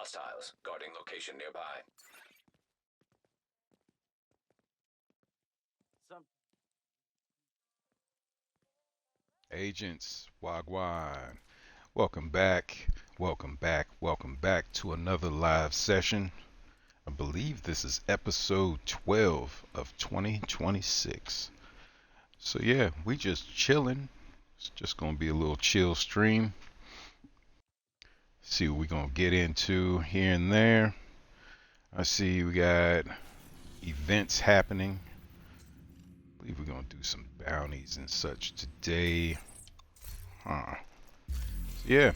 Hostiles guarding location nearby. Agents, Wagwan. Welcome back. Welcome back. Welcome back to another live session. I believe this is episode 12 of 2026. So yeah, we just chilling. It's just gonna be a little chill stream. See what we're gonna get into here and there. I see we got events happening. I believe we're gonna do some bounties and such today. Huh. So yeah,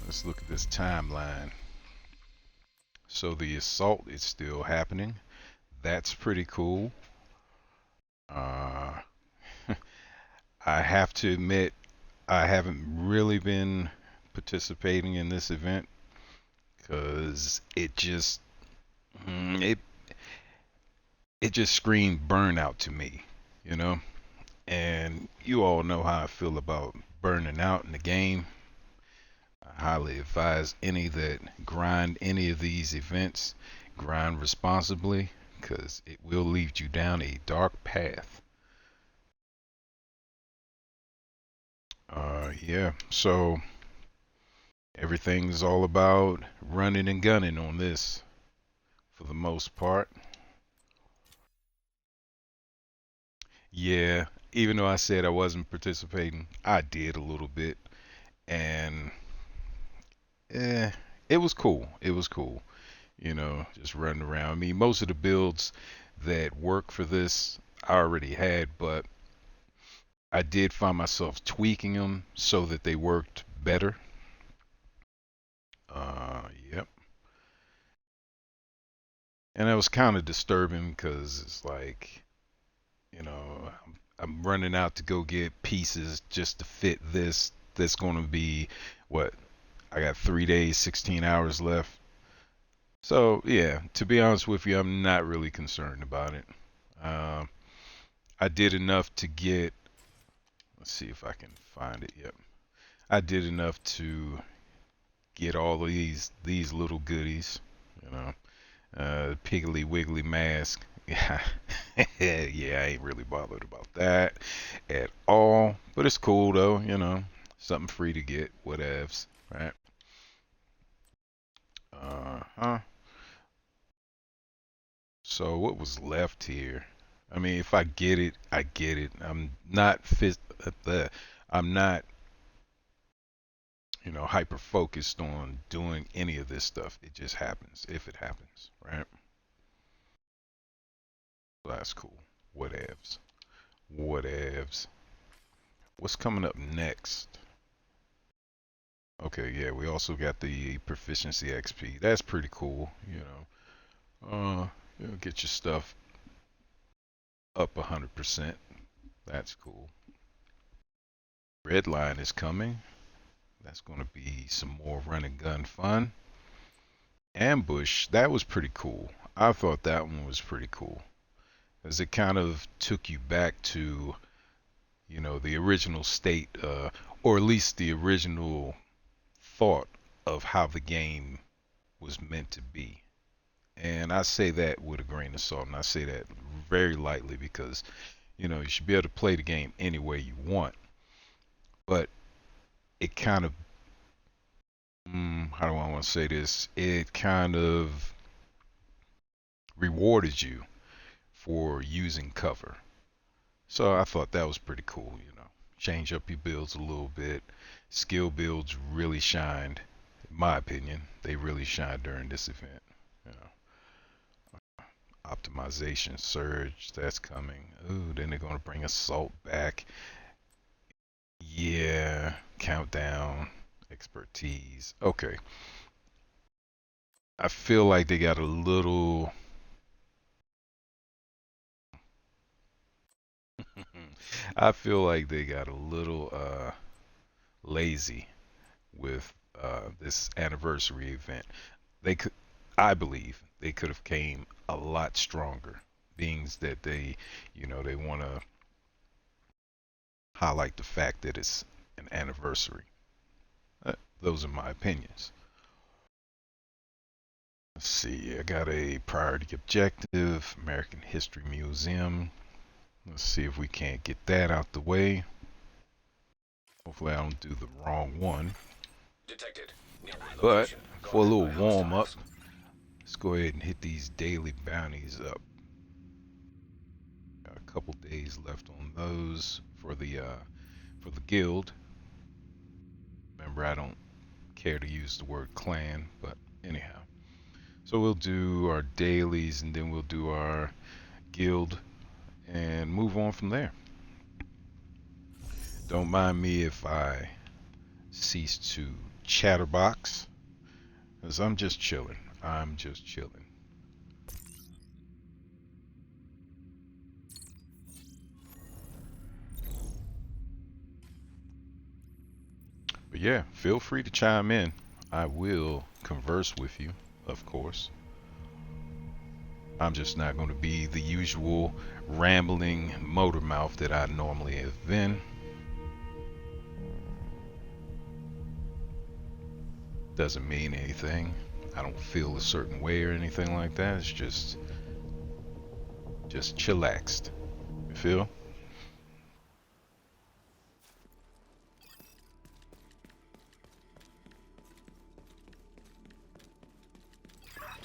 let's look at this timeline. So the assault is still happening. That's pretty cool. Uh, I have to admit, I haven't really been participating in this event because it it just screamed burnout to me, you know. And you all know how I feel about burning out in the game. I highly advise any that grind any of these events, grind responsibly, because it will lead you down a dark path. Yeah, so everything's all about running and gunning on this for the most part. Yeah, even though I said I wasn't participating, I did a little bit, and eh, it was cool. It was cool, just running around. I mean, most of the builds that work for this I already had, but I did find myself tweaking them so that they worked better. Yep. And that was kind of disturbing because it's like, I'm running out to go get pieces just to fit this. That's going to be what? I got 3 days, 16 hours left. So, yeah, to be honest with you, I'm not really concerned about it. Uh, I did enough to get, let's see if I can find it. Yep. I did enough to get all of these little goodies, you know. Piggly Wiggly mask. Yeah, yeah, I ain't really bothered about that at all. But it's cool though, something free to get, whatevs, right? Huh. So what was left here? I mean, if I get it, I get it. I'm not, hyper focused on doing any of this stuff. It just happens if it happens, right? So that's cool. Whatevs. Whatevs. What's coming up next? Okay, yeah, we also got the proficiency XP. That's pretty cool, get your stuff up 100%. That's cool. Red line is coming. That's going to be some more run and gun fun. Ambush, that was pretty cool. I thought that one was pretty cool. As it kind of took you back to, the original state, or at least the original thought of how the game was meant to be. And I say that with a grain of salt, and I say that very lightly because, you should be able to play the game any way you want. But it kind of, how do I want to say this? It kind of rewarded you for using cover. So I thought that was pretty cool, Change up your builds a little bit. Skill builds really shined, in my opinion. They really shined during this event, you know. Optimization surge, that's coming. Ooh, then they're gonna bring assault back. Yeah, countdown, expertise. Okay. I feel like they got a little I feel like they got a little lazy with this anniversary event. They could I believe they could have came a lot stronger. Being that they want to highlight the fact that it's an anniversary. those are my opinions. Let's see, I got a priority objective, American History Museum. Let's see if we can't get that out the way. Hopefully I don't do the wrong one. Detected. Nearby But location. for a little Guarded by warm up, hostiles. let's go ahead and hit these daily bounties up. Got a couple days left on those for the guild. Remember, I don't care to use the word clan, but anyhow. So we'll do our dailies and then we'll do our guild and move on from there. Don't mind me if I cease to chatterbox, because I'm just chilling. I'm just chilling. But yeah, feel free to chime in. I will converse with you, of course. I'm just not going to be the usual rambling motor mouth that I normally have been. Doesn't mean anything. I don't feel a certain way or anything like that. It's just chillaxed. You feel?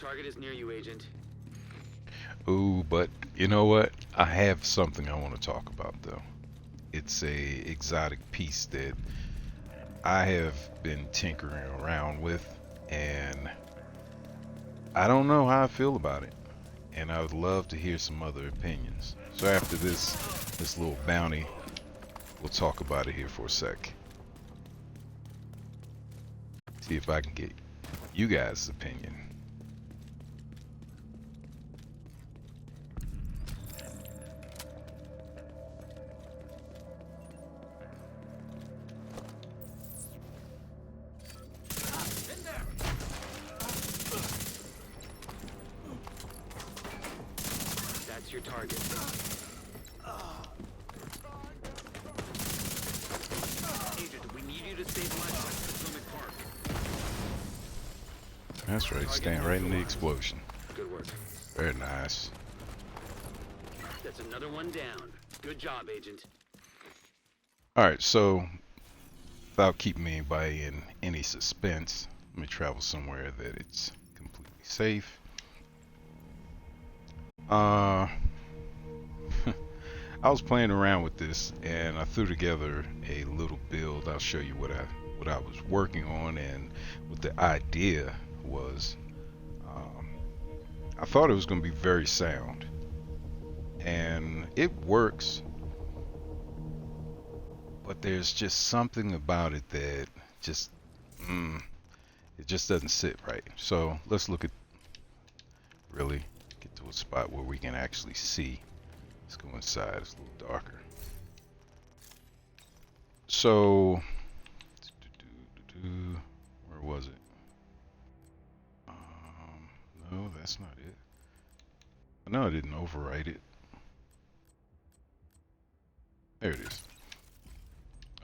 Target is near you, Agent. Ooh, but you know what? I have something I want to talk about though. It's a exotic piece that I have been tinkering around with, and I don't know how I feel about it. And I would love to hear some other opinions. So after this little bounty, we'll talk about it here for a sec. See if I can get you guys' opinion. That's your target. Agent, we need you to stabilize West Potomac Park. That's right, stand right in the explosion. Good work. Very nice. That's another one down. Good job, Agent. Alright, so without keeping anybody in any suspense, let me travel somewhere that it's completely safe. I was playing around with this and I threw together a little build. I'll show you what I was working on and what the idea was. I thought it was going to be very sound, and it works, but there's just something about it that just it just doesn't sit right. So let's look at really get to a spot where we can actually see. Let's go inside. It's a little darker. So where was it? No, that's not it. No, I didn't overwrite it. There it is.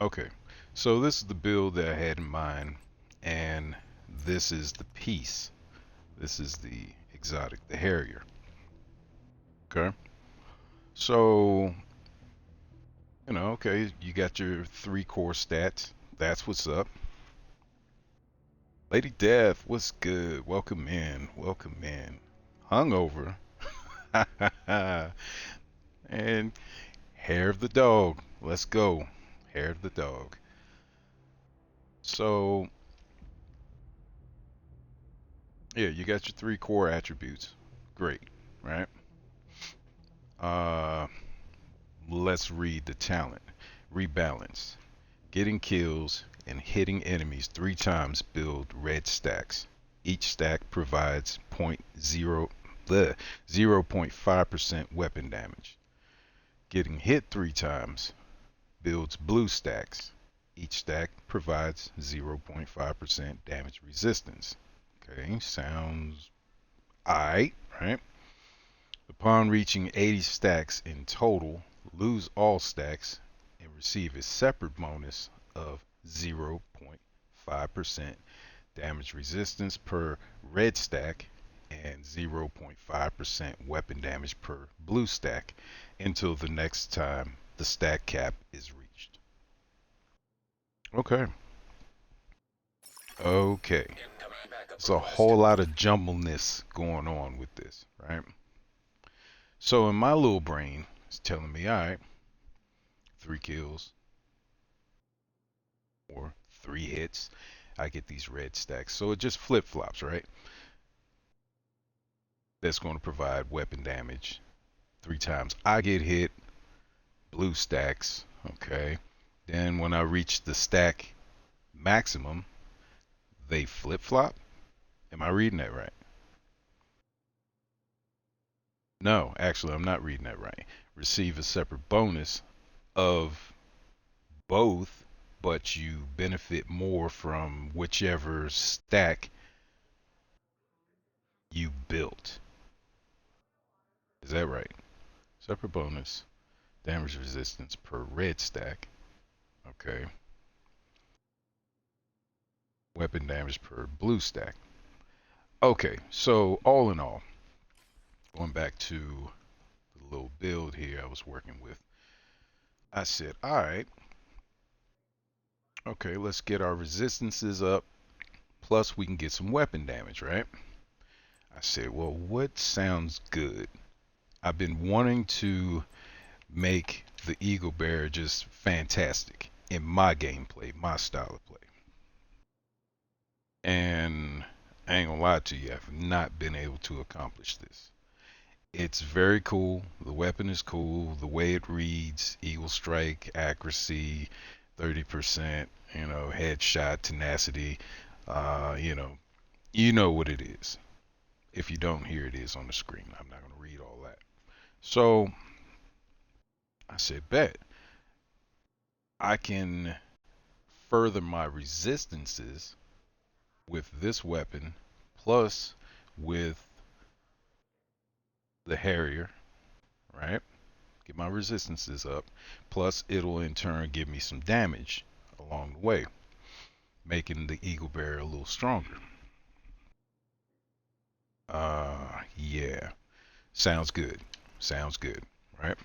Okay, so this is the build that I had in mind, and this is the piece. This is the exotic, the Harrier. Okay, so you know, okay, you got your 3 core stats. That's what's up. Lady Death, what's good? Welcome in. Welcome in. Hungover. And hair of the dog. Let's go. Hair of the dog. So, yeah, you got your 3 core attributes. Great, right? Let's read the talent. Rebalance. Getting kills and hitting enemies 3 times build red stacks. Each stack provides 0.5% weapon damage. Getting hit 3 times builds blue stacks. Each stack provides 0.5% damage resistance. Okay, sounds alright, right? Upon reaching 80 stacks in total, lose all stacks and receive a separate bonus of 0.5% damage resistance per red stack and 0.5% weapon damage per blue stack until the next time the stack cap is reached. Okay. Okay. Incoming backup There's a request. whole lot of jumbleness going on with this, right? So in my little brain, it's telling me, all right, 3 kills or 3 hits, I get these red stacks. So it just flip flops, right? That's going to provide weapon damage 3 times. I get hit, blue stacks, okay. Then when I reach the stack maximum, they flip flop. Am I reading that right? No, actually, I'm not reading that right. Receive a separate bonus of both, but you benefit more from whichever stack you built. Is that right? Separate bonus, damage resistance per red stack. Okay. Weapon damage per blue stack. Okay, so all in all, going back to the little build here I was working with, I said, all right, okay, let's get our resistances up, plus we can get some weapon damage, right? I said, well, what sounds good? I've been wanting to make the Eagle Bear just fantastic in my gameplay, my style of play. And I ain't gonna lie to you, I've not been able to accomplish this. It's very cool. The weapon is cool. The way it reads, Eagle Strike, accuracy, 30%, headshot, tenacity, you know what it is. If you don't, here it is on the screen. I'm not going to read all that. So I said, bet. I can further my resistances with this weapon, plus with the Harrier, right? Get my resistances up, plus it'll in turn give me some damage along the way, making the Eagle Bear a little stronger. Yeah, sounds good. Sounds good, right?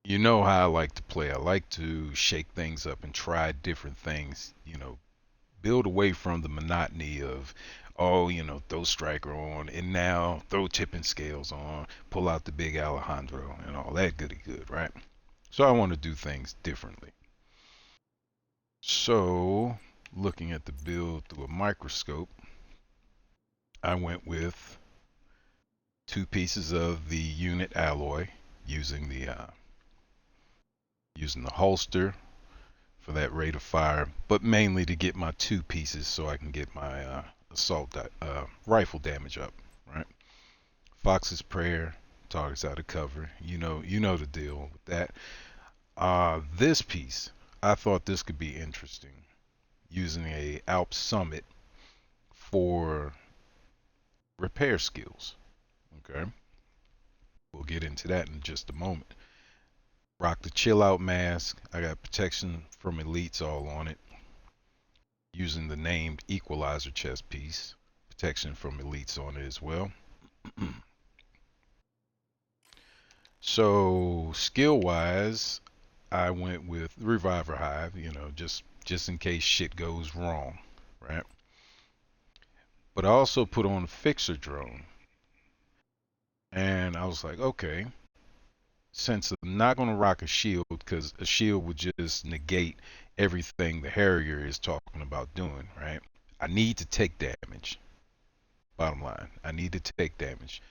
You know how I like to play. I like to shake things up and try different things, build away from the monotony of, oh, throw striker on and now throw tipping scales on, pull out the big Alejandro and all that goody good, right? So I want to do things differently. So looking at the build through a microscope, I went with 2 pieces of the unit alloy using the holster for that rate of fire, but mainly to get my 2 pieces so I can get my assault rifle damage up, right? Fox's Prayer, targets out of cover. You know the deal with that. This piece, I thought this could be interesting, using a Alp Summit for repair skills. Okay, we'll get into that in just a moment. Rock the chill out mask. I got protection from elites all on it, using the named equalizer chest piece. Protection from elites on it as well. So skill wise, I went with Reviver Hive, just in case shit goes wrong, right? But I also put on Fixer Drone, and I was like, okay, since I'm not gonna rock a shield because a shield would just negate everything the Harrier is talking about doing, right? I need to take damage. Bottom line, I need to take damage.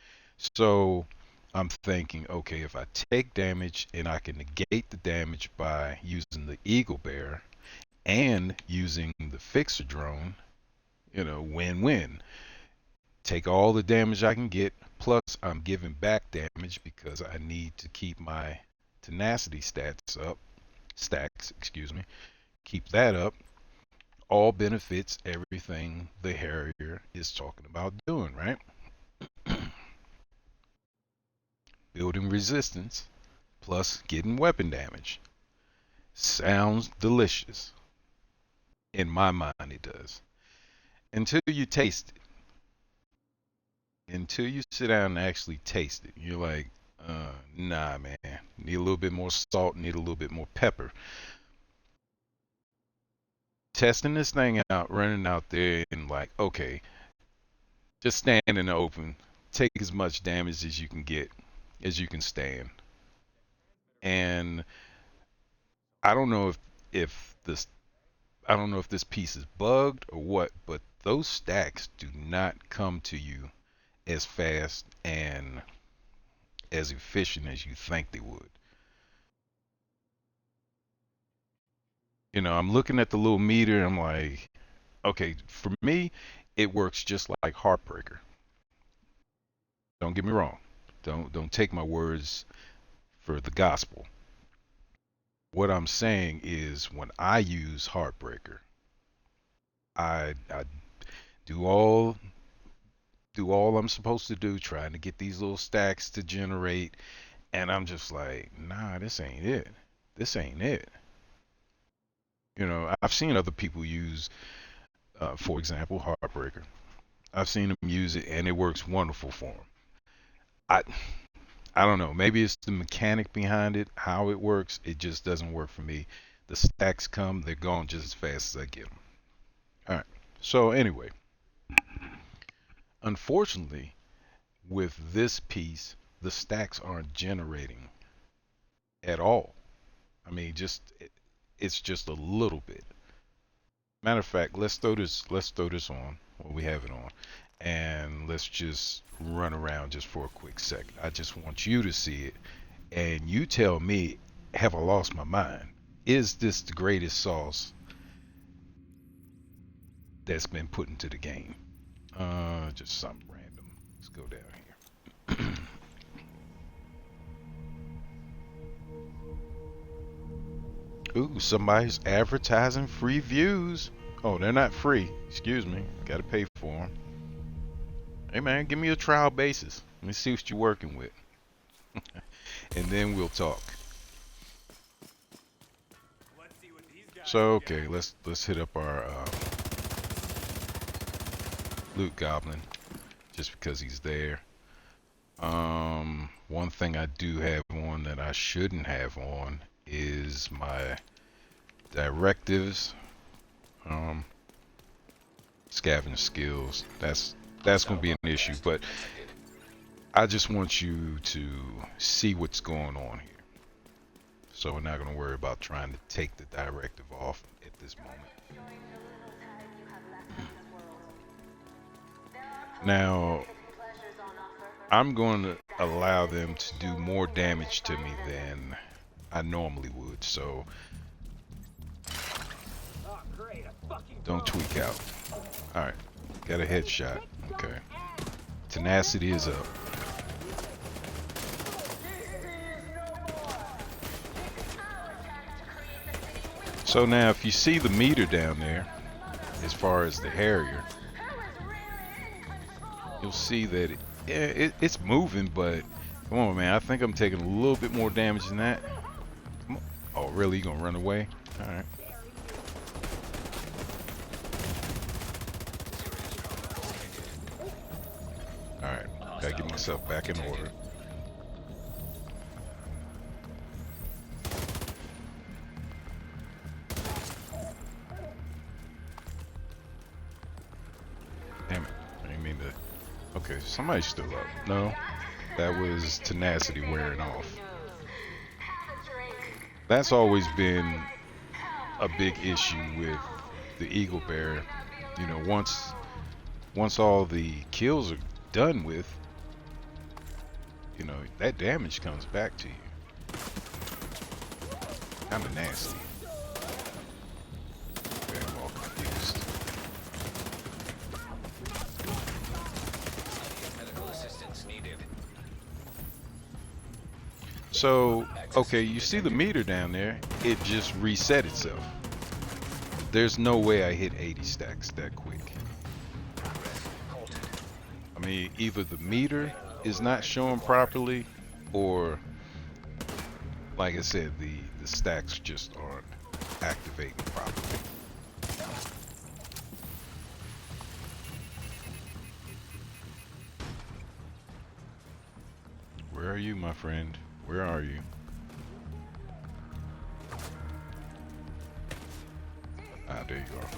So I'm thinking, okay, if I take damage and I can negate the damage by using the Eagle Bear and using the Fixer Drone, win-win. Take all the damage I can get, plus I'm giving back damage because I need to keep my tenacity stacks, excuse me, keep that up. All benefits everything the Harrier is talking about doing, right? Building resistance plus getting weapon damage. Sounds delicious. In my mind, it does. Until you taste it. Until you sit down and actually taste it. You're like, nah, man. Need a little bit more salt, need a little bit more pepper. Testing this thing out, running out there, and like, okay, just stand in the open, take as much damage as you can get, as you can stand. And I don't know if this I don't know if this piece is bugged or what, but those stacks do not come to you as fast and as efficient as you think they would. You know, I'm looking at the little meter, I'm like, okay, for me, it works just like Heartbreaker. Don't get me wrong. Don't take my words for the gospel. What I'm saying is when I use Heartbreaker, I do all I'm supposed to do, trying to get these little stacks to generate, and I'm just like, nah, this ain't it. This ain't it. You know, I've seen other people use, for example, Heartbreaker. I've seen them use it, and it works wonderful for them. I I don't know. Maybe it's the mechanic behind it, how it works. It just doesn't work for me. The stacks come, they're gone just as fast as I get them. All right. So anyway, unfortunately, with this piece, the stacks aren't generating at all. I mean, it's just a little bit. Matter of fact, let's throw this on when we have it on, and let's just run around just for a quick second. I just want you to see it, and you tell me, have I lost my mind? Is this the greatest sauce that's been put into the game? Just something random. Let's go down here. Ooh, somebody's advertising free views. Oh, they're not free. Excuse me. Gotta pay for them. Hey man, give me a trial basis. Let me see what you're working with. And then we'll talk. So okay, let's hit up our loot goblin just because he's there. One thing I do have on that I shouldn't have on is my directives, scavenge skills. That's gonna be an issue, but I just want you to see what's going on here. So we're not gonna worry about trying to take the directive off at this moment. Now, I'm going to allow them to do more damage to me than I normally would, so don't tweak out. Alright, got a headshot. Okay. Tenacity is up. So now if you see the meter down there, as far as the Harrier, you'll see that it's moving, but come on, man. I think I'm taking a little bit more damage than that. Oh, really? You gonna run away? All right. All right. Gotta get myself back in order. Damn it. I didn't mean to. Okay, somebody's still up. No, that was tenacity wearing off. That's always been a big issue with the Eagle Bear. You know, once all the kills are done with, you know, that damage comes back to you. Kinda nasty. Okay, I'm all confused. Medical assistance needed. So, okay, you see the meter down there, it just reset itself. There's no way I hit 80 stacks that quick. I mean, either the meter is not showing properly, or, like I said, the stacks just aren't activating properly. are you, my friend? Where are you? Ah, there you are.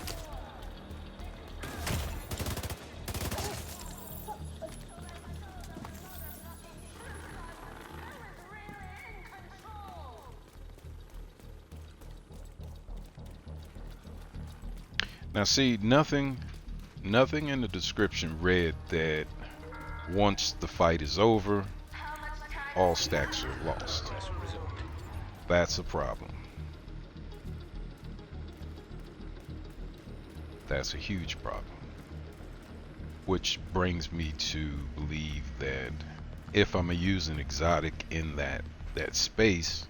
Now see, nothing in the description read that once the fight is over, all stacks are lost. Progress resumed. That's a problem. That's a huge problem. Which brings me to believe that if I'm gonna use an exotic in that space,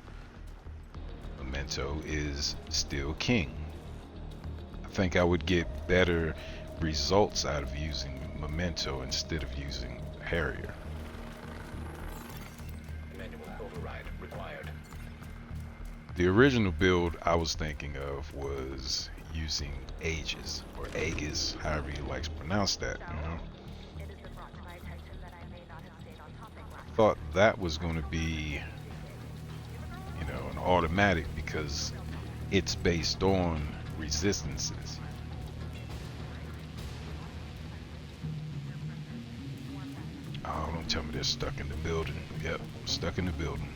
Memento is still king. I think I would get better results out of using Memento instead of using Harrier. Manual override required. The original build I was thinking of was using Aegis, or Aegis, however you like to pronounce that, you know. Thought that was going to be, you know, an automatic because it's based on resistances. Oh, don't tell me they're stuck in the building. Yep, stuck in the building.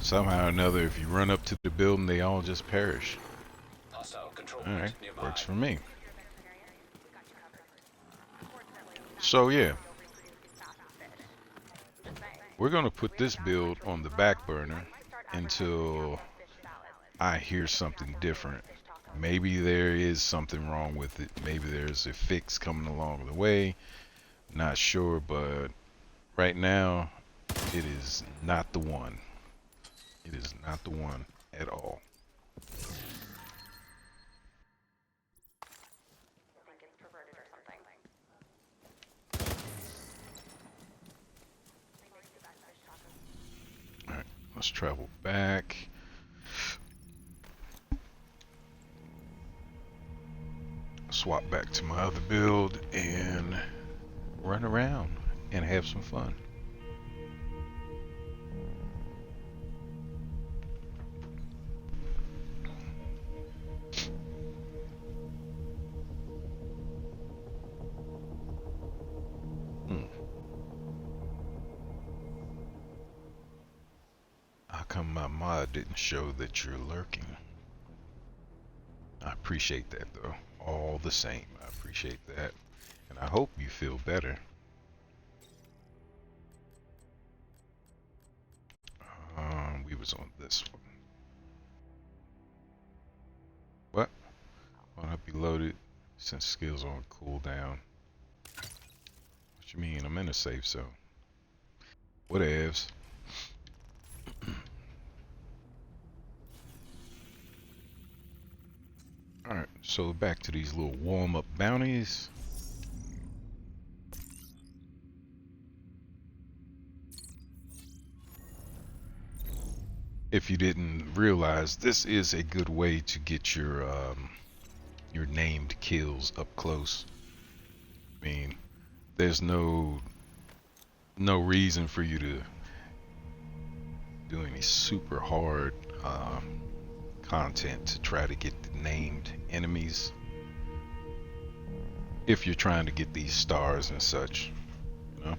Somehow or another, if you run up to the building, they all just perish. Hostile control All right, point nearby. works for me. So yeah, we're gonna put this build on the back burner until I hear something different. Maybe there is something wrong with it. Maybe there's a fix coming along the way. Not sure, but right now, it is not the one. It is not the one at all. Alright, let's travel back. Swap back to my other build and run around and have some fun. How come my mod didn't show that you're lurking? I appreciate that though, all the same. I appreciate that, and I hope you feel better. We was on this one. What? Won't I be loaded since skills on cooldown? What you mean? I'm in a safe zone. Whatevs. Alright, so back to these little warm-up bounties. If you didn't realize, this is a good way to get your named kills up close. I mean, there's no reason for you to do any super hard content to try to get the named enemies if you're trying to get these stars and such, you know.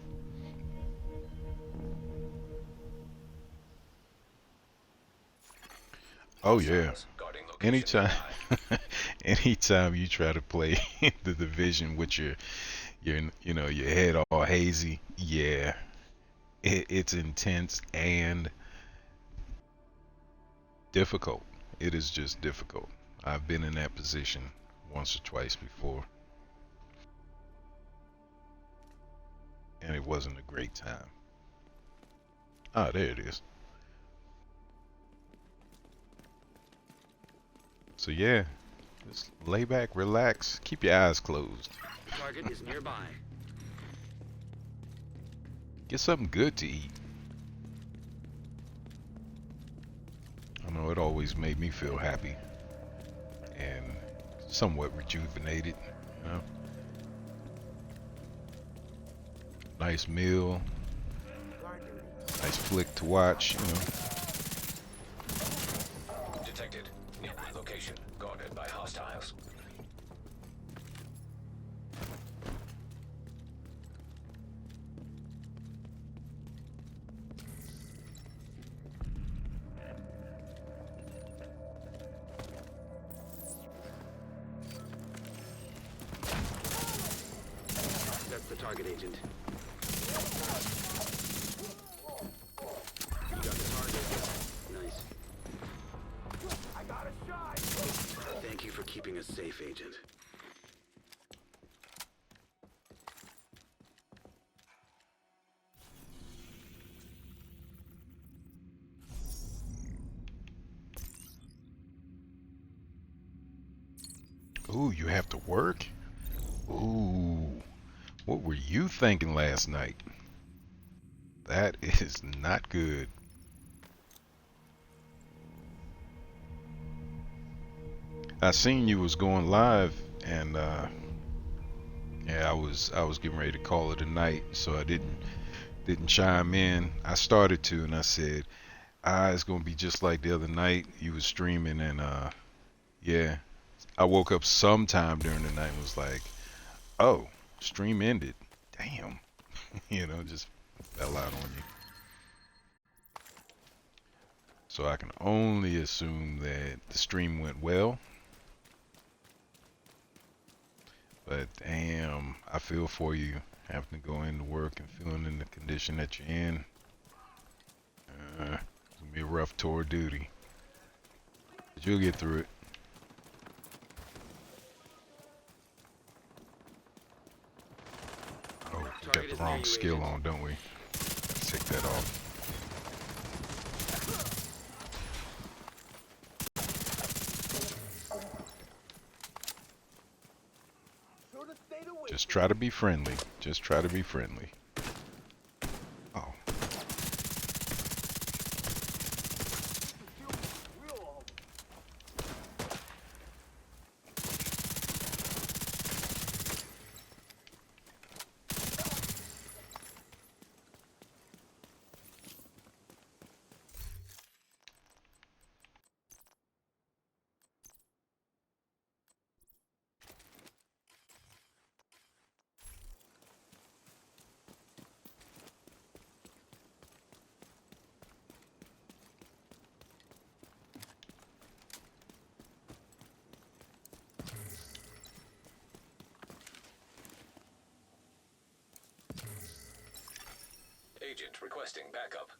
Oh yeah, anytime anytime you try to play the division with your you know, your head all hazy, yeah, it's intense and difficult. It is just difficult. I've been in that position once or twice before, and it wasn't a great time. Ah, there it is. So yeah, just lay back, relax, keep your eyes closed. Target is nearby. Get something good to eat. I know it always made me feel happy and somewhat rejuvenated, you know. Nice meal. Nice flick to watch, you know. Detected. Nearby location. Guarded by hostiles. That's the target agent. You got the target. Nice. I got a shot. Thank you for keeping us safe, Agent. Ooh, you have to work? Ooh. What were you thinking last night? That is not good. I seen you was going live, and yeah, I was getting ready to call it a night, so I didn't chime in. I started to, and I said, it's gonna be just like the other night. You was streaming, and yeah, I woke up sometime during the night and was like, oh, stream ended. Damn, you know, just fell out on you. So I can only assume that the stream went well. But damn, I feel for you having to go into work and feeling in the condition that you're in. It's gonna be a rough tour of duty. But you'll get through it. Oh, we got the wrong skill on, don't we? Let's take that off. Just try to be friendly. Just try to be friendly. Oh. Agent requesting backup.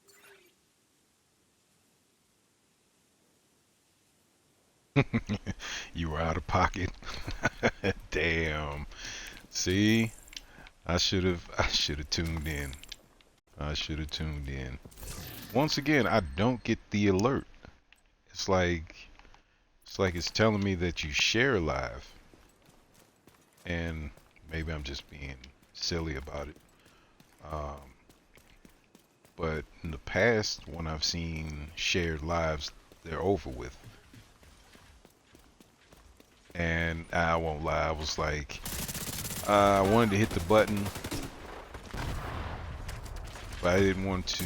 You were out of pocket. Damn. See? I should have tuned in. I should have tuned in. Once again, I don't get the alert. It's like it's telling me that you share live. And maybe I'm just being silly about it. But in the past, when I've seen shared lives, they're over with. And I won't lie, I was like, I wanted to hit the button, but I didn't want to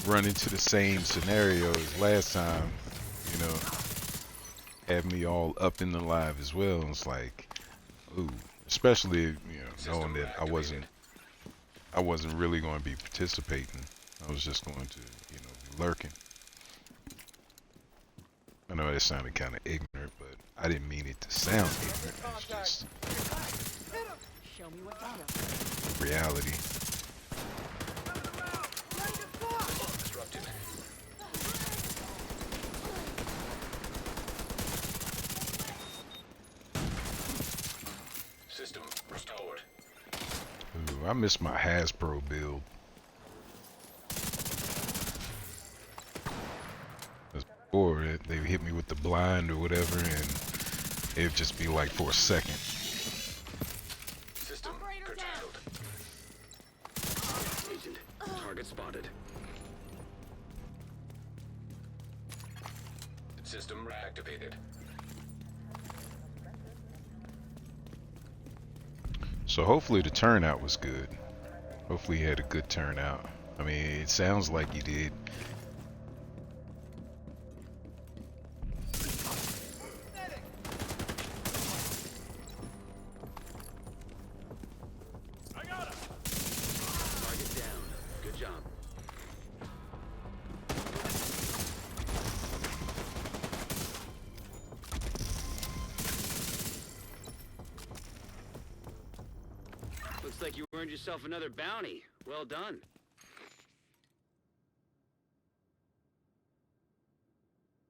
run into the same scenario as last time, you know, had me all up in the live as well. And it's like, ooh, especially, you know, knowing that I wasn't really going to be participating. I was just going to, you know, be lurking. I know that sounded kind of ignorant, but I didn't mean it to sound ignorant. It's just reality. Disrupted. System restored. Ooh, I miss my Hasbro build. Before they hit me with the blind or whatever, and it would just be like for a second. System curtailed. Agent, target spotted. System reactivated. So hopefully the turnout was good. Hopefully he had a good turnout. I mean, it sounds like he did. Target down. Good job. Looks like you earned yourself another bounty. Well done.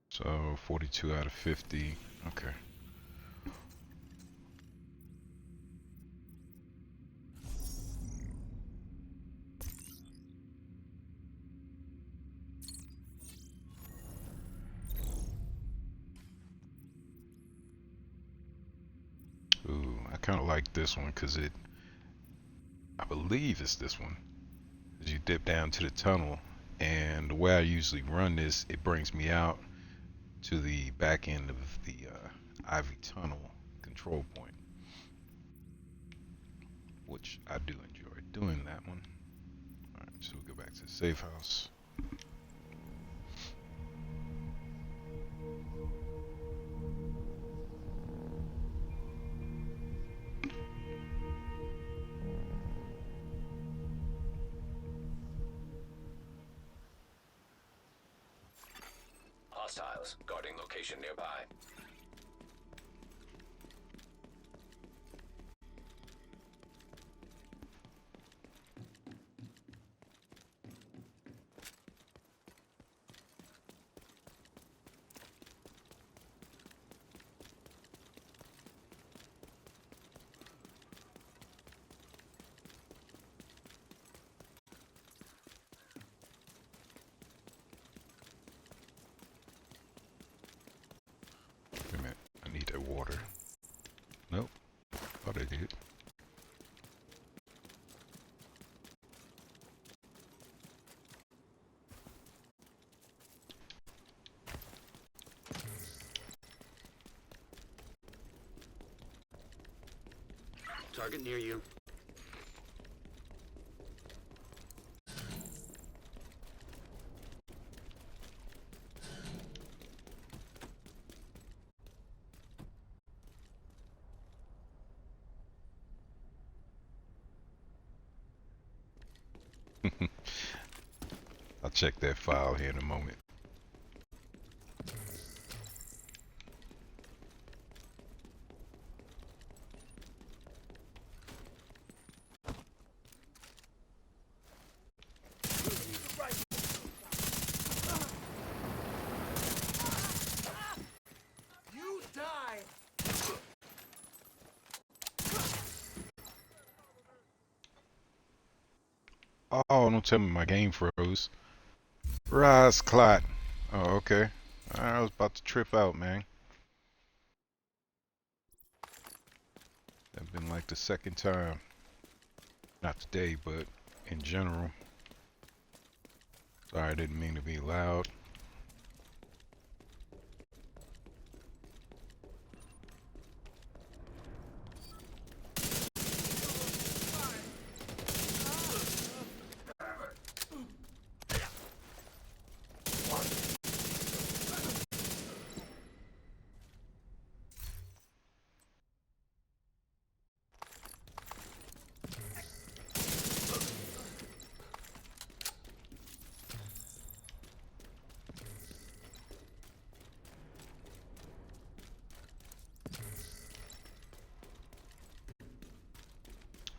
So 42 out of 50. Okay. Ooh, I kind of like this one because I believe it's this one. As you dip down to the tunnel, and the way I usually run this, it brings me out to the back end of the Ivy Tunnel control point, which I do enjoy doing that one. Alright, so we'll go back to the safe house. Hostiles guarding location nearby. Wait a minute, I need that water. Nope, thought I did. Target near you. I'll check that file here in a moment. You die! Oh, don't tell me my game froze. Rise, clot. Oh, okay. I was about to trip out, man. That's been like the second time. Not today, but in general. Sorry, I didn't mean to be loud.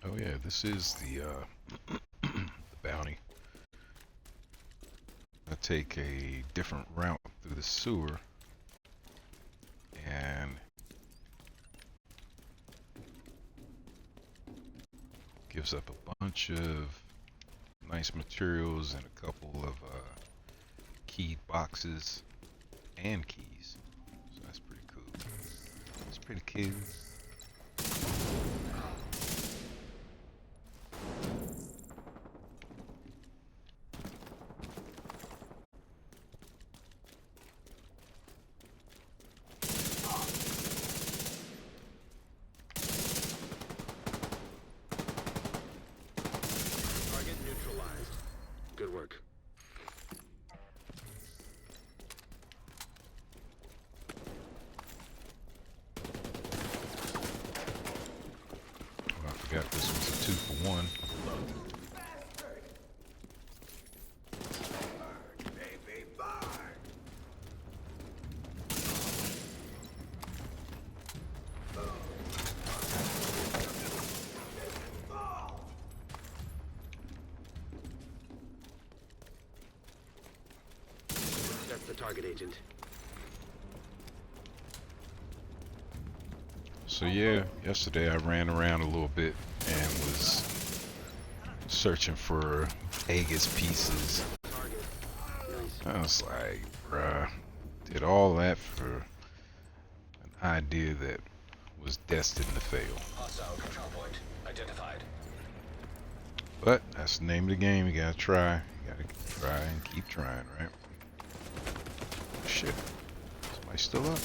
Oh yeah, this is the the bounty. I take a different route through the sewer and gives up a bunch of nice materials and a couple of keyed boxes and keys. So that's pretty cool. It's pretty cool. one. That's the target, Agent. So yeah, yesterday I ran around a little bit and was searching for Aegis pieces. Target. Nice. I was like, bruh, did all that for an idea that was destined to fail. Hostile control point identified. But that's the name of the game. You gotta try. You gotta try and keep trying, right? Shit. Somebody still up?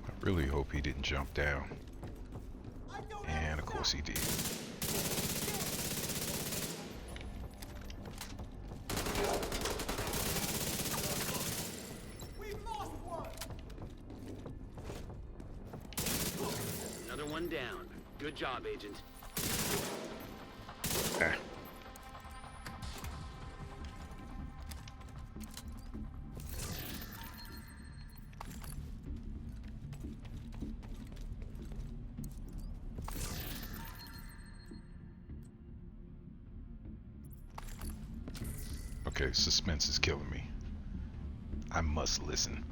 I really hope he didn't jump down. And of course he did. Another one down. Good job, Agent. Ah. Okay, suspense is killing me. I must listen.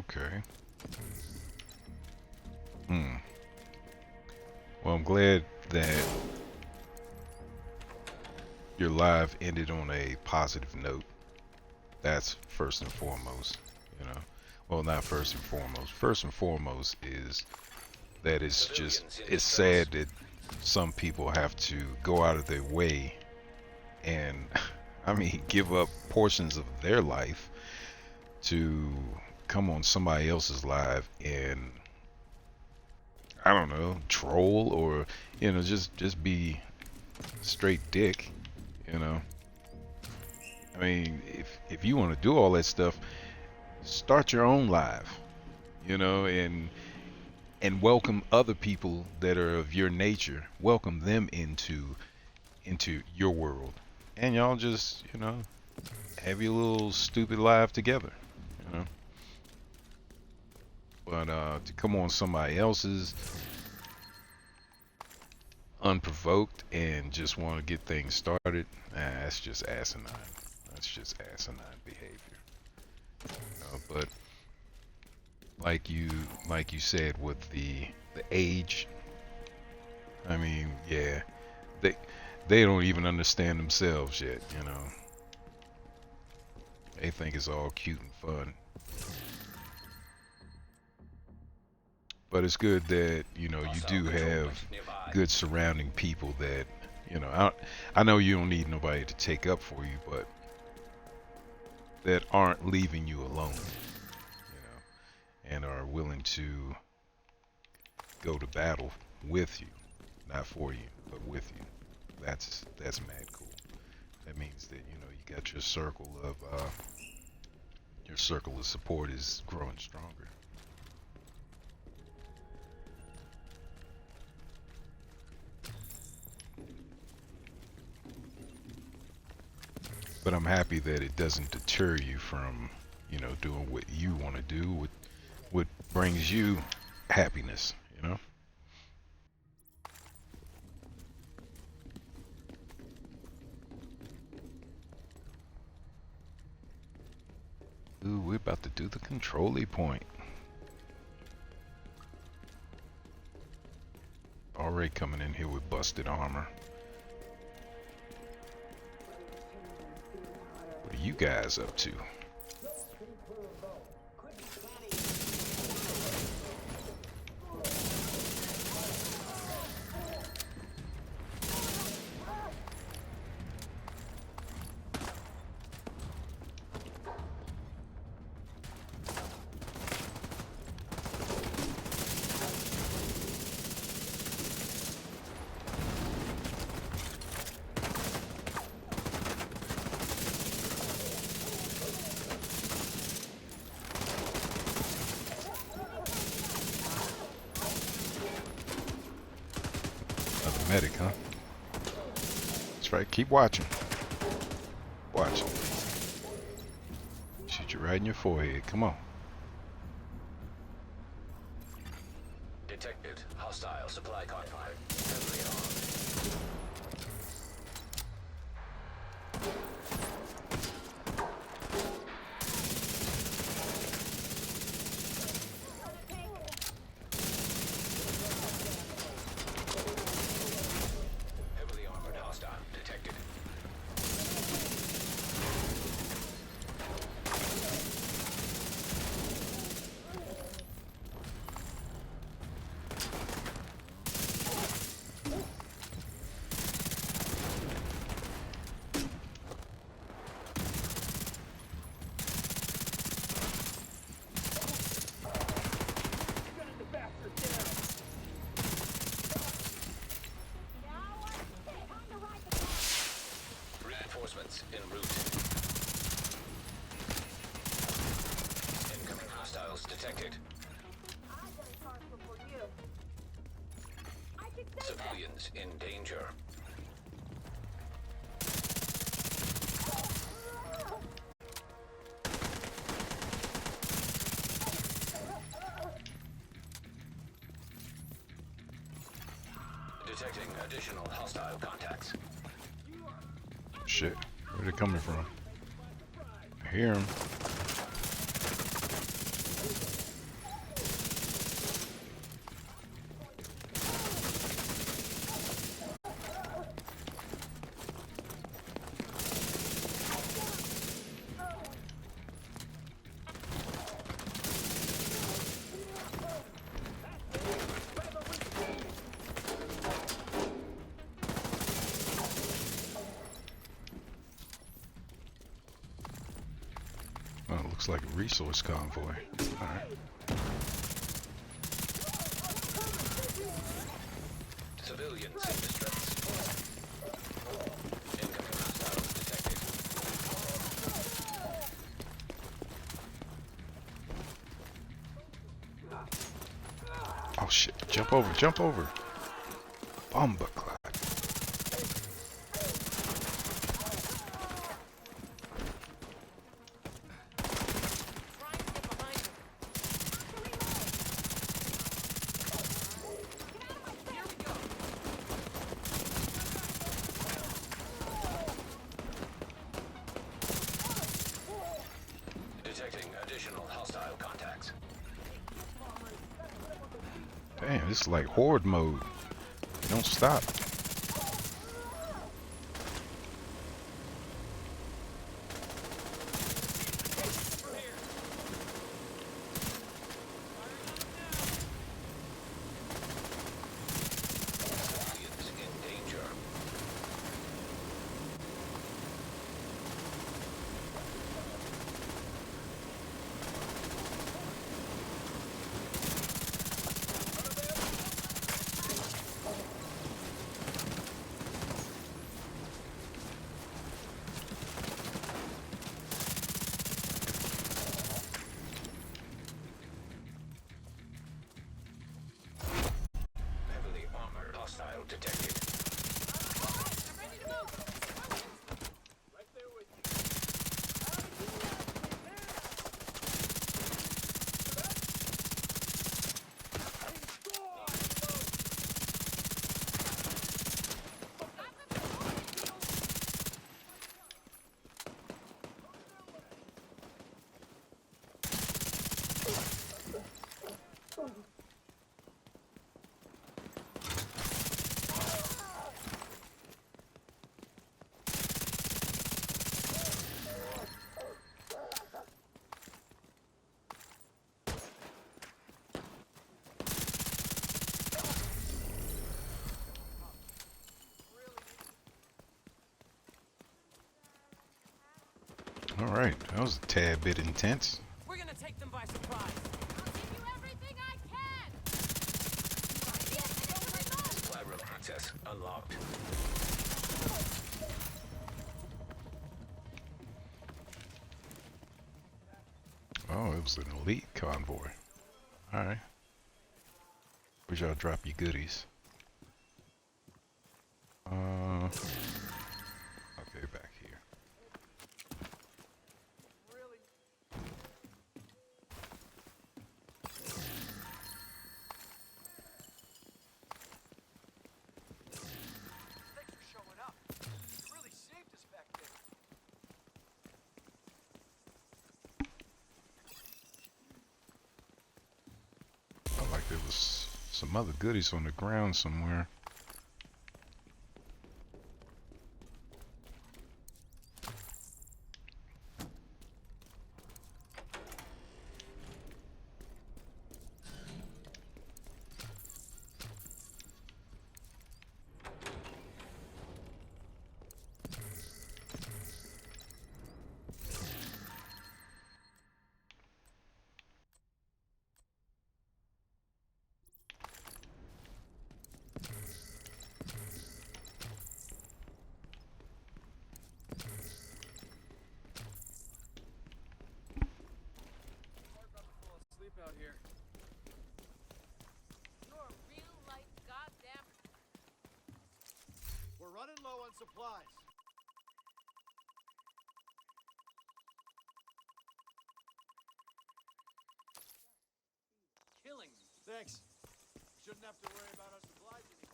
Okay. Well, I'm glad that your live ended on a positive note. That's first and foremost, you know. Well, not first and foremost. First and foremost is that it's sad that some people have to go out of their way and, I mean, give up portions of their life to come on somebody else's live and, I don't know, troll or, you know, just be straight dick, you know. I mean, if you want to do all that stuff, start your own live, you know, and welcome other people that are of your nature. Welcome them into your world, and y'all just, you know, have your little stupid live together, you know. But to come on somebody else's unprovoked and just want to get things started, that's just asinine. That's just asinine behavior. You know, but like you said with the age, I mean, yeah, They they don't even understand themselves yet, you know. They think it's all cute and fun. But it's good that, you know, you do have good surrounding people that, you know, I know you don't need nobody to take up for you, but that aren't leaving you alone, you know, and are willing to go to battle with you, not for you, but with you. That's mad cool. That means that, you know, you got your circle of support is growing stronger. But I'm happy that it doesn't deter you from, you know, doing what you want to do, what brings you happiness, you know? Ooh, we're about to do the control-y point. Already coming in here with busted armor. What are you guys up to? Medic, huh? That's right, keep watching. Watch. Shoot you right in your forehead, come on. Detected hostile supply convoy. Heavily armed. Heavily armored hostile detected. Reinforcements en route. Incoming hostiles detected. Civilians in danger. Detecting additional hostile contacts. Shit, where they coming from? I hear them. Oh, it looks like a resource convoy. Alright. Civilians in distress. Incoming hostiles detected. Oh shit, jump over, jump over. Bomba cloud. Detecting additional hostile contacts. Damn, this is like horde mode. Don't stop. Alright, that was a tad bit intense. We're gonna take them by surprise. I'll give you everything I can. Supply room access unlocked. Oh, it was an elite convoy. Alright. Where'd y'all drop your goodies? Okay, back here. Thanks for showing up. You really saved us back there. Felt like there was some other goodies on the ground somewhere. Sleep out here. You're a real life goddamn. We're running low on supplies. Killing me. Thanks. Shouldn't have to worry about our supplies anymore.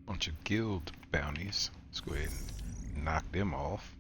Bunch of guild bounties. Let's go ahead and knock them off.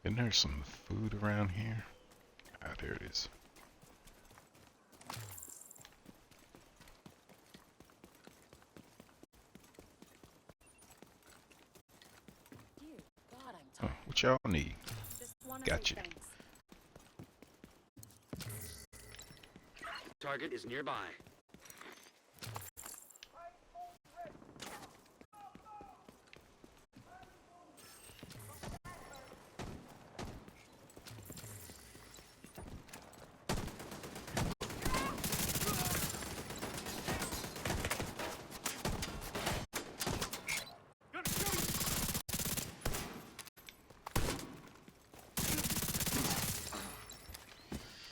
Isn't there some food around here? Ah, there it is. Dear God, I'm Oh, tired. what y'all need? Just wanna Gotcha. say thanks. Target is nearby.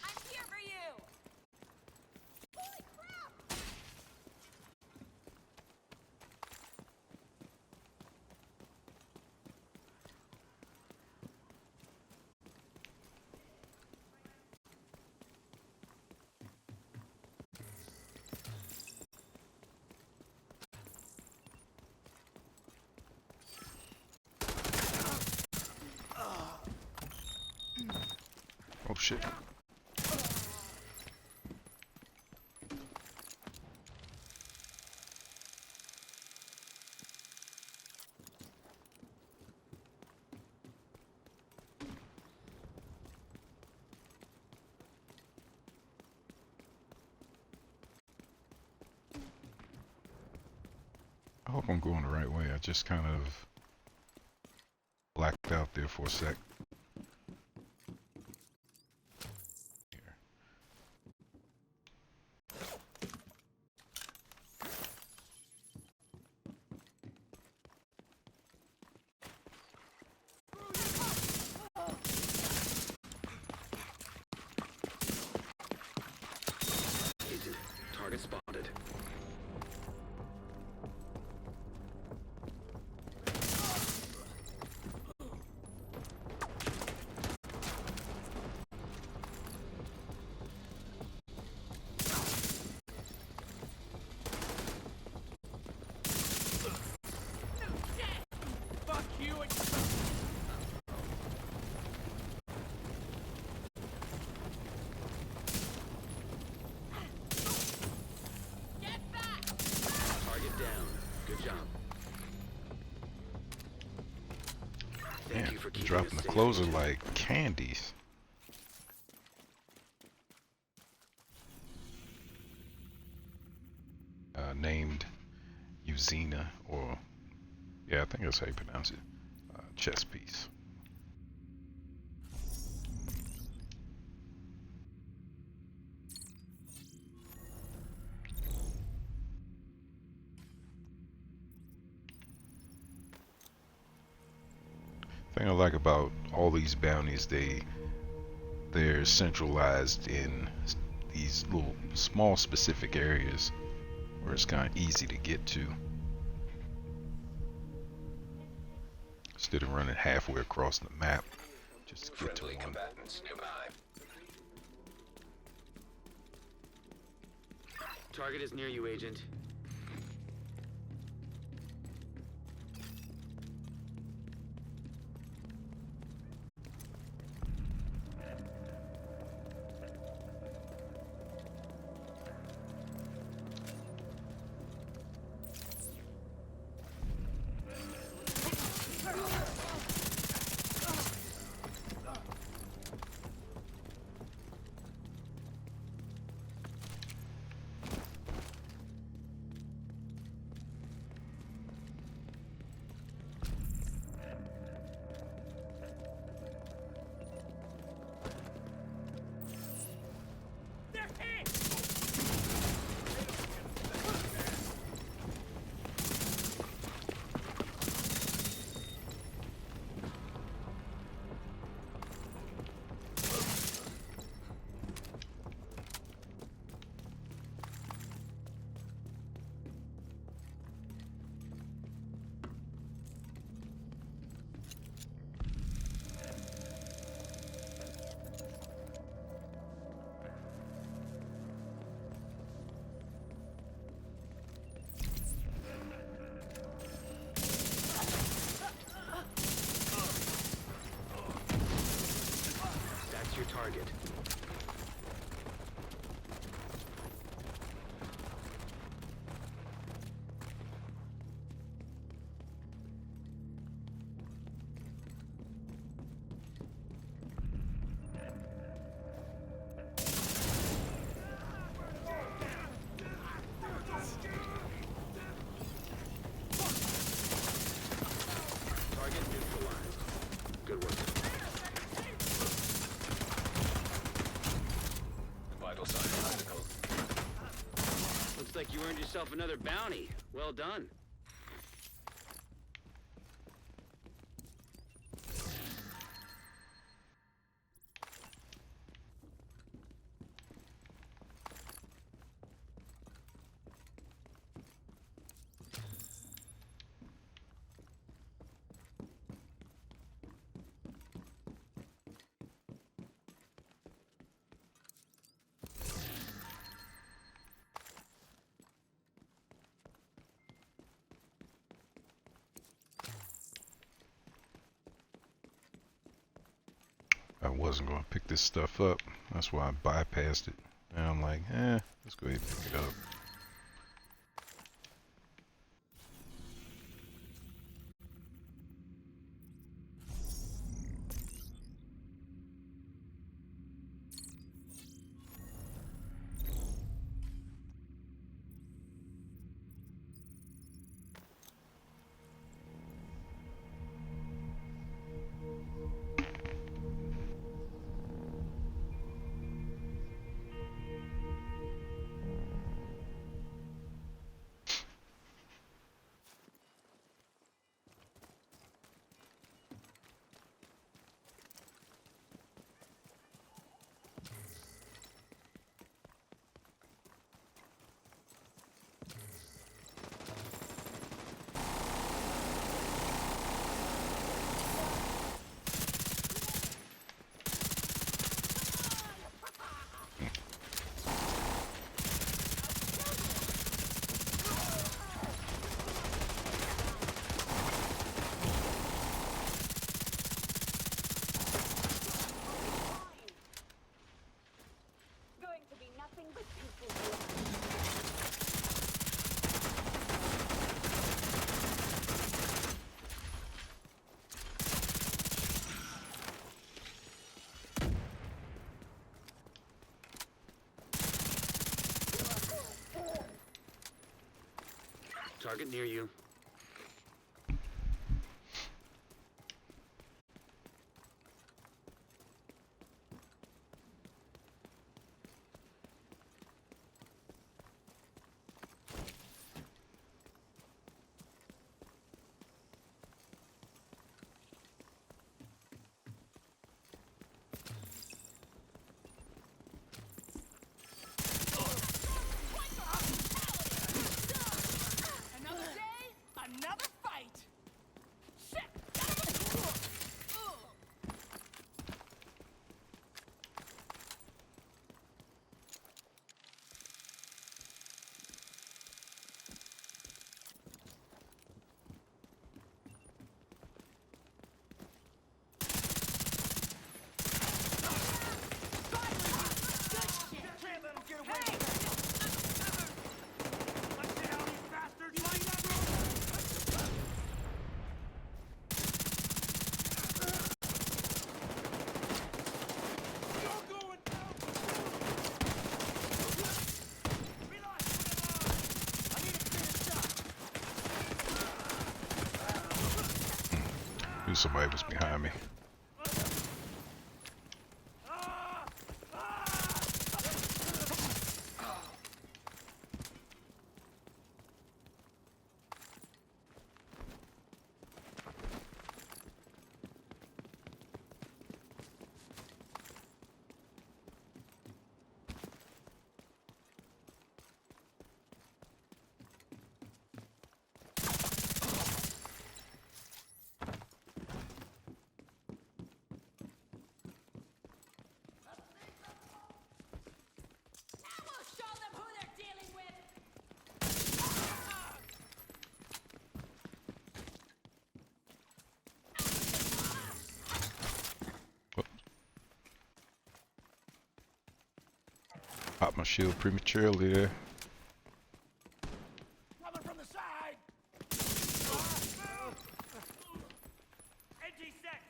I'm here for you. Holy crap! Oh shit. I hope I'm going the right way. I just kind of blacked out there for a sec. Here. Agent, target spotted. Fuck you and Get back! Target down. Good job. Thank Man, you for keeping dropping us the safe, closer Agent. like candies. Named Uzina, or yeah, I think that's how you pronounce it. Chess piece. Thing I like about all these bounties, they're centralized in these little small specific areas where it's kind of easy to get to instead of running halfway across the map just to get to Friendly one. combatants nearby. Target is near you, Agent. That's your target. Target neutralized. Good work. Vital signs critical. Looks like you earned yourself another bounty. Well done. I wasn't going to pick this stuff up. That's why I bypassed it. And I'm like, let's go ahead and pick it up. target near you. Another day, another fight. Shit! Can't let him get away with that. Let's get out, you bastards! Line that road! You're going down! Reload! I need a clear shot! Knew somebody was behind me. Now we'll show them who they're dealing with. Popped my shield prematurely there. Coming from the side! NG set!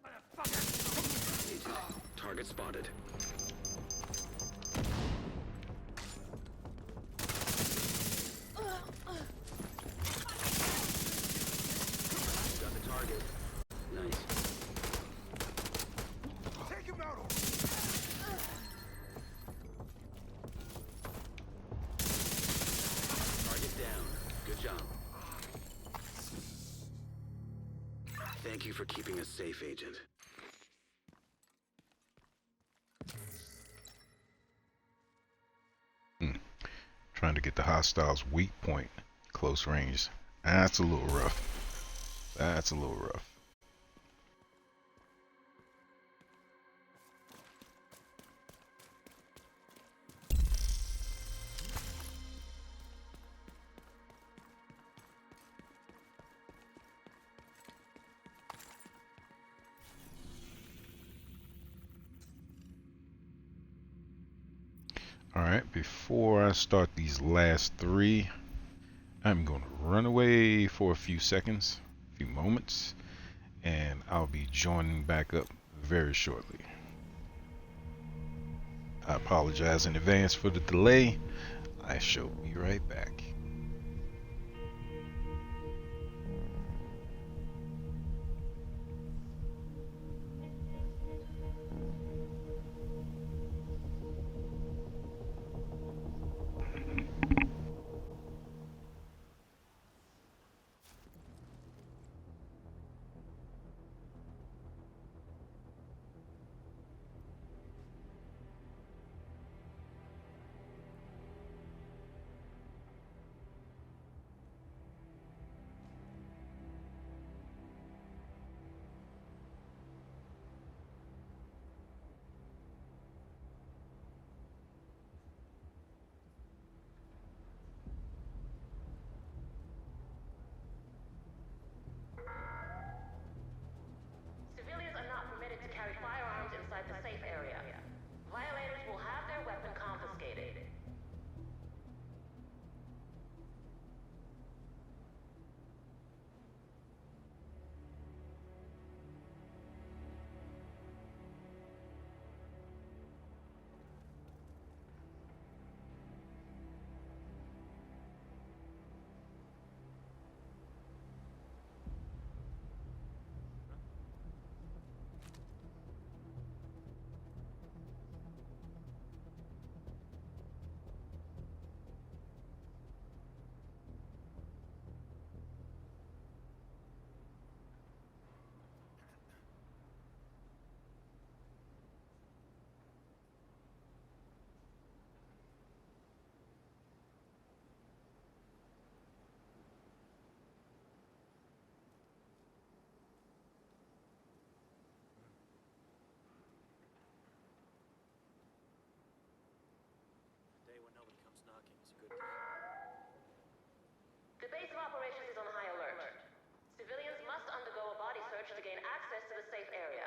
Motherfucker! Agent, target spotted. Got the target. Nice. Take him out! Target down. Good job. Thank you for keeping us safe, Agent. Trying to get the hostiles' weak point close range. That's a little rough. That's a little rough. Alright, before I start these last three, I'm going to run away for a few seconds, a few moments, and I'll be joining back up very shortly. I apologize in advance for the delay. I shall be right back. to the safe area.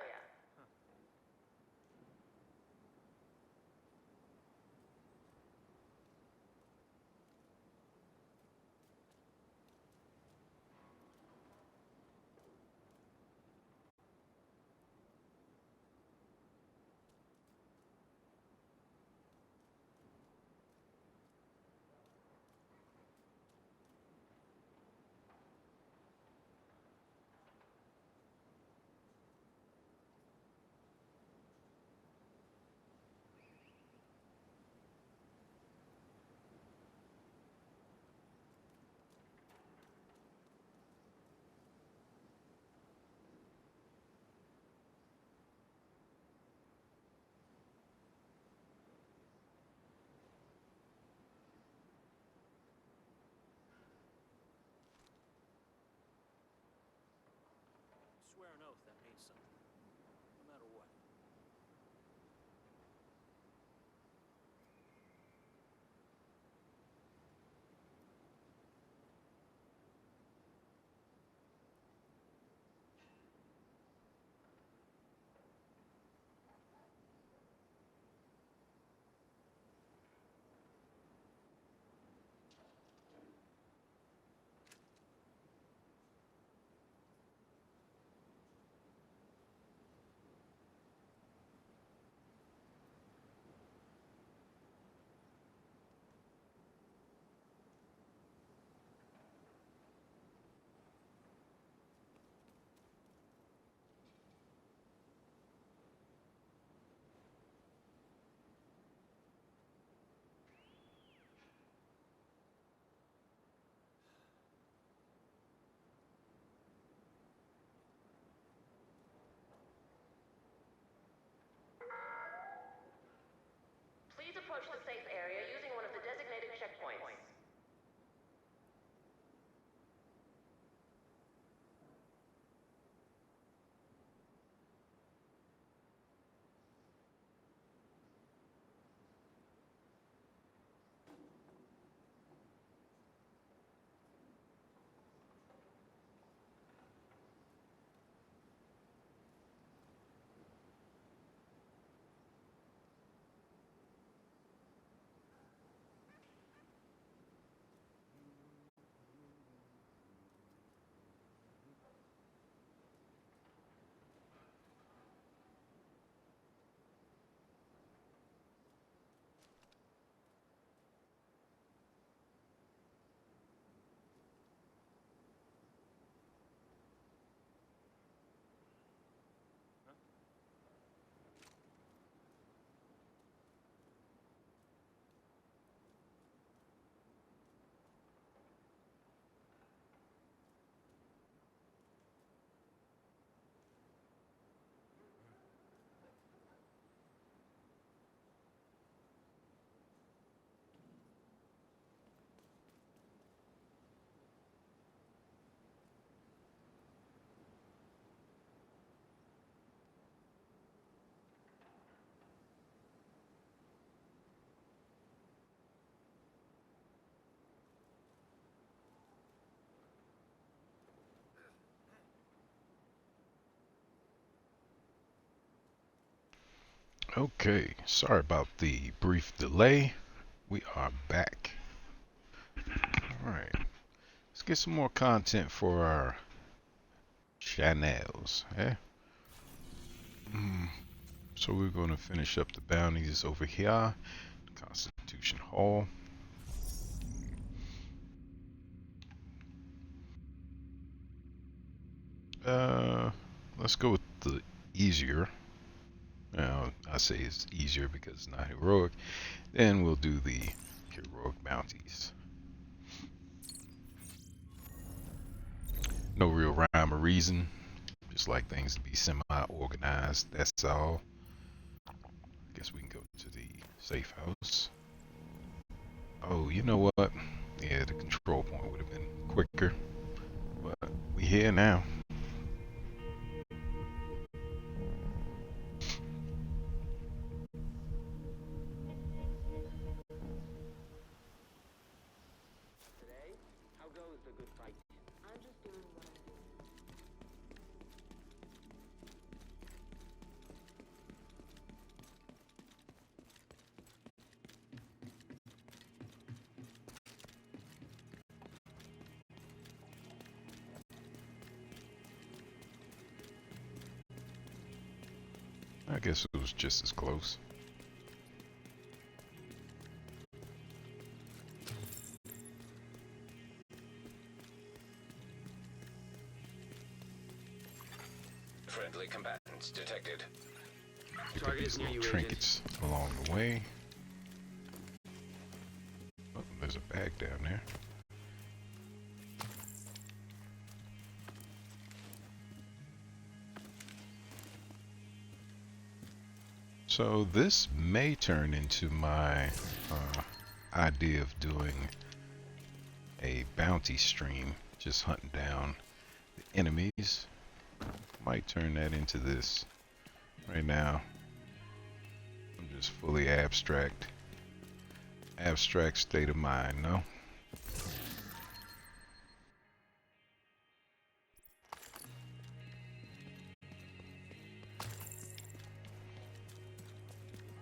Swear an oath that means something. No matter what. Please approach the safe area using one of the designated checkpoints. Okay, sorry about the brief delay. We are back. Alright, let's get some more content for our channels. Eh? So we're going to finish up the bounties over here. Constitution Hall. Let's go with the easier. Now, I say it's easier because it's not heroic. Then we'll do the heroic bounties. No real rhyme or reason. Just like things to be semi-organized. That's all. I guess we can go to the safe house. Oh, you know what? Yeah, the control point would have been quicker. But we here now. Today, how goes the good fight? I'm just doing what I do. I guess it was just as close. Friendly combatants detected. Pick up Target these is near little you, Agent. trinkets along the way. Oh, there's a bag down there. So this may turn into my idea of doing a bounty stream, just hunting down the enemies. Might turn that into this. Right now, I'm just fully abstract. Abstract state of mind, no?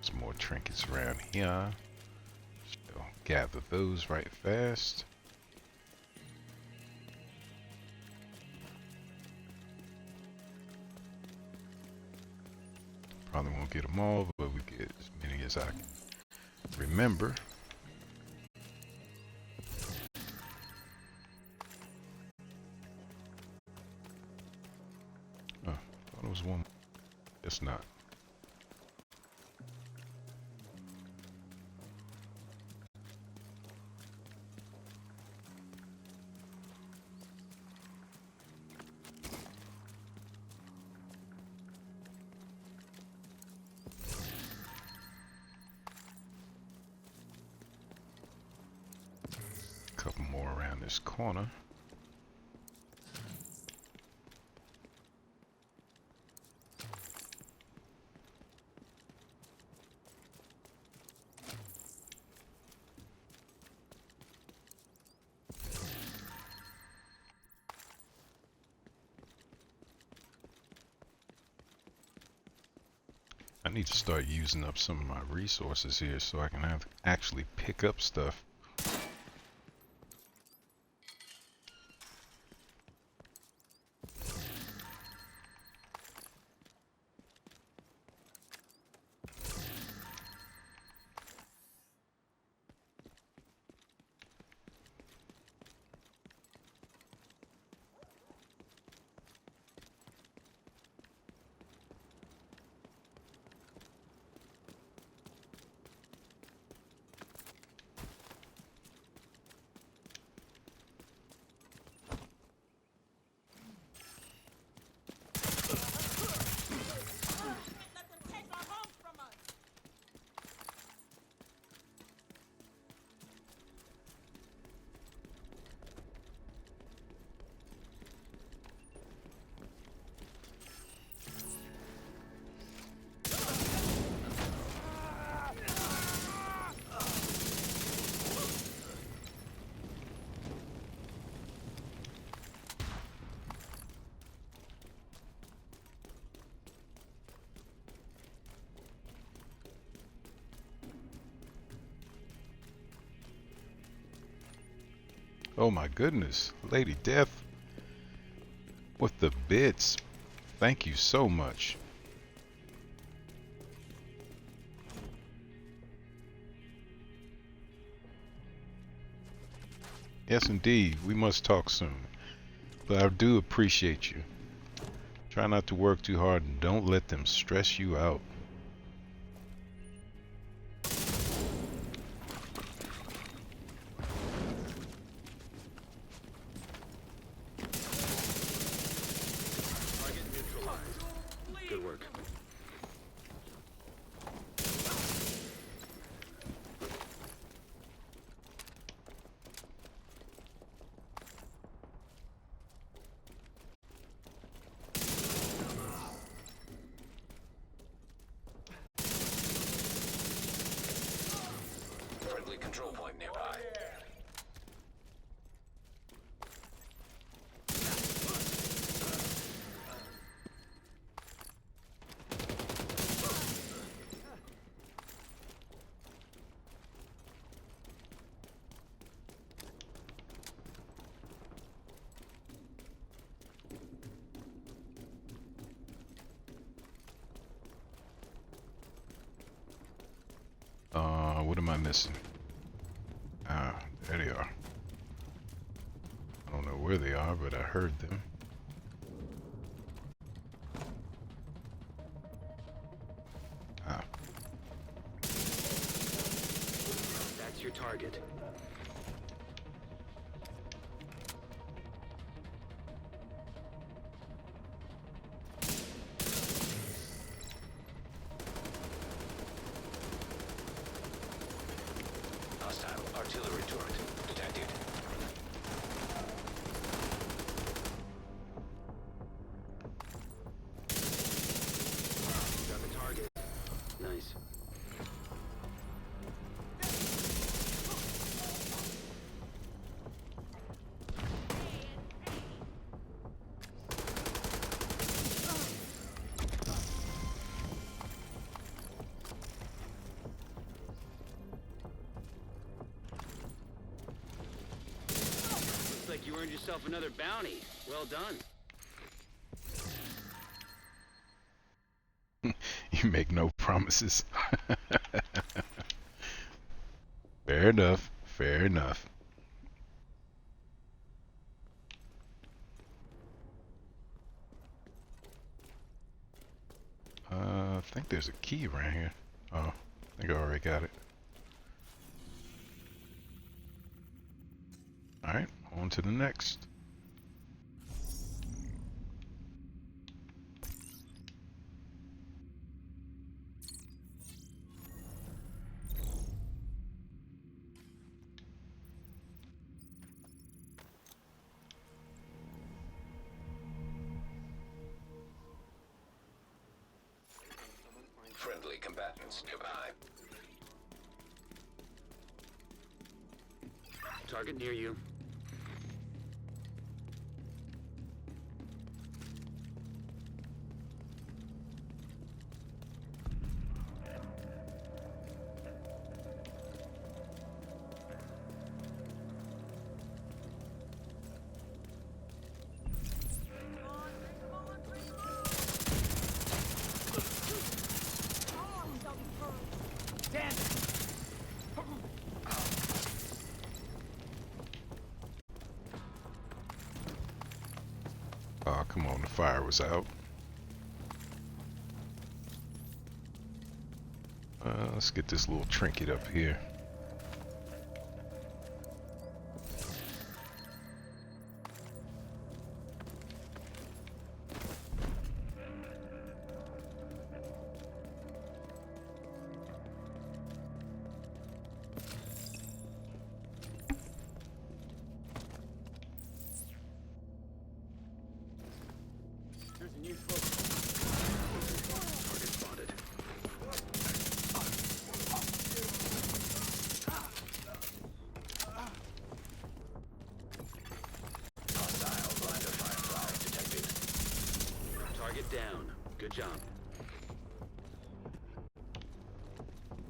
Some more trinkets around here. So gather those right fast. Probably won't get them all, but we get as many as I can remember. Oh, thought it was one. It's not. Couple more around this corner. I need to start using up some of my resources here so I can actually pick up stuff. Let them take our homes from us. Oh my goodness, Lady Death with the bits. Thank you so much. Yes, indeed. We must talk soon. But I do appreciate you. Try not to work too hard and don't let them stress you out. Target neutralized. Good work. I missing? Ah, there they are. I don't know where they are, but I heard them. Ah, That's your target. Hostile artillery turret detected. Got the target. Nice. Looks like you earned yourself another bounty. Well done. you make no promises. Fair enough. Fair enough. I think there's a key around here. Oh, I think I already got it. Alright, on to the next. Friendly combatants nearby. Target near you. Oh, come on, the fire was out. Let's get this little trinket up here. There's a new smoke. Target spotted. Hostile blind of firefly detected. Target down. Good job.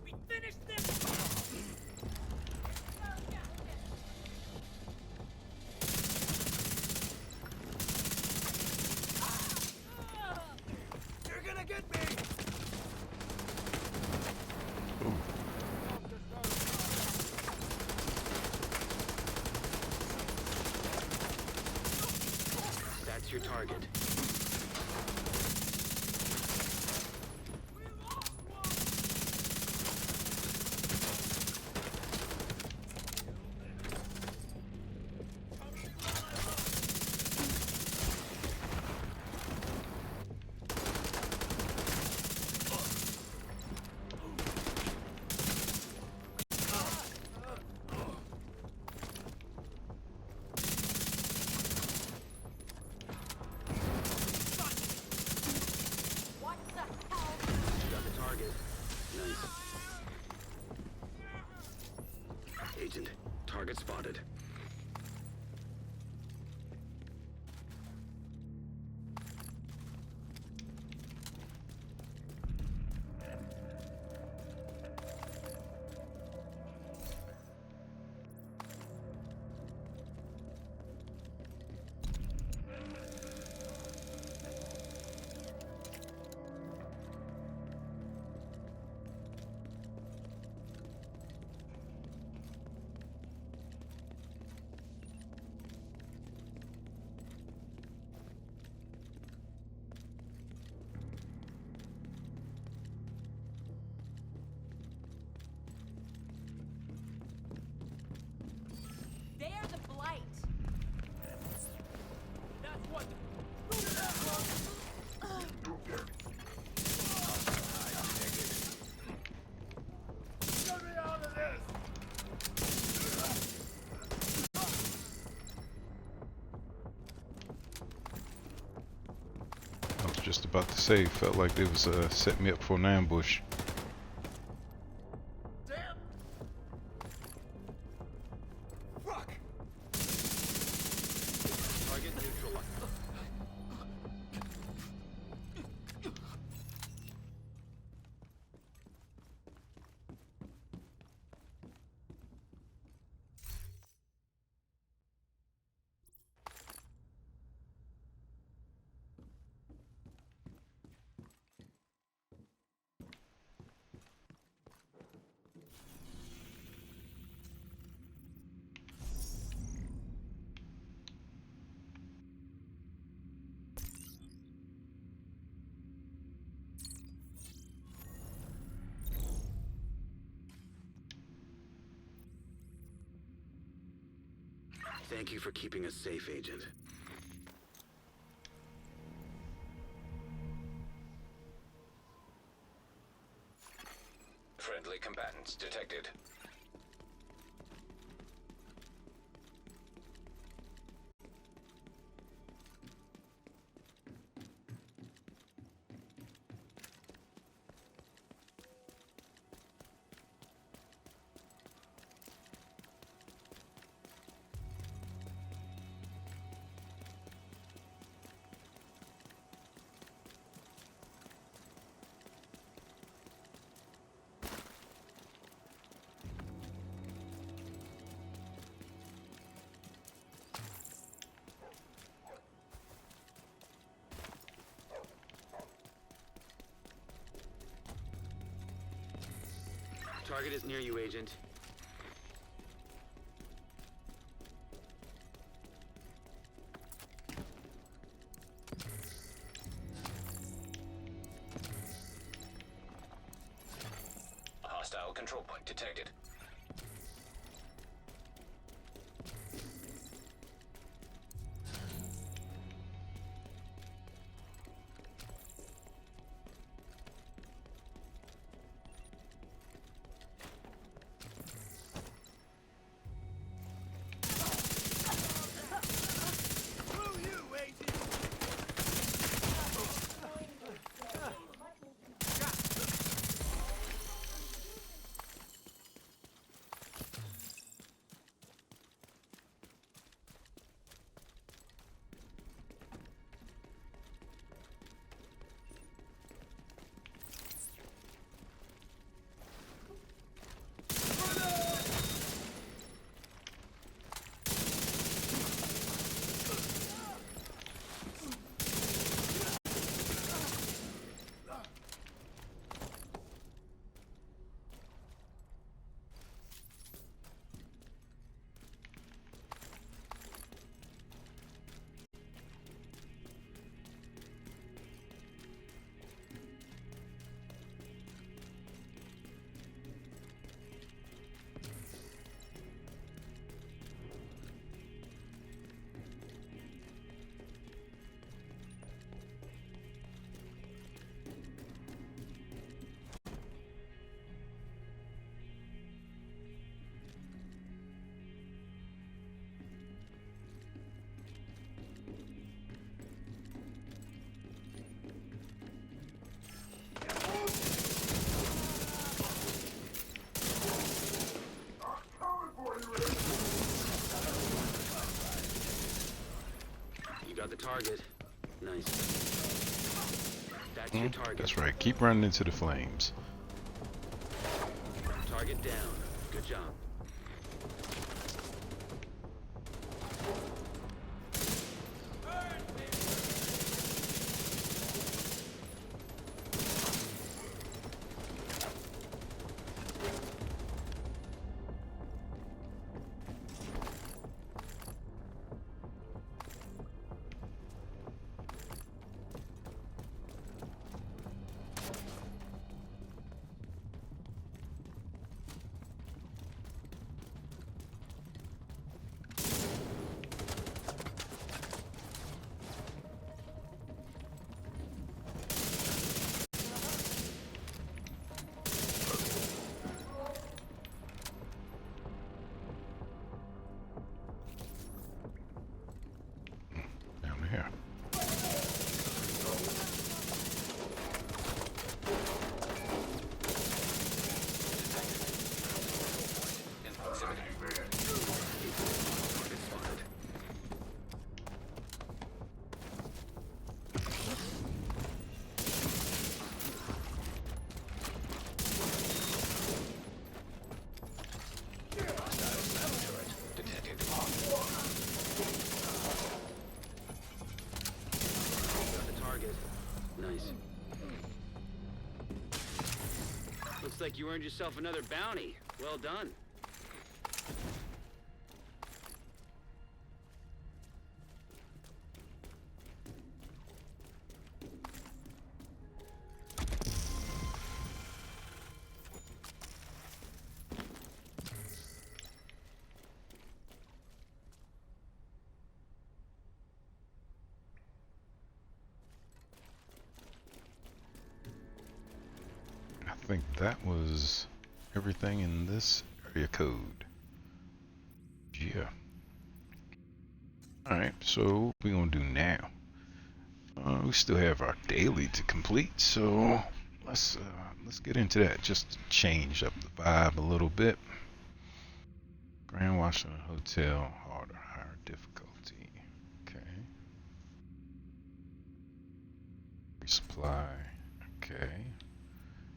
We finished this! You're gonna get me! That's your target. just about to say, felt like they was setting me up for an ambush. Damn! Fuck! Target neutralized. Thank you for keeping us safe, Agent. Friendly combatants detected. Target is near you, Agent. Hostile control point detected. Screw you, agent! You got the target. Nice. That's your target. That's right. Keep running into the flames. Target down. Good job. like you earned yourself another bounty. Well done. I think that was everything in this area code. Yeah. Alright, so what we gonna do now? We still have our daily to complete, so let's get into that. Just to change up the vibe a little bit. Grand Washington Hotel, harder, higher difficulty. Okay. Resupply. Okay.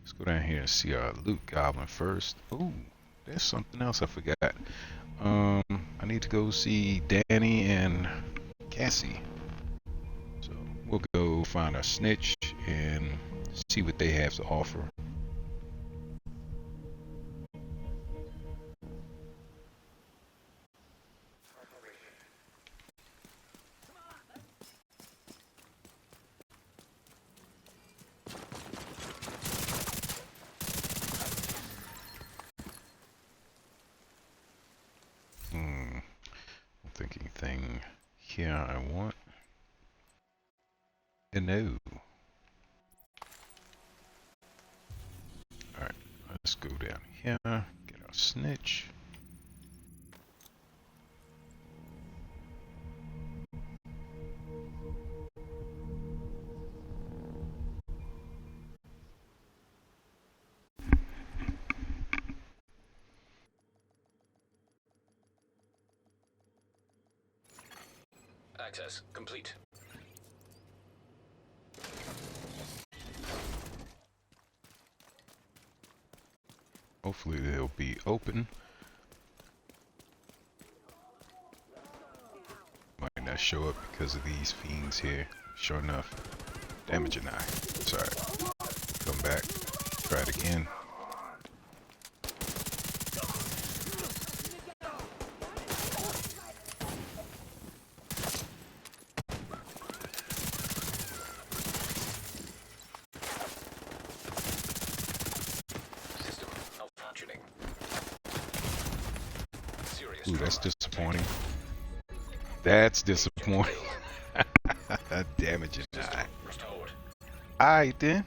Let's go down here and see our loot goblin first. Ooh, there's something else I forgot. I need to go see Danny and Cassie. So we'll go find our snitch and see what they have to offer. Thinking thing here I want. No. Alright, let's go down here, get our snitch. Access complete. Hopefully they'll be open. Might not show up because of these fiends here. Sure enough. Damage an eye. Sorry. Come back. Try it again. Ooh, that's disappointing. That's disappointing. Damage an eye. Alright then.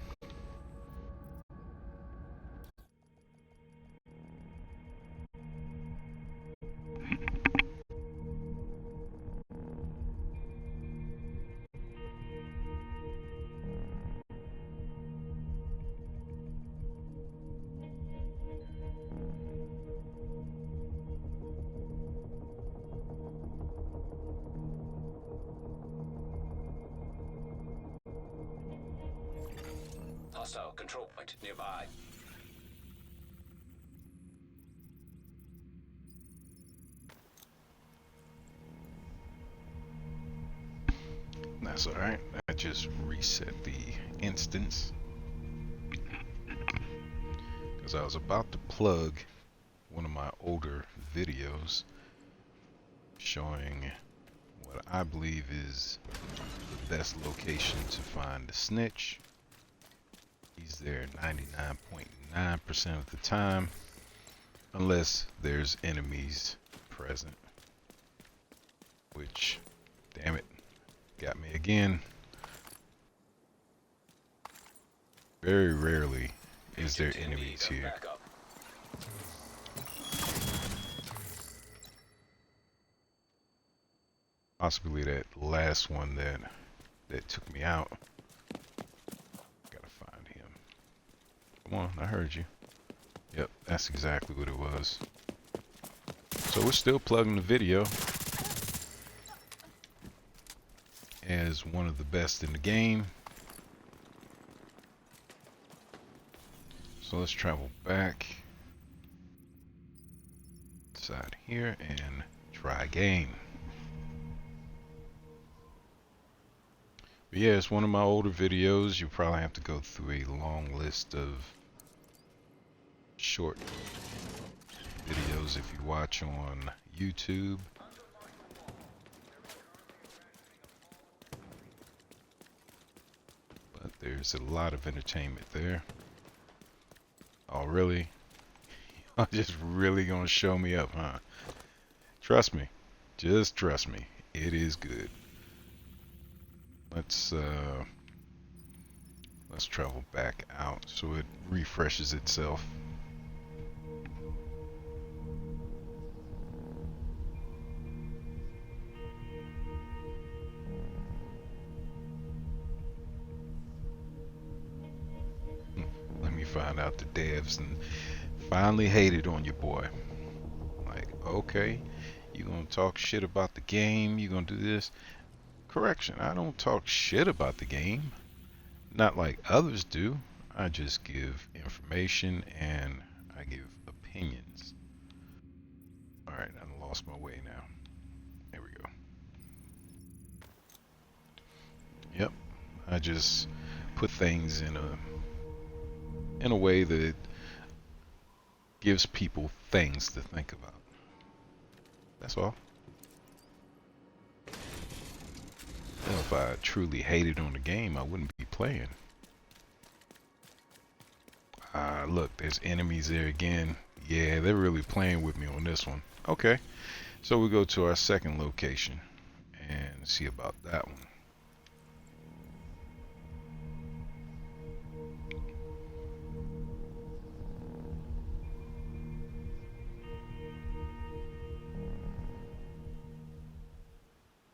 Hostile control point nearby. That's alright. I just reset the instance. Because I was about to plug one of my older videos showing what I believe is the best location to find the snitch. He's there 99.9% of the time, unless there's enemies present. Which, damn it, got me again. Very rarely is there enemies here. Possibly that last one that took me out. Gotta find him. Come on, I heard you. Yep, that's exactly what it was. So we're still plugging the video as one of the best in the game. So let's travel back inside here and try again. But yeah, it's one of my older videos. You probably have to go through a long list of short videos if you watch on YouTube. But there's a lot of entertainment there. Oh, really? Y'all just really gonna show me up, huh? Trust me. Just trust me. It is good. Let's travel back out so it refreshes itself. Let me find out the devs and finally hated on your boy. Like, okay, you gonna talk shit about the game, you gonna do this. Correction, I don't talk shit about the game. Not like others do. I just give information and I give opinions. Alright, I lost my way now. There we go. Yep. I just put things in a way that gives people things to think about. That's all. Well, if I truly hated on the game, I wouldn't be playing. Look, there's enemies there again. Yeah, they're really playing with me on this one. Okay, so we go to our second location and see about that one.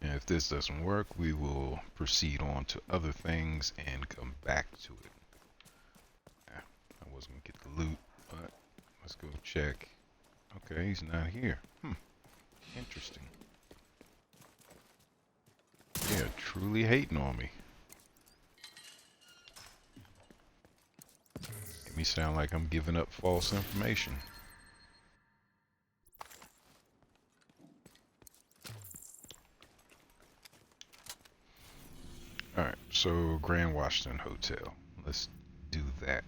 And if this doesn't work, we will proceed on to other things and come back to it. I wasn't gonna get the loot, but let's go check. Okay, he's not here. Interesting. Yeah, truly hating on me. Make me sound like I'm giving up false information. Alright, so Grand Washington Hotel. Let's do that.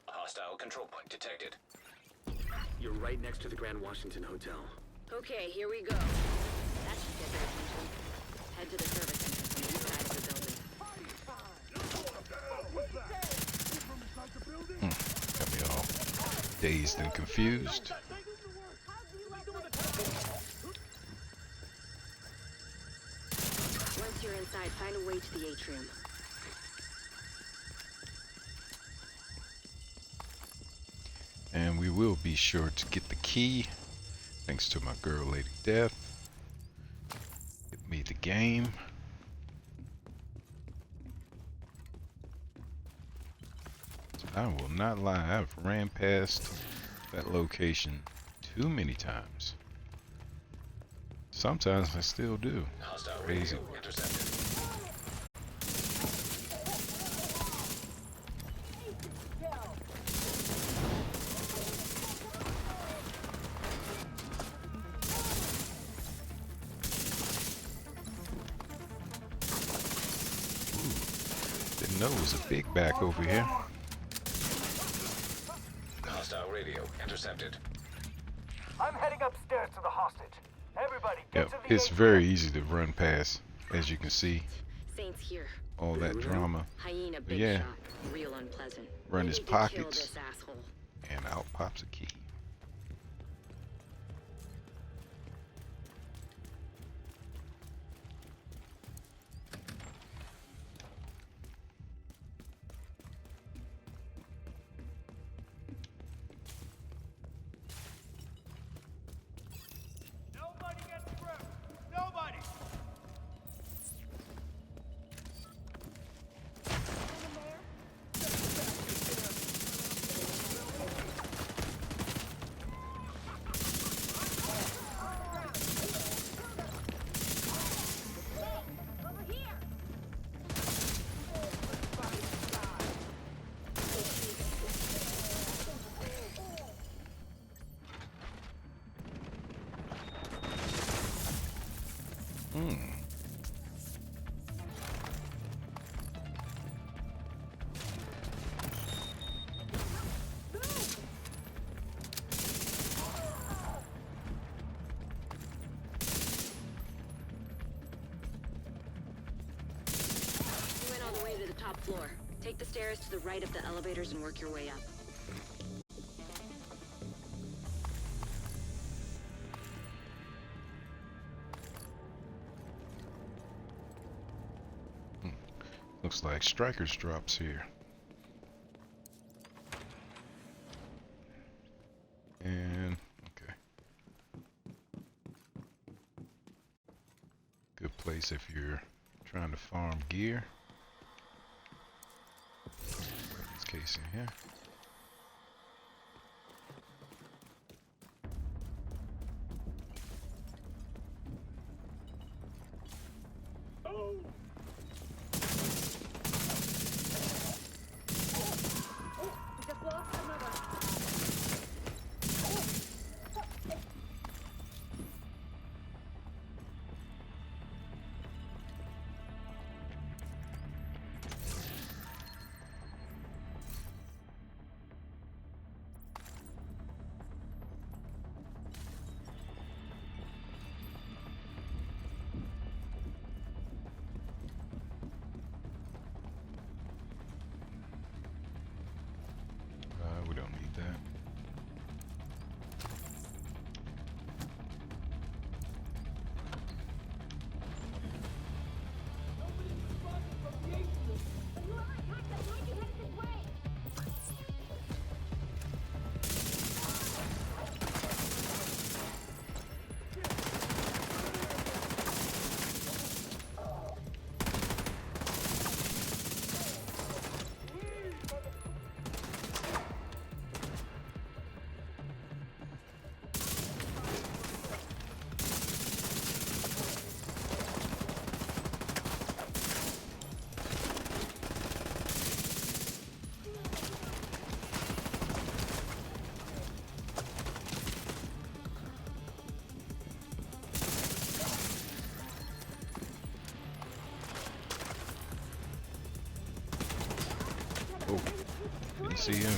Hostile control point detected. You're right next to the Grand Washington Hotel. Okay, here we go. That should get their attention. Head to the service entrance on the east side of the building. Got me all dazed and confused. Once you're inside, find a way to the atrium. And we will be sure to get the key, thanks to my girl Lady Death. Give me the game. I will not lie, I've ran past that location too many times. Sometimes I still do. Hostile Crazy. radio intercepted. Didn't know it was a big back over here. Hostile radio intercepted. I'm heading upstairs to the hostage. Everybody, Yep, it's very easy to run past, as you can see. Saints here. All that drama. Hyena big Yeah. shot. Real unpleasant. Run We his need to kill pockets. this asshole. And out pops a key. Nobody gets through. Nobody. top floor. Take the stairs to the right of the elevators and work your way up. Looks like Strikers drops here. And okay. Good place if you're trying to farm gear. This case in here. We don't need that. Oh, didn't see him.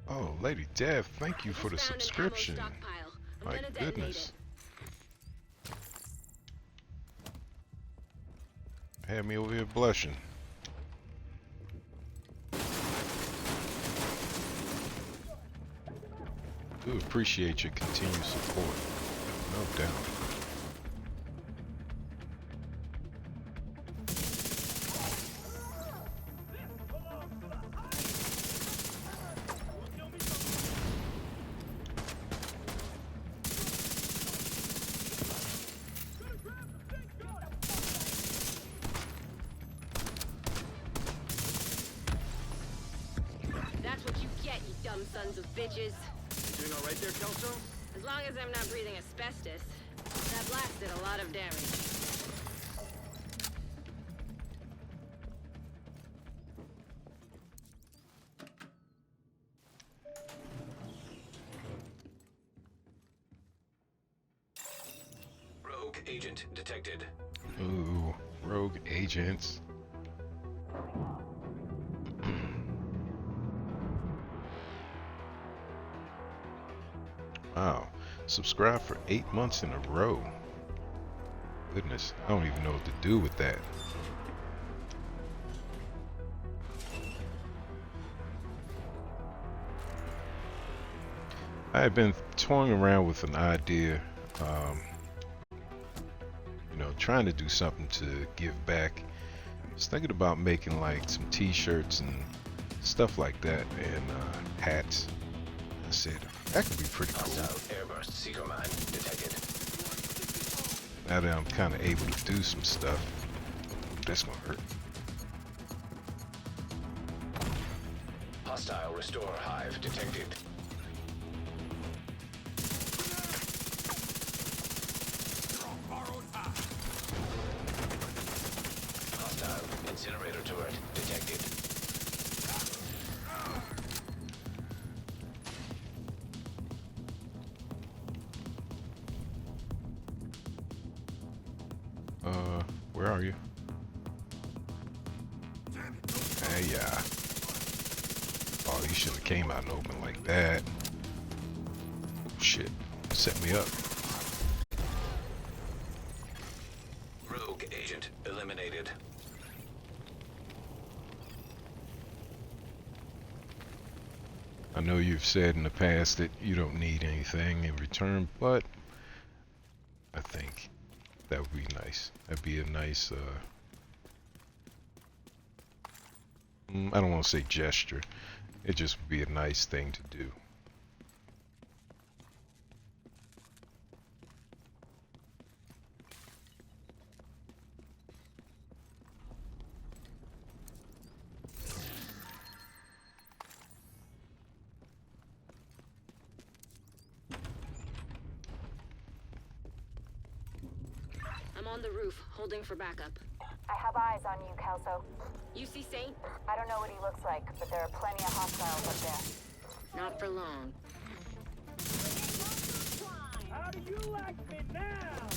Oh, Lady Dev, thank you for the subscription. My goodness. Had me over here blushing. Do appreciate your continued support. No doubt. That's what you get, you dumb sons of bitches. You doing all right there, Kelso? As long as I'm not breathing asbestos. That blast did a lot of damage. Rogue agent detected. Ooh, rogue agents. Wow, subscribe for 8 months in a row. Goodness, I don't even know what to do with that. I had been toying around with an idea, you know, trying to do something to give back. I was thinking about making like some t-shirts and stuff like that, and hats. I said, that could be pretty cool. Hostile airburst seeker mine detected. Now that I'm kind of able to do some stuff. That's gonna hurt. Hostile restore hive detected. Where are you? Hey, yeah. Oh, you shouldn't have came out in the open like that. Oh, shit. Set me up. Rogue agent eliminated. I know you've said in the past that you don't need anything in return, but I think that would be nice. That'd be a nice, I don't want to say gesture. It just would be a nice thing to do. I'm on the roof, holding for backup. I have eyes on you, Kelso. You see Saint? I don't know what he looks like, but there are plenty of hostiles up there. Not for long. How do you like me now?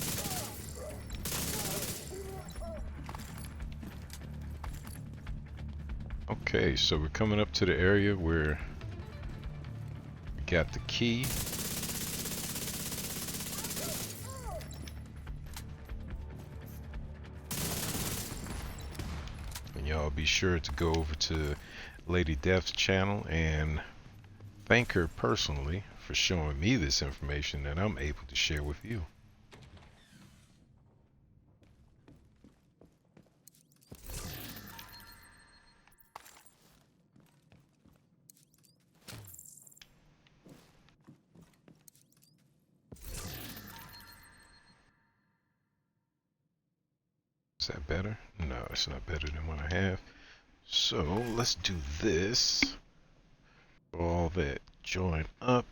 Okay, so we're coming up to the area where we got the key. And y'all be sure to go over to Lady Death's channel and thank her personally for showing me this information that I'm able to share with you. Is that better? No, it's not better than what I have. So let's do this. All that join up.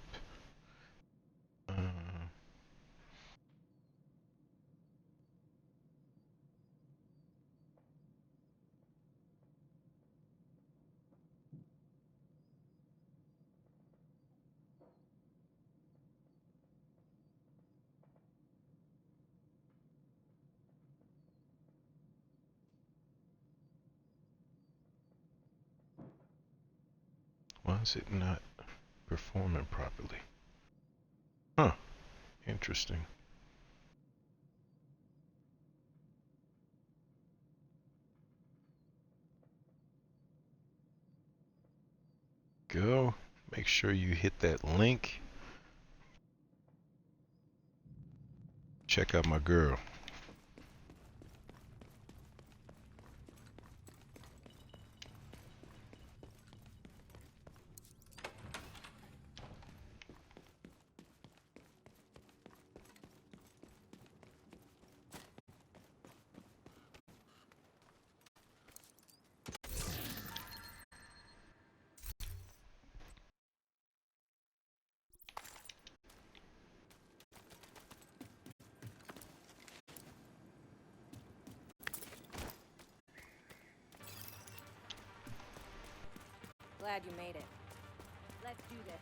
Why is it not performing properly? Huh. Interesting. Go. Make sure you hit that link. Check out my girl. Glad you made it. Let's do this.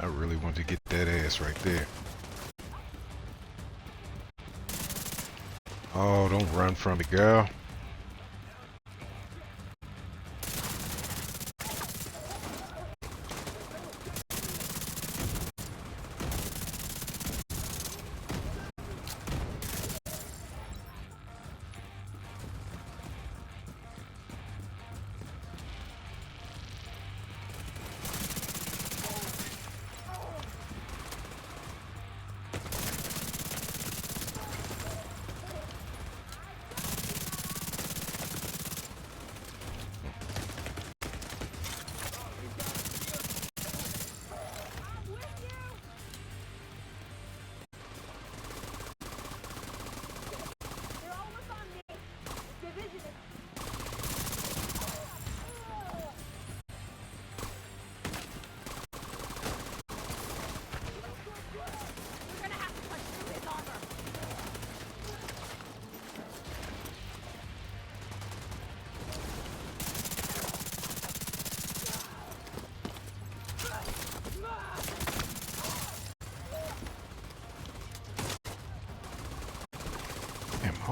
I really want to get that ass right there. Oh, don't run from me, girl.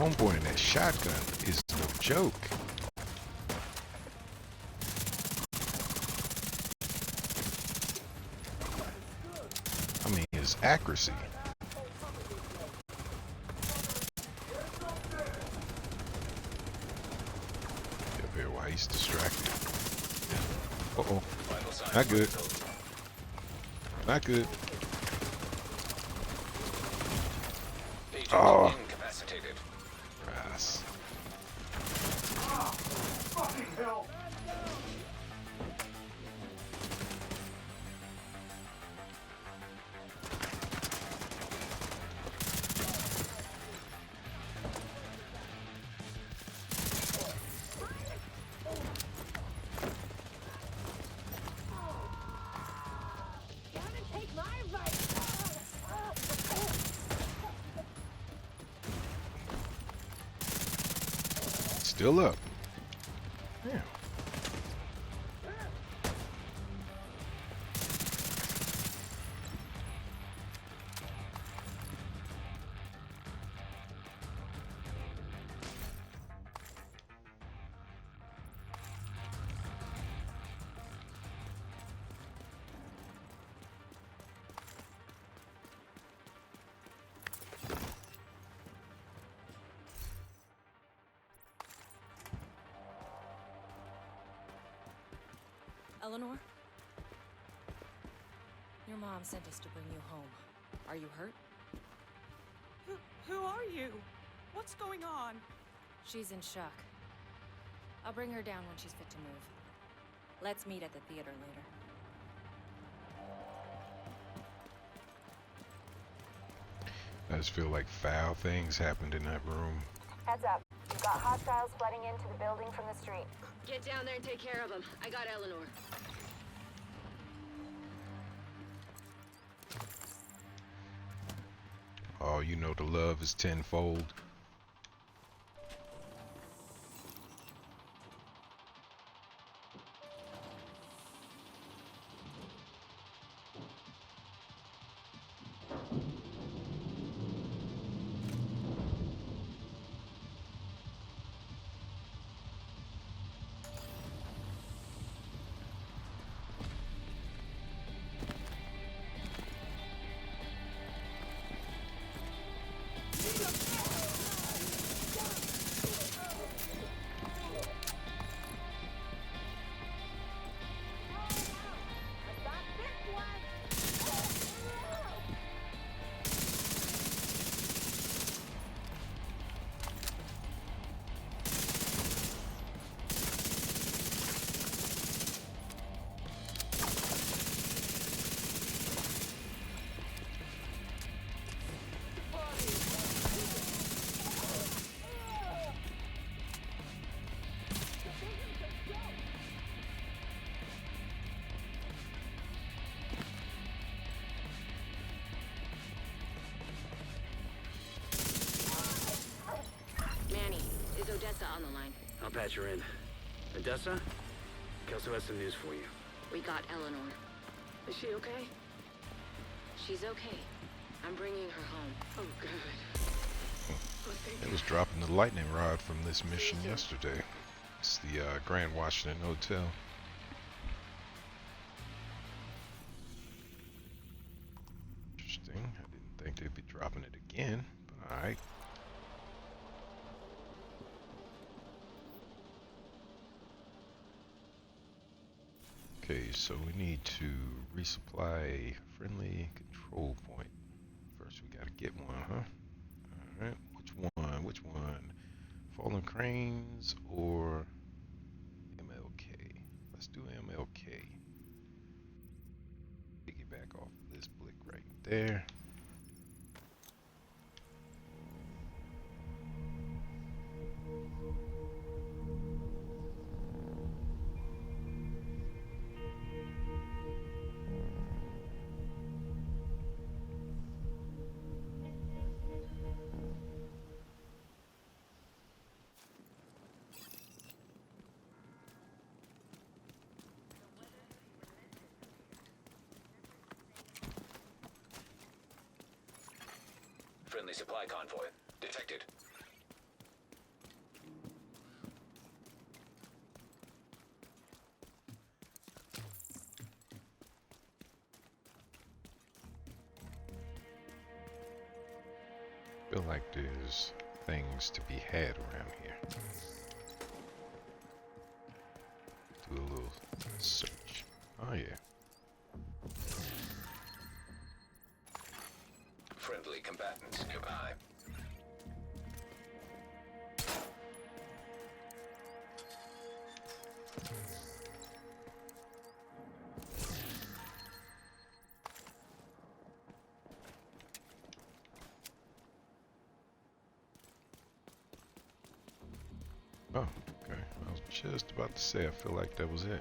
homeboy in that shotgun is no joke. I mean, his accuracy. Up here while he's distracted. Uh-oh. Vital signs Not good. visible. Not good. Agent Oh. incapacitated. Grass. Still up. Yeah. Eleanor? Your mom sent us to bring you home. Are you hurt? Who are you? What's going on? She's in shock. I'll bring her down when she's fit to move. Let's meet at the theater later. I just feel like foul things happened in that room. Heads up. We've got hostiles flooding into the building from the street. Get down there and take care of them. I got Eleanor. Oh, you know the love is tenfold. Manny, is Odessa on the line? I'll patch her in. Odessa? Kelso has some news for you. We got Eleanor. Is she okay? She's okay. I'm bringing her home. Oh, good. Oh, thank It you. was dropping the lightning rod from this mission yesterday. It's the Grand Washington Hotel. Interesting. I didn't think they'd be dropping it again, but alright. Okay, so we need to resupply a friendly control point. First we gotta get one, huh? Alright, which one? Which one? Fallen Cranes or MLK? Let's do MLK. Piggyback off of this blick right there. Friendly supply convoy detected. feel like there's things to be had around here. Do a little search. Oh yeah. Friendly combatants nearby. Oh, okay. I was just about to say, I feel like that was it.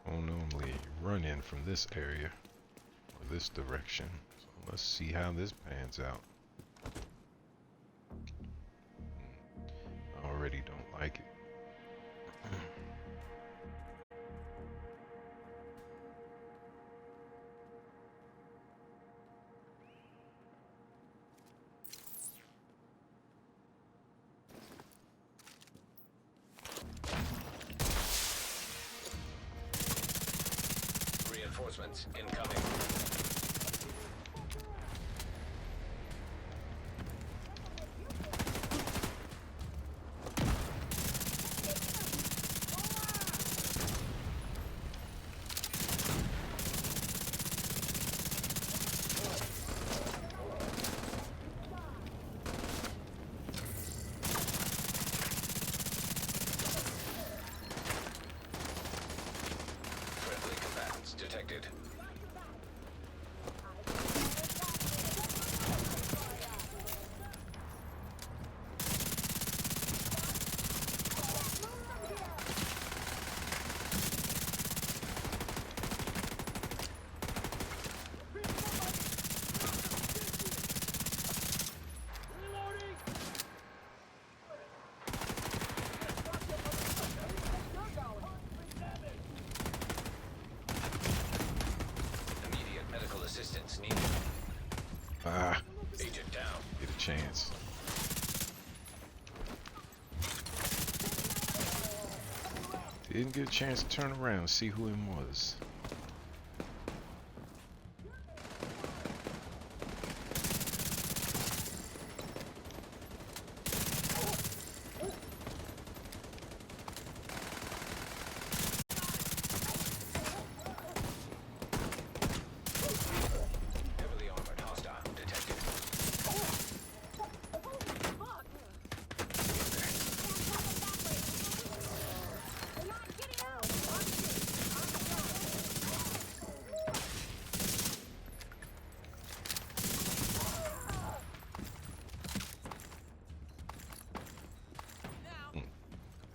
I don't normally run in from this area or this direction, so let's see how this pans out. I already don't like it. Reinforcements incoming. Friendly combatants detected. Immediate medical assistance needed. Ah, Agent down. get a chance. Didn't get a chance to turn around and see who him was. Heavily armored hostile detected.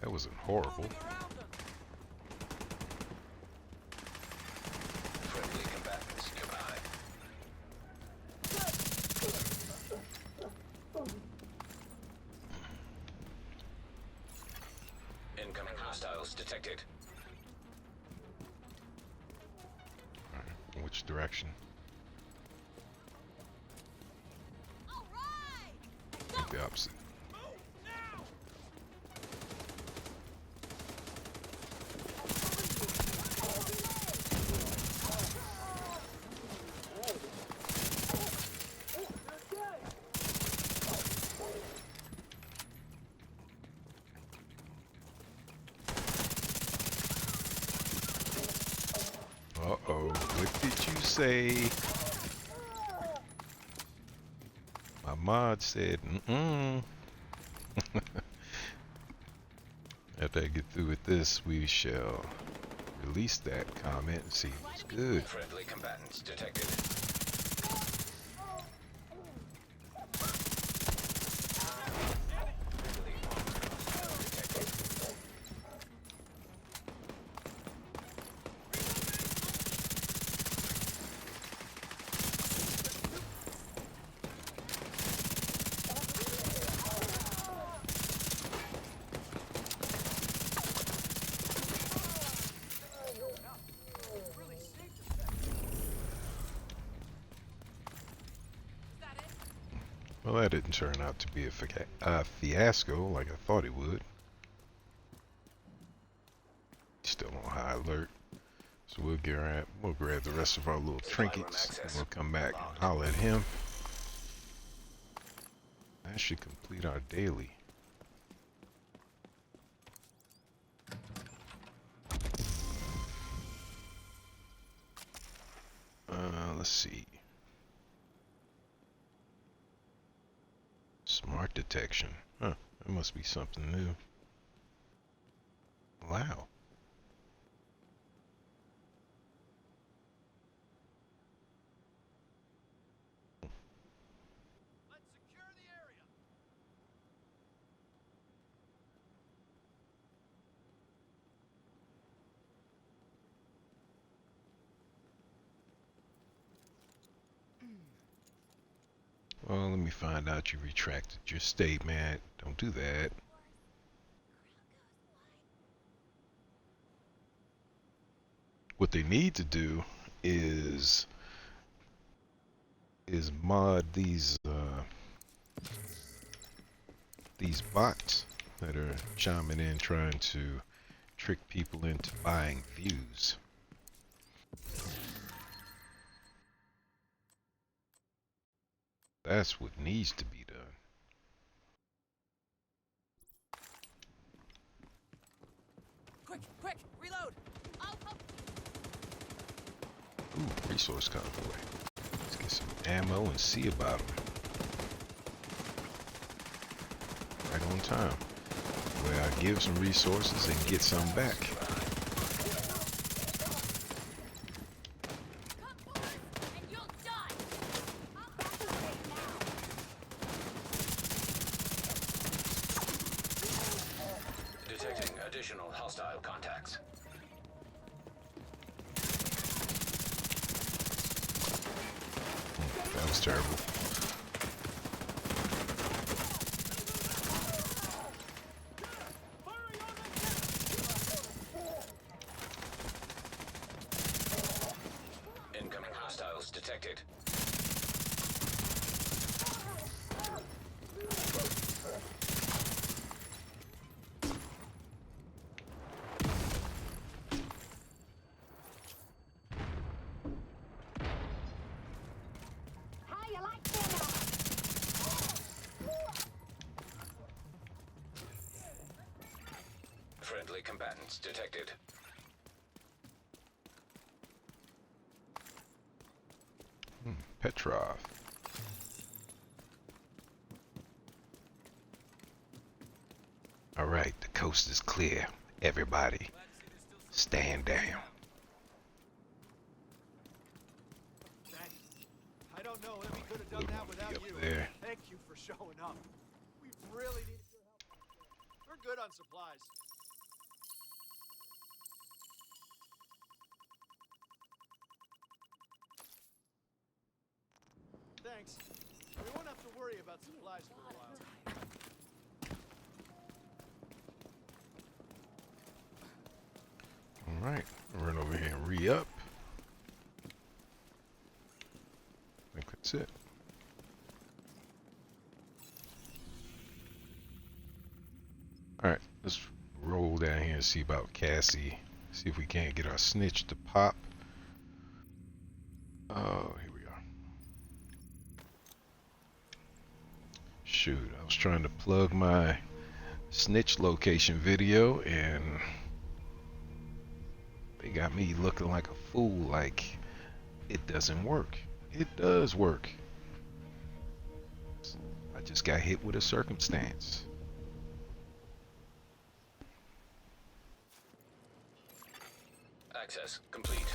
That wasn't horrible. Friendly combatants nearby. Incoming hostiles detected. Alright, which direction? I think the opposite. Uh-oh, what did you say? My mod said, mm-mm. After I get through with this, we shall release that comment and see if it's good. Friendly combatants detected. Well, that didn't turn out to be a fiasco like I thought it would. Still on high alert. So we'll grab the rest of our little trinkets and we'll come back and holler at him. That should complete our daily. Let's see. Smart detection. Huh, that must be something new. Wow. Let's secure the area. Well, let me find out you retracted your statement. Don't do that. What they need to do is mod these bots that are chiming in trying to trick people into buying views. That's what needs to be done. Quick, quick, reload. Ooh, resource convoy. Let's get some ammo and see about them. Right on time. Where I give some resources and get some back. Detecting additional hostile contacts. That was terrible. Incoming hostiles detected. Friendly combatants detected. Petrov. All right, the coast is clear. Everybody, stand down. Thanks. I don't know that we could have done Look, that without up you. there. Thank you for showing up. We really needed your help back there. We're good on supplies. Thanks. We won't have to worry about supplies for a while. All right, run over here and re-up. I think that's it. All right, let's roll down here and see about Cassie. See if we can't get our snitch to pop. Oh, here we are. Shoot, I was trying to plug my snitch location video and they got me looking like a fool, like it doesn't work. It does work. I just got hit with a circumstance. Access complete.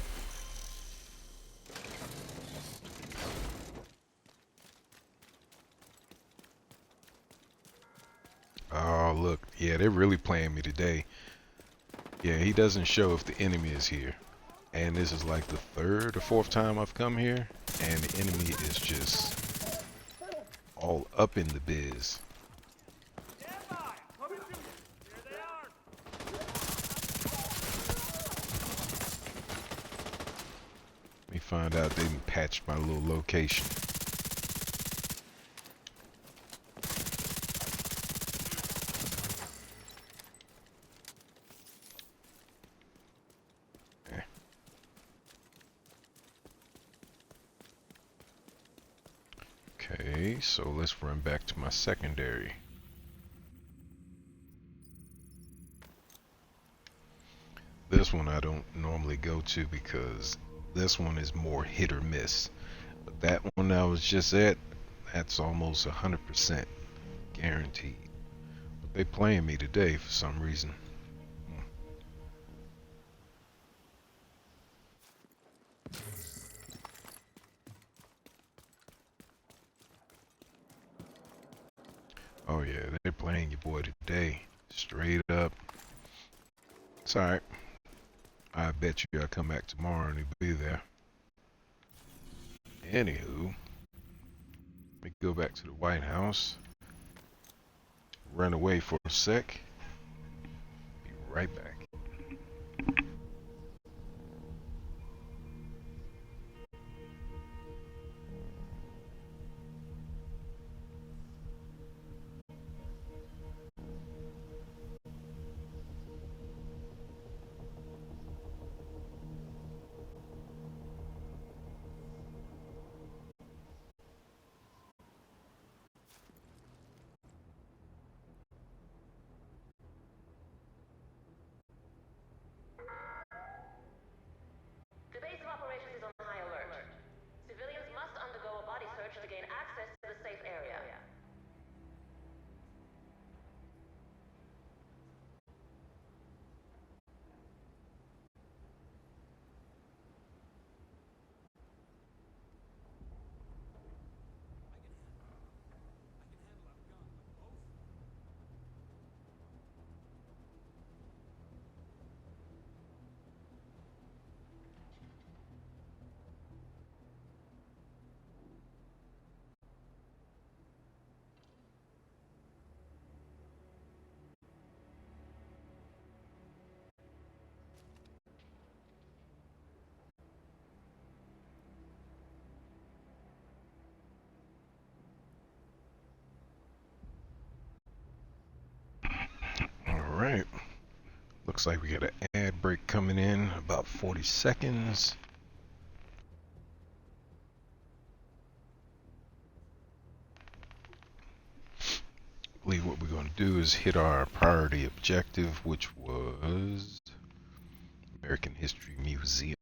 Oh, look. Yeah, they're really playing me today. Yeah, he doesn't show if the enemy is here. And this is like the third or fourth time I've come here. And the enemy is just all up in the biz. Stand by. Coming to you. Here they are. Let me find out they didn't patch my little location. Okay, so let's run back to my secondary. This one I don't normally go to because this one is more hit or miss. But that one I was just at, that's almost 100% guaranteed. But they playing me today for some reason. Oh yeah, they're playing your boy today. Straight up. It's alright. I bet you I'll come back tomorrow and he'll be there. Anywho, let me go back to the White House. Run away for a sec. Be right back. The base of operations is on high alert. Civilians must undergo a body search to gain access to the safe area. Alright. Looks like we got an ad break coming in about 40 seconds. I believe what we're going to do is hit our priority objective, which was American History Museum.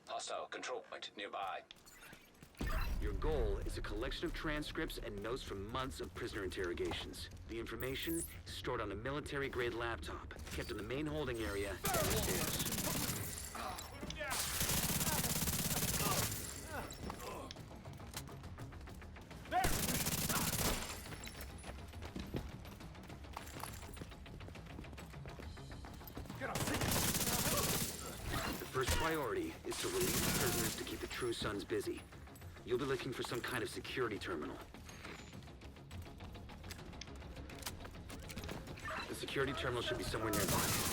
Hostile control point nearby. Your goal is a collection of transcripts and notes from months of prisoner interrogations. The information is stored on a military-grade laptop, kept in the main holding area downstairs. The first priority is to release prisoners to keep the True Sons busy. You'll be looking for some kind of security terminal. The security terminal should be somewhere nearby.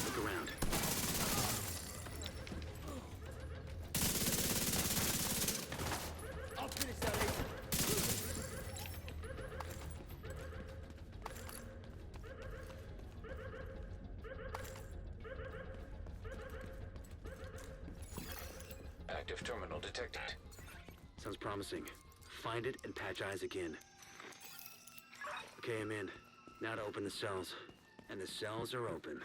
Look around. I'll finish that later. Active terminal detected. Sounds promising. Find it and patch eyes again. Okay, I'm in. Now to open the cells. And the cells are open.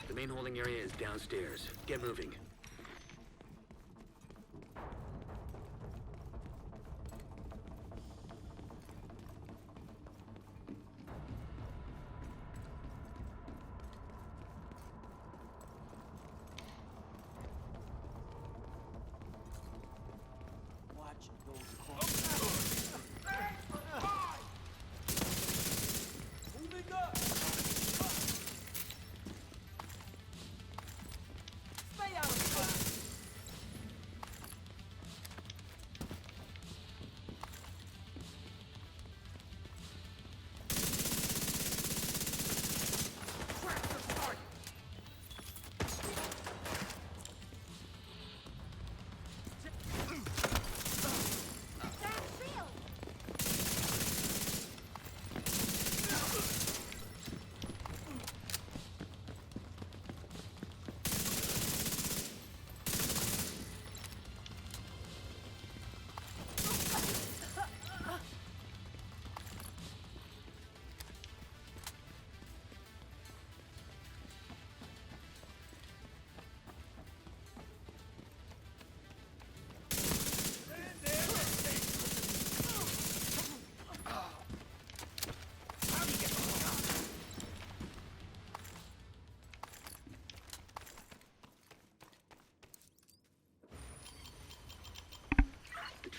The main holding area is downstairs. Get moving.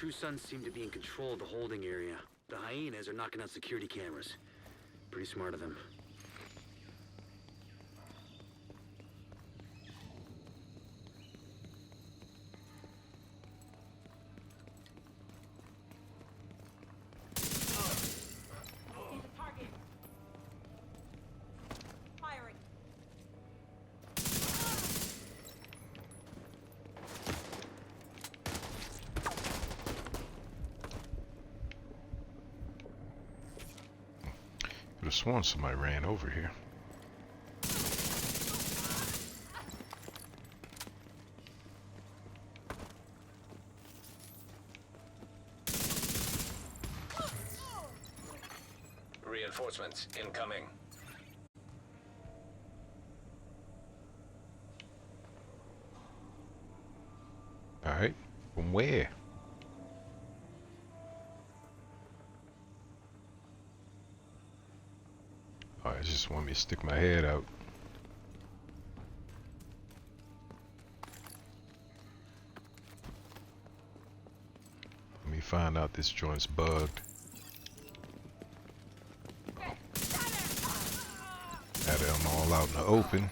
True Sons seem to be in control of the holding area. The hyenas are knocking out security cameras. Pretty smart of them. Target. Firing. Could have sworn somebody ran over here. Reinforcements incoming. Alright, from where? Alright, just want me to stick my head out. Let me find out this joint's bugged. Had them all out in the open.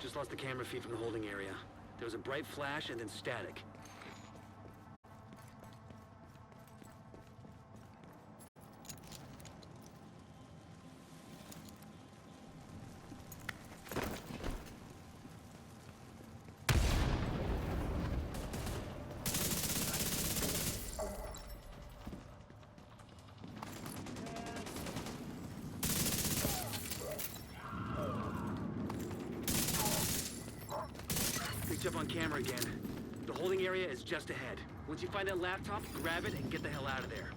Just lost the camera feed from the holding area. There was a bright flash and then static. Picked up on camera again. The holding area is just ahead. Once you find that laptop, grab it and get the hell out of there.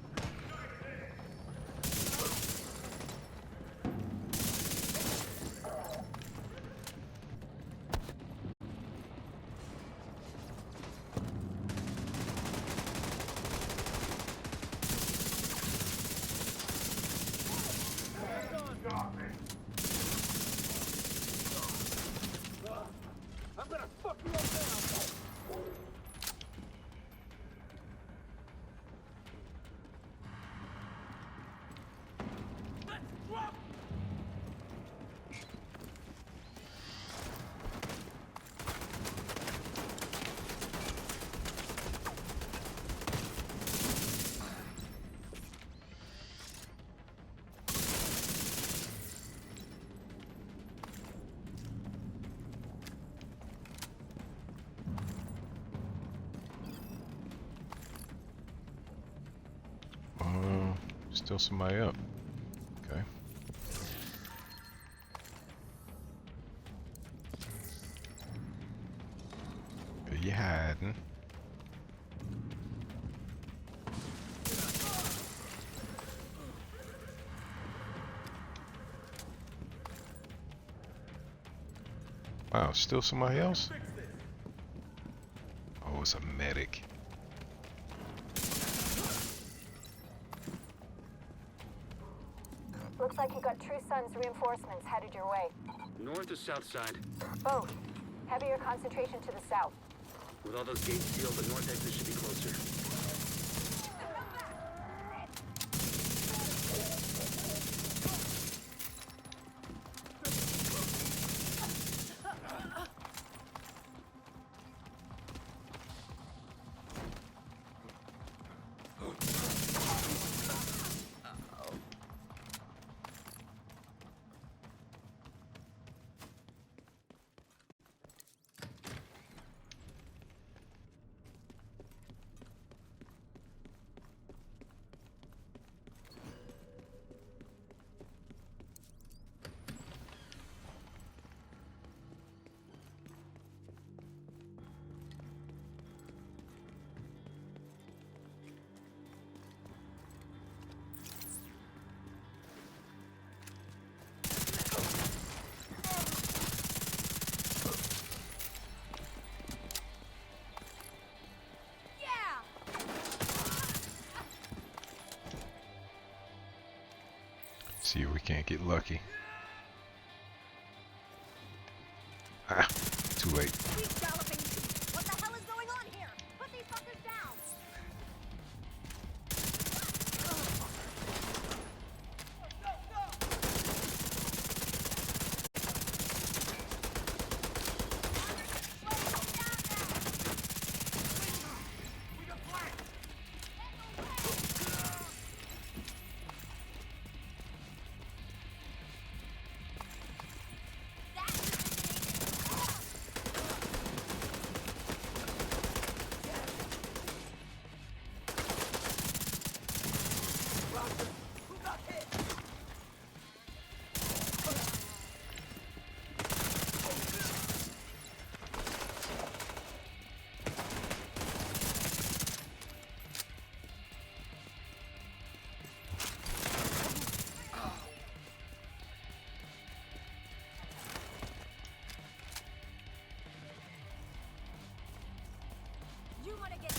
I'm gonna fuck you up now! Let's drop! Still somebody up. Okay. Where you hiding? Wow, still somebody else? Oh, it's a medic. Looks like you got True Sons reinforcements headed your way. North or south side? Both. Heavier concentration to the south. With all those gates sealed, the north exit should be closer. See if we can't get lucky. Ah, too late. These galloping sheep. What the hell is going on here? Put these fuckers down. You want to get...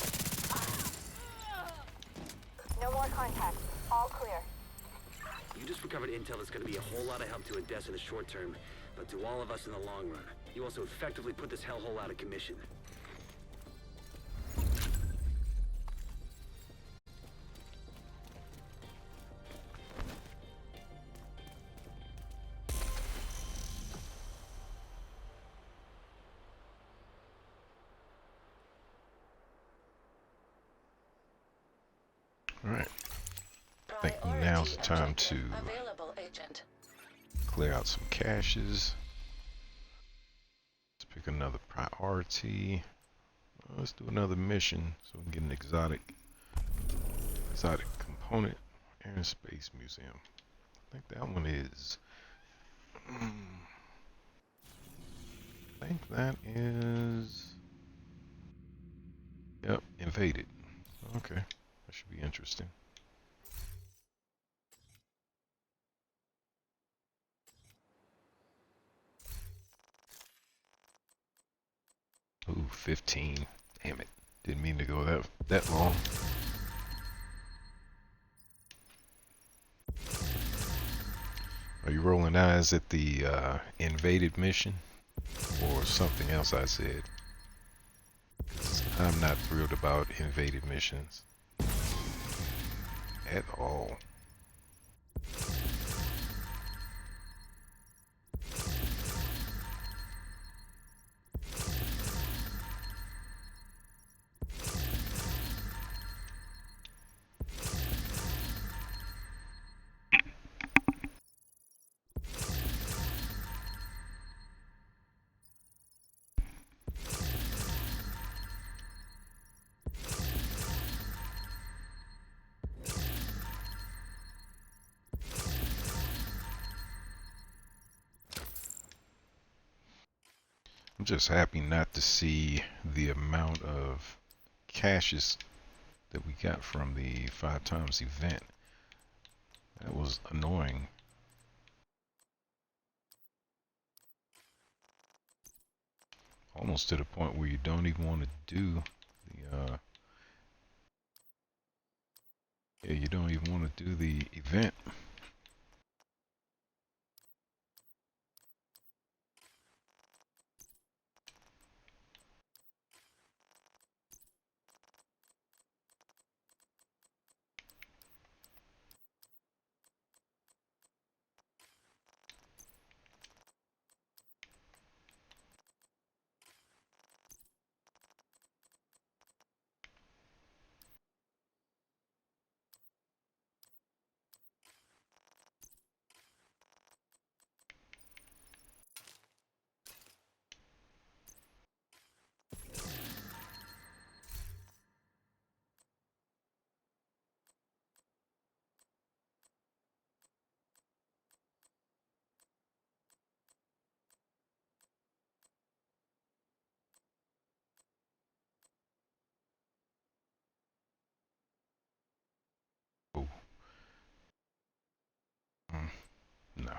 No more contacts. All clear. You just recovered intel that's going to be a whole lot of help to Odessa in the short term, but to all of us in the long run. You also effectively put this hellhole out of commission. Alright. I think now's the time to Available, Agent. clear out some caches. Let's pick another priority. Let's do another mission so we can get an exotic component. Air and Space Museum. I think that one is. I think that is. Yep, invaded. Okay, that should be interesting. Ooh, 15. Damn it. Didn't mean to go that long. Are you rolling eyes at the invaded mission? Or something else I said? 'Cause I'm not thrilled about invaded missions. At all. I'm just happy not to see the amount of caches that we got from the 5x event. That was annoying. Almost to the point where you don't even want to do the yeah, you don't even want to do the event. Oh. No.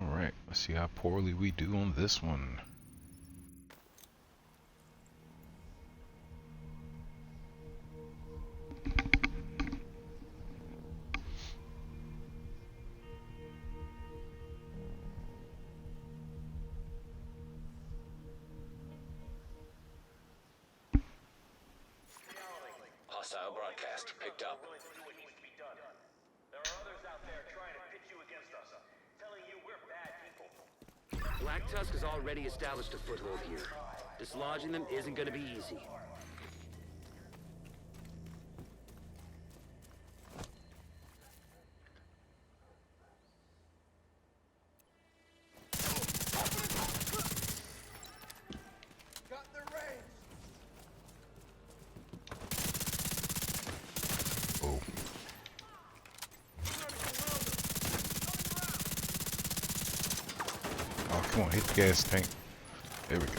Alright, let's see how poorly we do on this one. Hostile broadcast picked up. Willing to do what needs to be done. There are others out there trying to pit you against us, telling you we're bad people. Black Tusk has already established a foothold here. Dislodging them isn't gonna be easy. Oh. Oh, come on, hit the gas tank. There we go.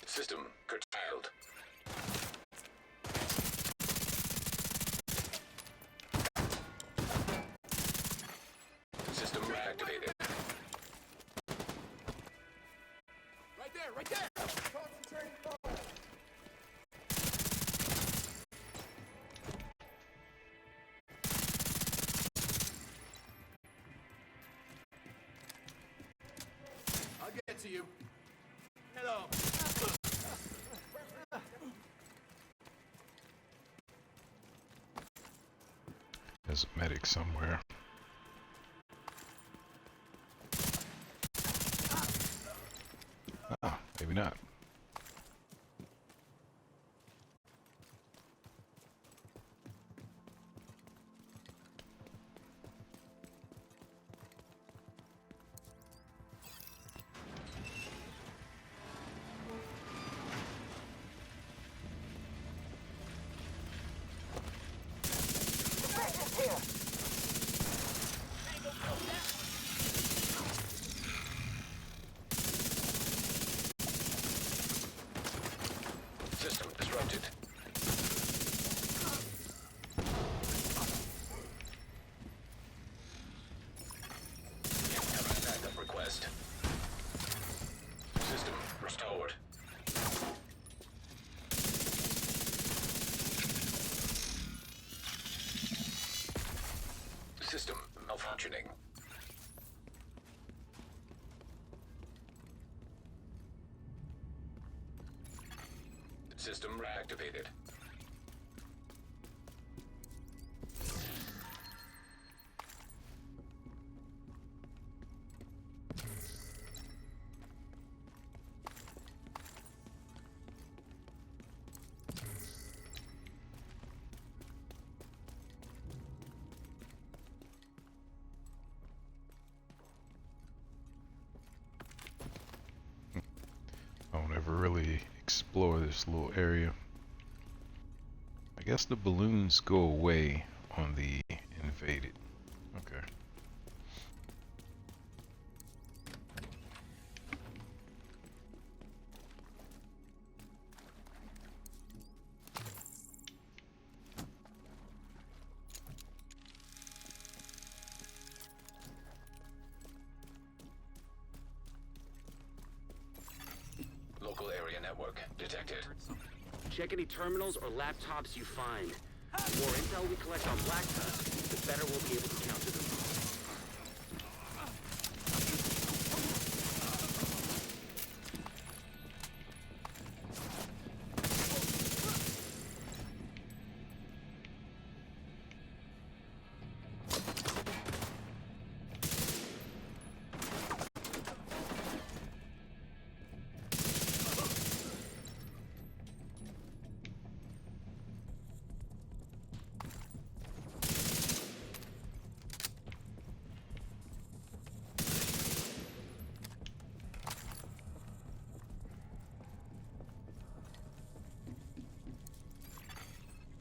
System curtailed. System reactivated. Right there, right there! Concentrating fire! I'll get to you. Hello. There's a medic somewhere. Ah, maybe not. System disrupted. Incoming backup request. System restored. System malfunctioning. System reactivated. I don't ever really explore this little area. I guess the balloons go away on the invaded. Okay. Local area network detected. Check any terminals or laptops you find. The more intel we collect on Black Tusk, the better we'll be able to counter them.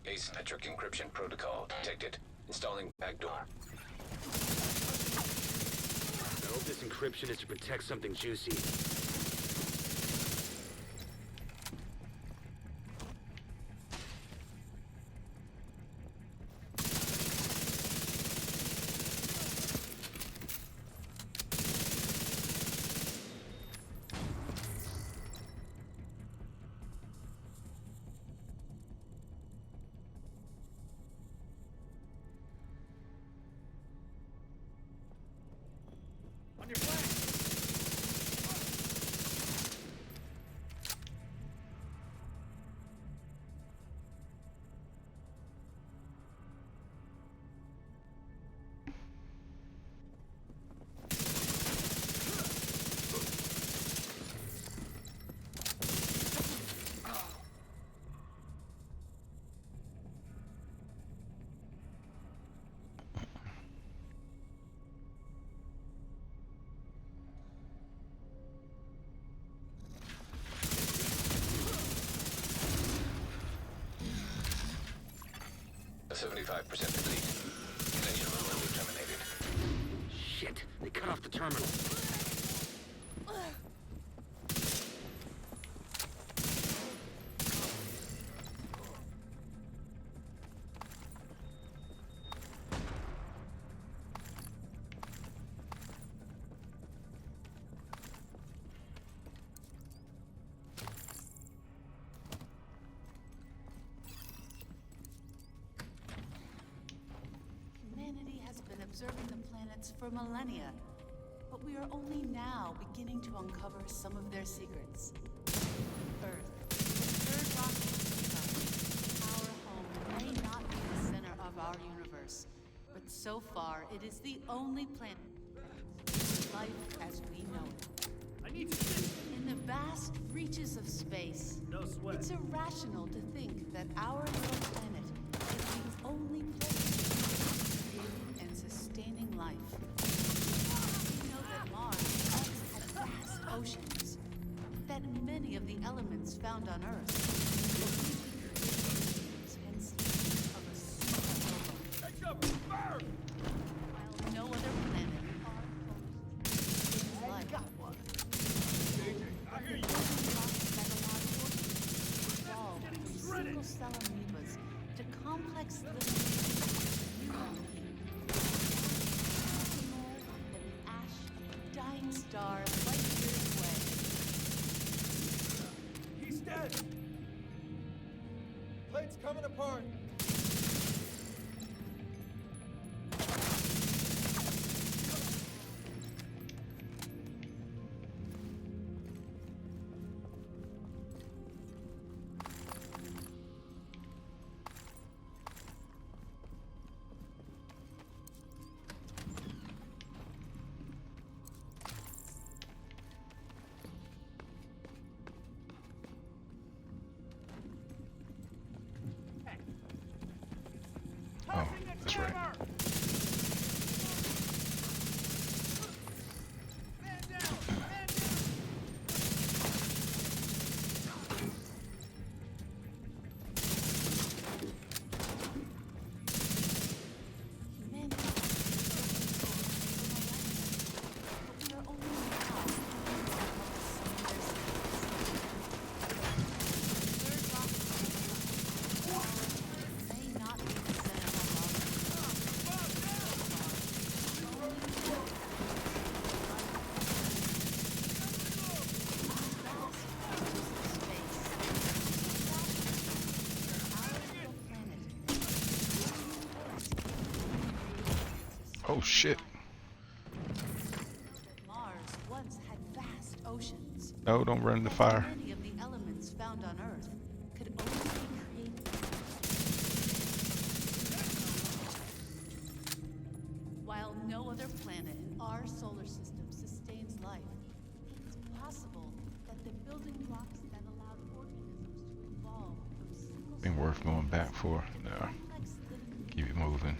Asymmetric encryption protocol detected. Installing backdoor. I hope this encryption is to protect something juicy. 75% complete. Connection remotely terminated. Shit, they cut off the terminal. Humanity has been observing the planets for millennia, but we are only now beginning to uncover some of their secrets. Earth, the third rock system, our home, may not be the center of our universe, but so far it is the only planet that has life as we know it. I need to sit. In the vast reaches of space, No sweat. it's irrational to think that our little planet is the only place creating and sustaining life. We know that Mars once had vast oceans, that many of the elements found on Earth were and species of a supernova. Catch up! Burn! While no other planet on Earth is life. Got one. I hear you. Single-cell amoebas to complex living human more than the ash of a dying star light years away. He's dead. Plate's coming apart. Oh, that's right. Man down! Man down! Humanity has been but we are only now third rock may not be the center of our Oh shit. Mars once had vast oceans. No, don't run the fire. Many of the elements found on Earth could only be created. While no other planet in our solar system sustains life, it's possible that the building blocks that allowed organisms to evolve from single Been worth going back for. No. complex living Keep it moving.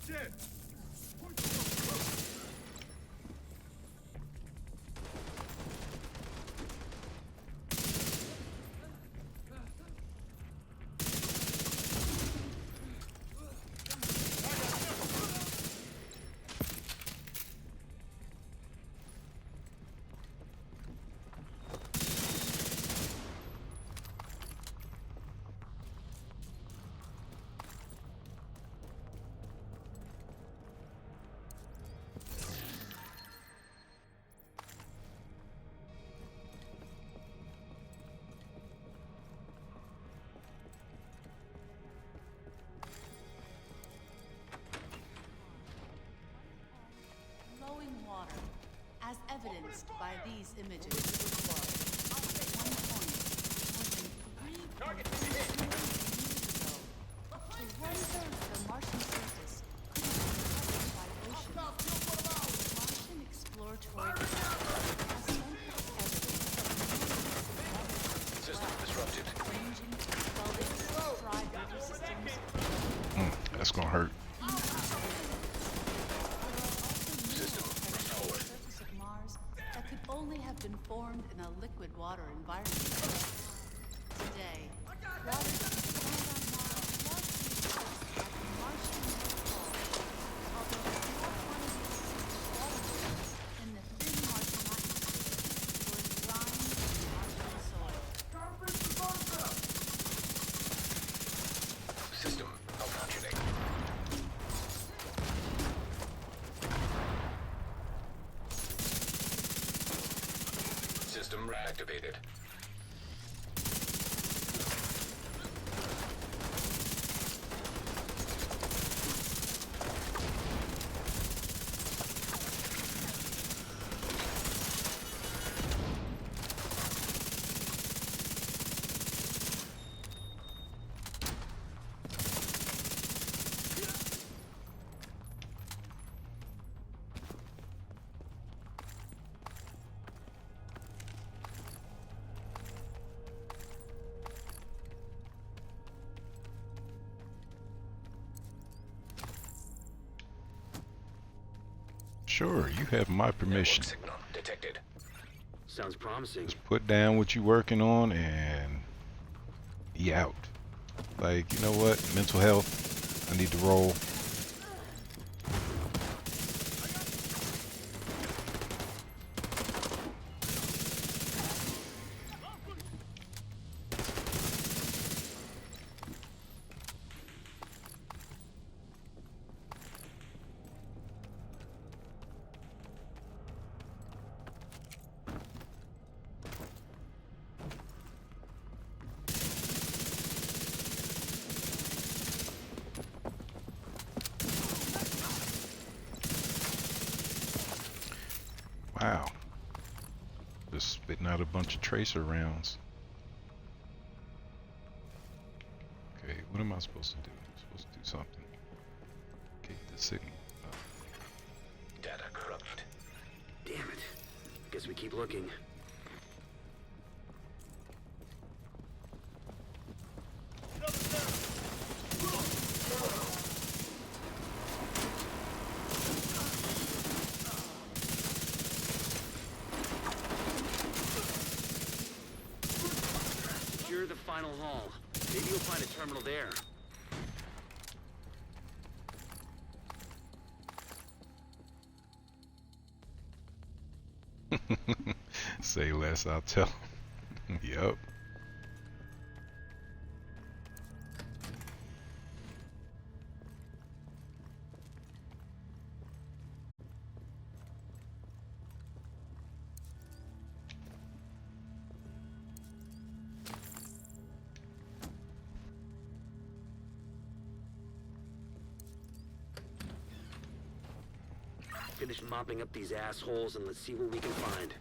Shit! flowing water, as evidenced by these images. At one point, more than 3.6 million years ago, the one-third of the Martian surface could have been gonna hurt. System forward. Surface of Mars that could only have been formed in a liquid water environment. Today, water that was found on Mars was resourced at the Martian North Pole, although small quantities of water vapors in the thin Martian atmosphere were drying the Martian soil. System malfunctioning. System reactivated. Sure, you have my permission. Network signal detected. Sounds promising. Just put down what you're working on and be out. Like, you know what? Mental health. I need to roll. Wow. Just spitting out a bunch of tracer rounds. Okay, what am I supposed to do? I'm supposed to do something. Get the signal. Data corrupted. Damn it. Guess we keep looking. Secure the final hall. Maybe you'll find a terminal there. Say less, I'll tell. Yup. Finish mopping up these assholes and let's see what we can find.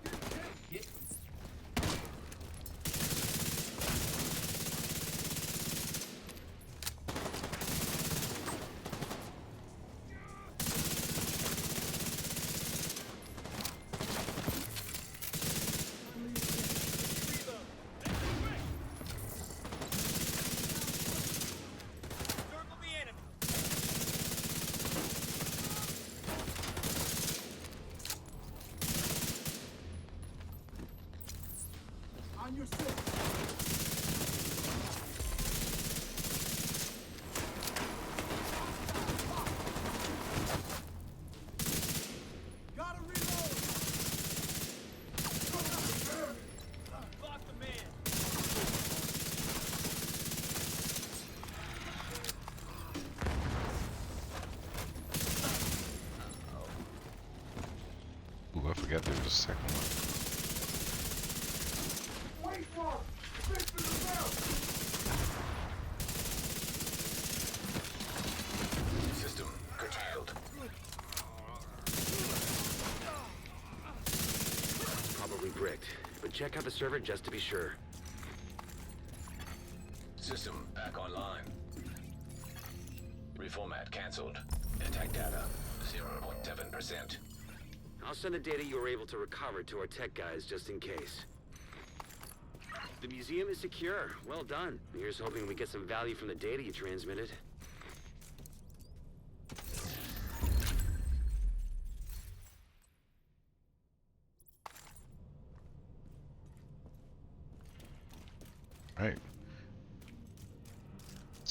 Circle the enemy. On your six. Gotta reload. Lock the man. Ooh, I forgot there was a second one. System curtailed. Probably bricked, but check out the server just to be sure. System back online. Reformat cancelled. Attack data 0.7%. I'll send the data you were able to recover to our tech guys just in case. The museum is secure. Well done. Here's hoping we get some value from the data you transmitted.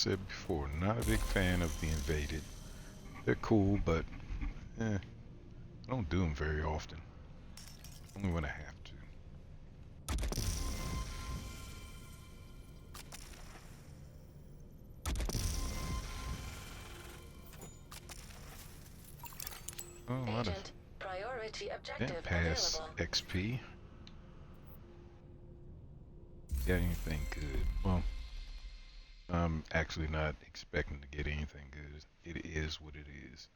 said before, not a big fan of the invaded. They're cool, but I don't do them very often. Only when I have to. Oh, a lot of priority objective vent pass available. XP. Got anything good? Well, I'm actually not expecting to get anything good. It is what it is.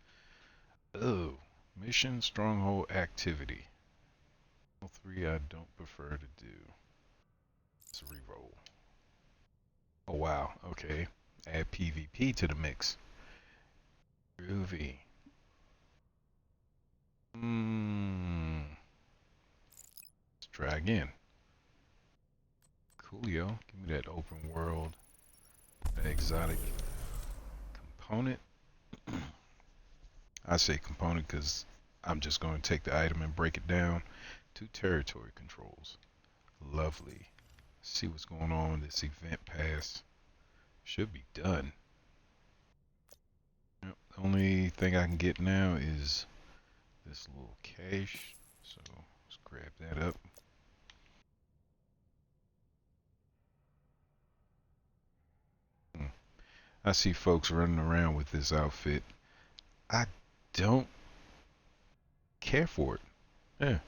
Oh, mission stronghold activity. All three I don't prefer to do. Let's reroll. Oh wow, okay. Add PvP to the mix. Groovy. Let's try again. Coolio, give me that open world, that exotic component. I say component because I'm just going to take the item and break it down to territory controls. Lovely. See what's going on with this event pass. Should be done. Yep, the only thing I can get now is this little cache. So let's grab that up. I see folks running around with this outfit. I don't care for it. Yeah.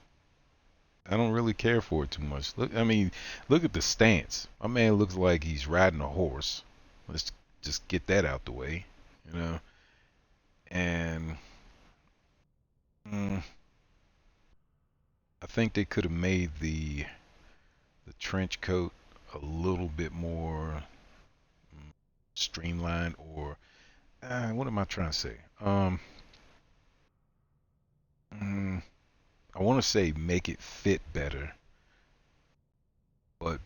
I don't really care for it too much. Look, I mean, look at the stance. My man looks like he's riding a horse. Let's just get that out the way, you know. And I think they could have made the trench coat a little bit more streamlined, or what am I trying to say? I want to say make it fit better, but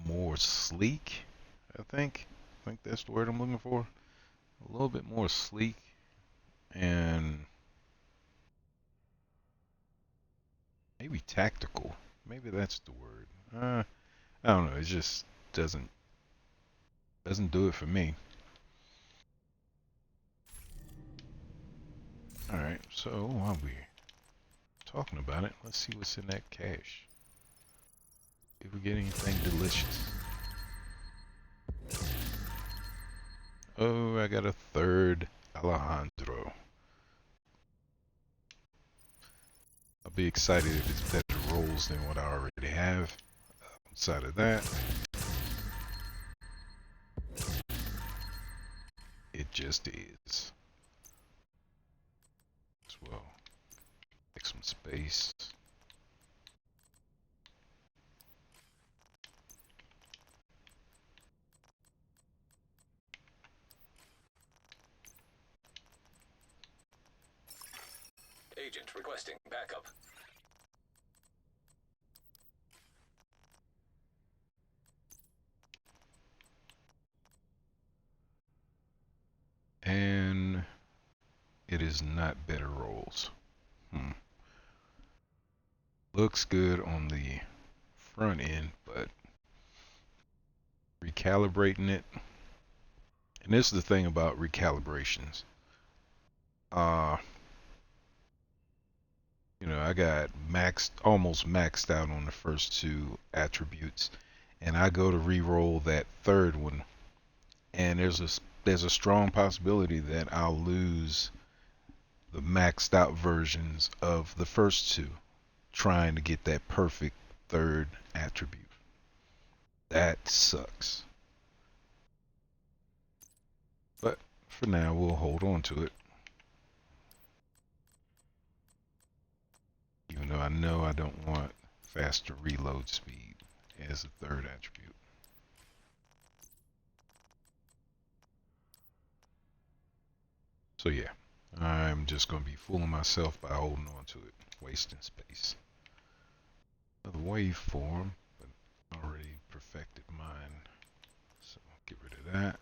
more sleek. I think that's the word I'm looking for. A little bit more sleek and maybe tactical. Maybe that's the word. I don't know. It just doesn't do it for me. All right. So while we're talking about it, let's see what's in that cache. If we get anything delicious. Oh, I got a third Alejandro. I'll be excited if it's better rolls than what I already have. Outside of that, it just is. As well, make some space. Agent requesting backup. And it is not better rolls. Looks good on the front end, but recalibrating it. And this is the thing about recalibrations. You know, I got almost maxed out on the first two attributes, and I go to re-roll that third one, and there's a strong possibility that I'll lose the maxed out versions of the first two, trying to get that perfect third attribute. That sucks. But for now, we'll hold on to it. Even though I know I don't want faster reload speed as a third attribute. So yeah, I'm just going to be fooling myself by holding on to it, wasting space. Another waveform, but already perfected mine. So get rid of that.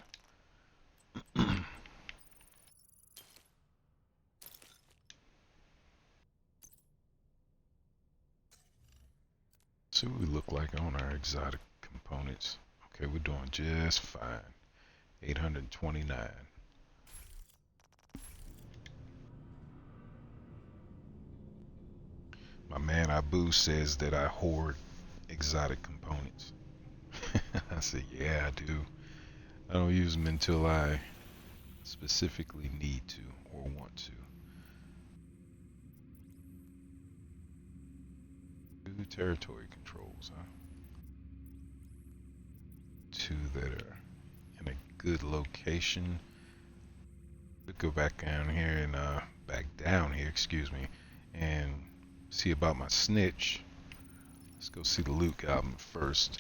See what we look like on our exotic components. Okay, we're doing just fine. 829. My man Abu says that I hoard exotic components. I said, yeah, I do. I don't use them until I specifically need to or want to. 2 territory controls, huh? 2 that are in a good location. Let's go back down here and excuse me, and see about my snitch. Let's go see the Luke album first.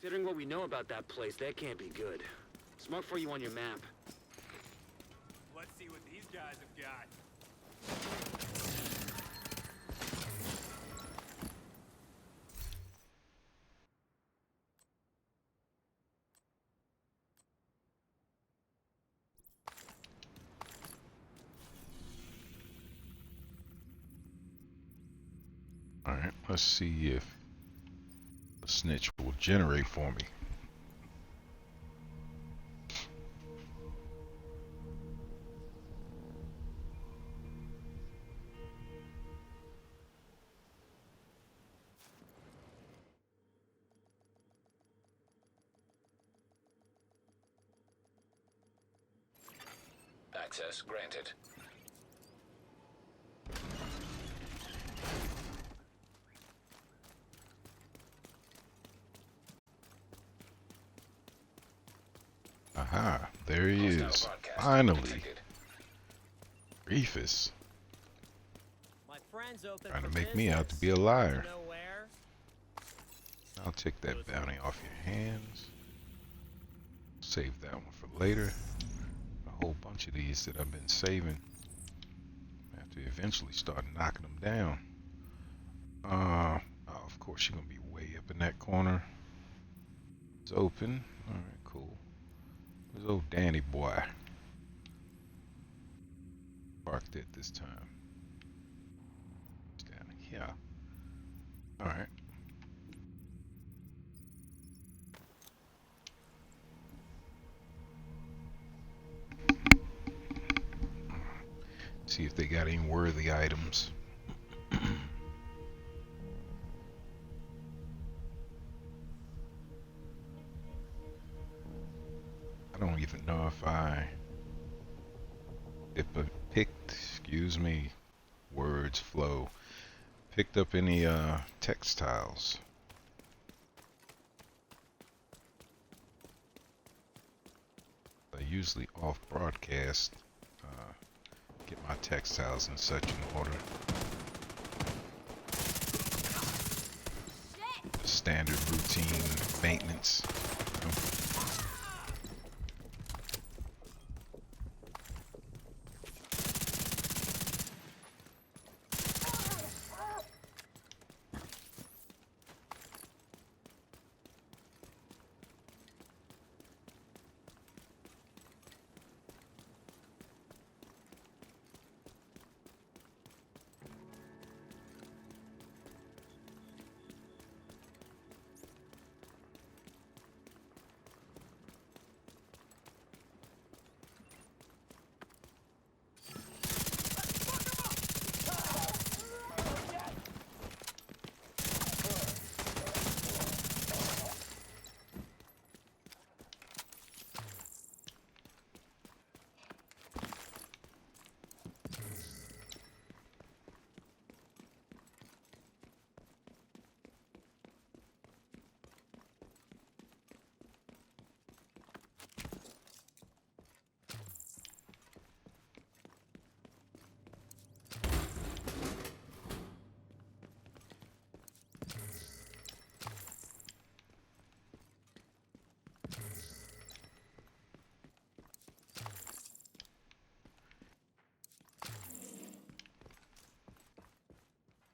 Considering what we know about that place, that can't be good. It's marked for you on your map. Let's see what these guys have got. Alright, let's see if the snitch will generate for me. Access granted. Aha, there he Hostile is. broadcast Finally. detected. Reefus. My friend's open Trying to for make me out to be a business. liar. You know where? I'll take that bounty off your hands. Save that one for later. A whole bunch of these that I've been saving. I have to eventually start knocking them down. Oh, of course you're gonna be way up in that corner. It's open. Alright, cool. Where's old Danny boy? Parked it this time. It's down here. Alright. See if they got any worthy items. I don't even know if I picked, excuse me, words flow, picked up any textiles. I usually off broadcast get my textiles and such in order. The standard routine maintenance. You know.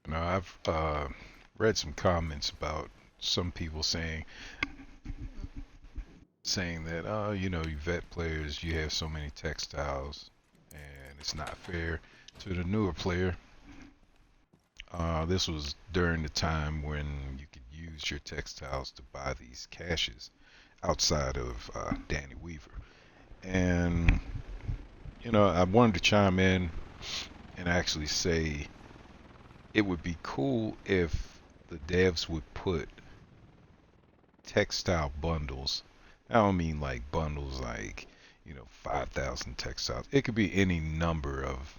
Now I've read some comments about some people saying saying that, oh, you know, you vet players, you have so many textiles, and it's not fair to the newer player. This was during the time when you could use your textiles to buy these caches outside of Danny Weaver. And, you know, I wanted to chime in and actually say it would be cool if the devs would put textile bundles. I don't mean like bundles like, you know, 5,000 textiles. It could be any number of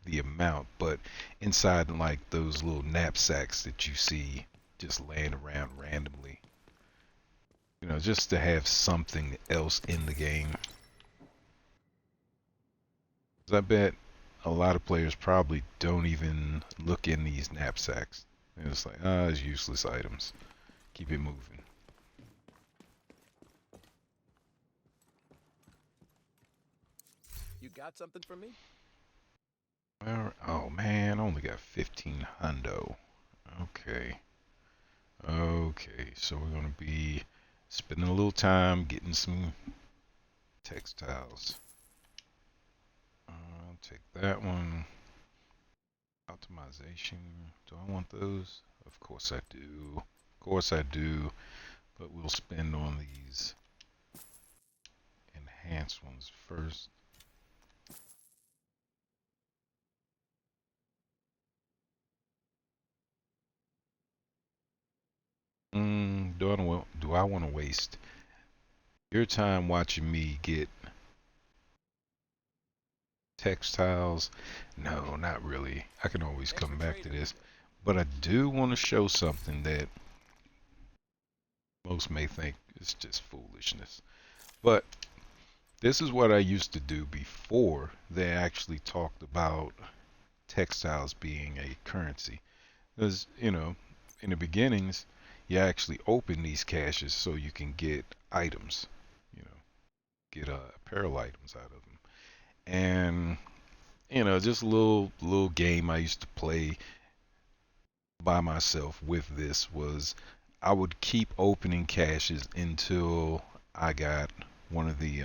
the amount, but inside like those little knapsacks that you see just laying around randomly. You know, just to have something else in the game. 'Cause I bet a lot of players probably don't even look in these knapsacks. They're just like, ah, it's useless items. Keep it moving. You got something for me? Oh man, I only got 15 hundo. Okay. Okay, so we're gonna be spending a little time getting some textiles. I'll take that one. Optimization. Do I want those? Of course I do. Of course I do. But we'll spend on these enhanced ones first. Do I want to waste your time watching me get textiles? No, not really. I can always come back to this. But I do want to show something that most may think is just foolishness. But this is what I used to do before they actually talked about textiles being a currency. Because, you know, in the beginnings, you actually open these caches so you can get items, you know, get apparel items out of them. And, you know, just a little game I used to play by myself with this was I would keep opening caches until I got one of the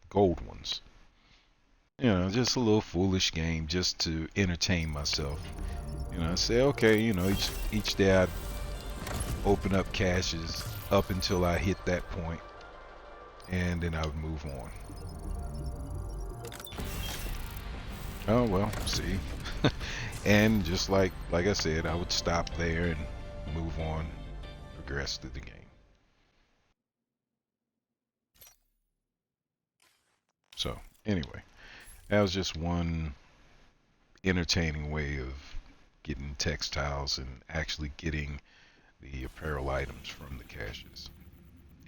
gold ones. You know, just a little foolish game just to entertain myself. You know, I say, okay, you know, each day I'd open up caches up until I hit that point, and then I would move on. Oh well, see. And just like I said, I would stop there and move on, progress through the game. So anyway, that was just one entertaining way of getting textiles and actually getting the apparel items from the caches,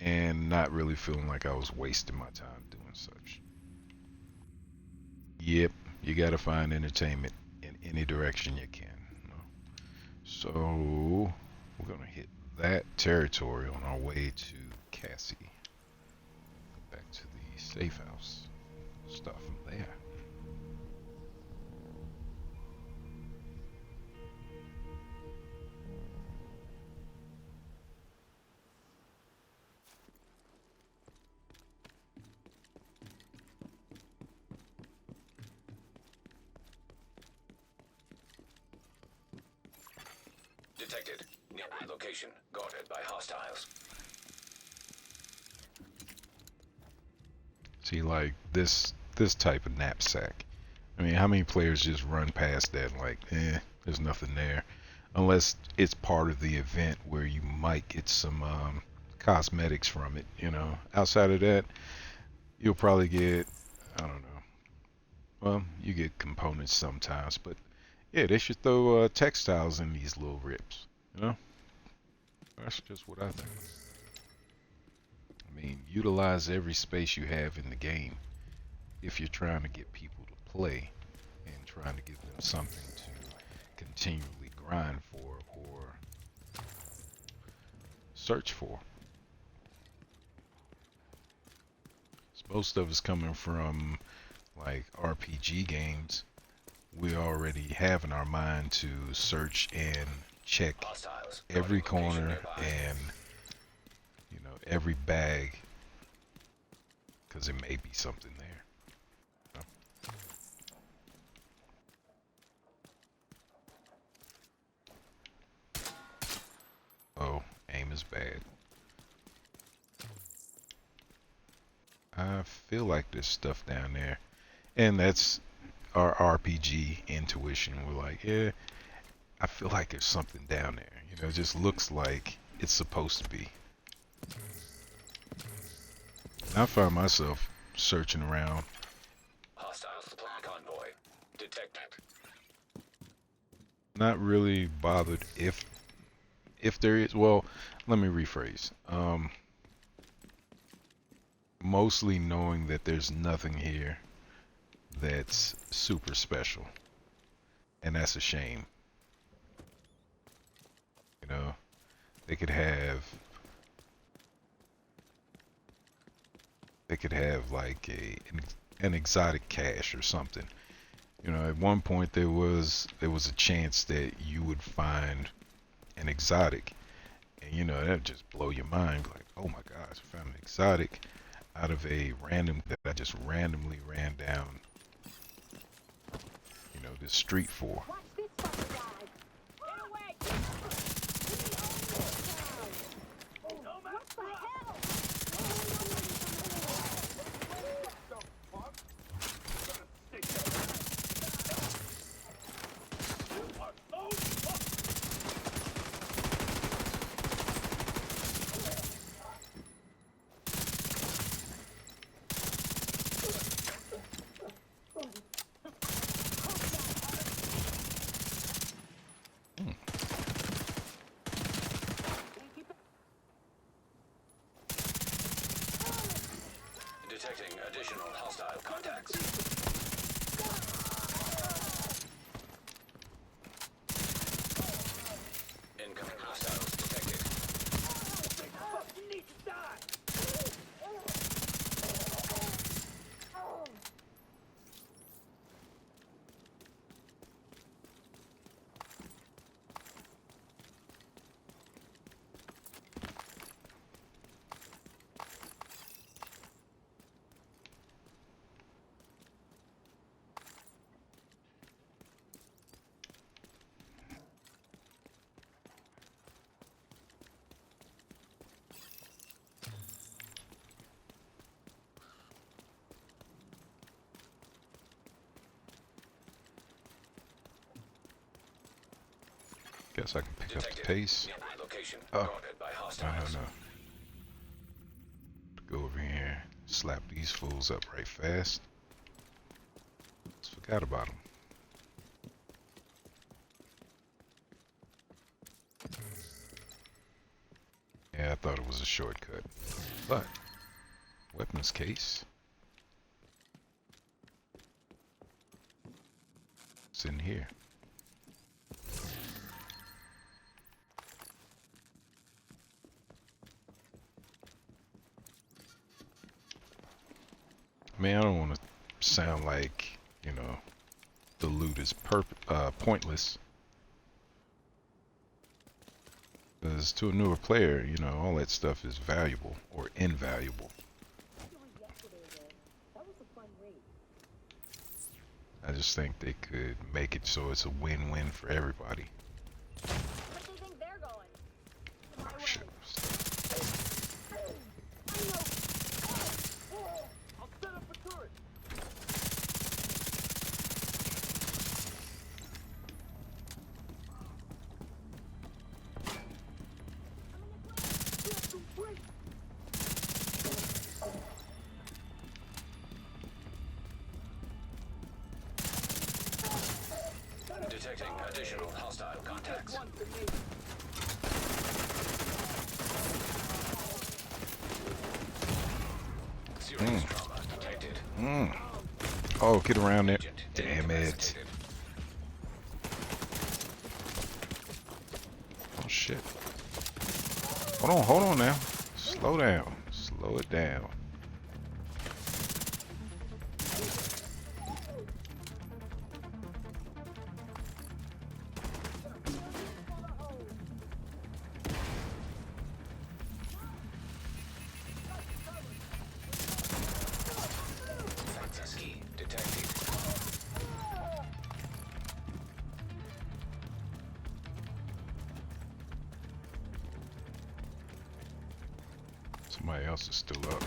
and not really feeling like I was wasting my time doing such. Yep, you gotta find entertainment in any direction you can. You know? So we're gonna hit that territory on our way to Cassie. Go back to the safe house. Stuff from there. Detected. Nearby location. Guarded by hostiles. See, like this type of knapsack. I mean, how many players just run past that and like, there's nothing there, unless it's part of the event where you might get some cosmetics from it. You know, outside of that, you'll probably get, I don't know. Well, you get components sometimes, but yeah, they should throw textiles in these little rips. You know, that's just what I think. I mean, utilize every space you have in the game if you're trying to get people to play and trying to give them something to continually grind for or search for. So most of us coming from like RPG games, we already have in our mind to search and check Hostiles. every Guarding location corner nearby. and, you know, every bag, because there may be something there. Oh, aim is bad. I feel like there's stuff down there. And that's our RPG intuition. We're like, yeah, I feel like there's something down there. You know, it just looks like it's supposed to be. I find myself searching around. Hostile supply convoy detected. Not really bothered if there is. Well, let me rephrase. Mostly knowing that there's nothing here that's super special, and that's a shame. You know, they could have like an exotic cache or something. You know, at one point there was a chance that you would find an exotic, and you know, that'd just blow your mind. Like, oh my gosh, I found an exotic out of a random that I just randomly ran down, you know, this street for. Watch this fucker die. Get away! What the hell? Detecting additional hostile contacts. Incoming hostiles detected. You need to die! Guess I can pick up the pace. Nearby location Oh, guarded by hostiles. no. Go over here, slap these fools up right fast. Just forgot about them. Yeah, I thought it was a shortcut, but weapons case. It's in here. I mean, I don't want to sound like, you know, the loot is pointless. Because to a newer player, you know, all that stuff is valuable or invaluable. I just think they could make it so it's a win-win for everybody. Where do you think they're going? My way. Shit. I'll set up a turret! Detecting additional hostile contacts. Serious trauma detected. Oh, get around there. Agent Damn it. incapacitated. Oh, shit. Hold on now. Slow down. Slow it down. Somebody else is still up.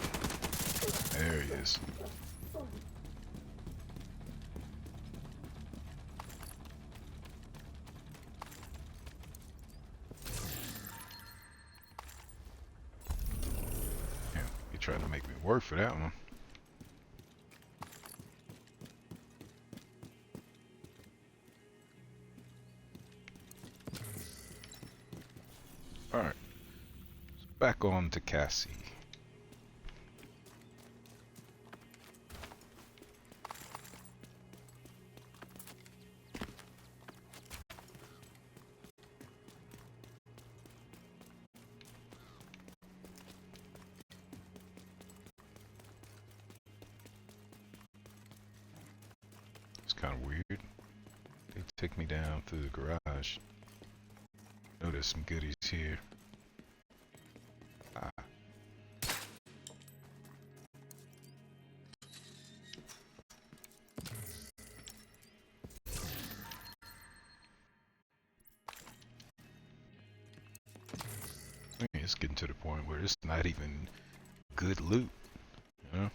There he is. Yeah, he tried to make me work for that one. Alright. Back on to Cassie. It's kind of weird. They take me down through the garage. Oh, there's some goodies here. Ah. I mean, it's getting to the point where it's not even good loot, you know?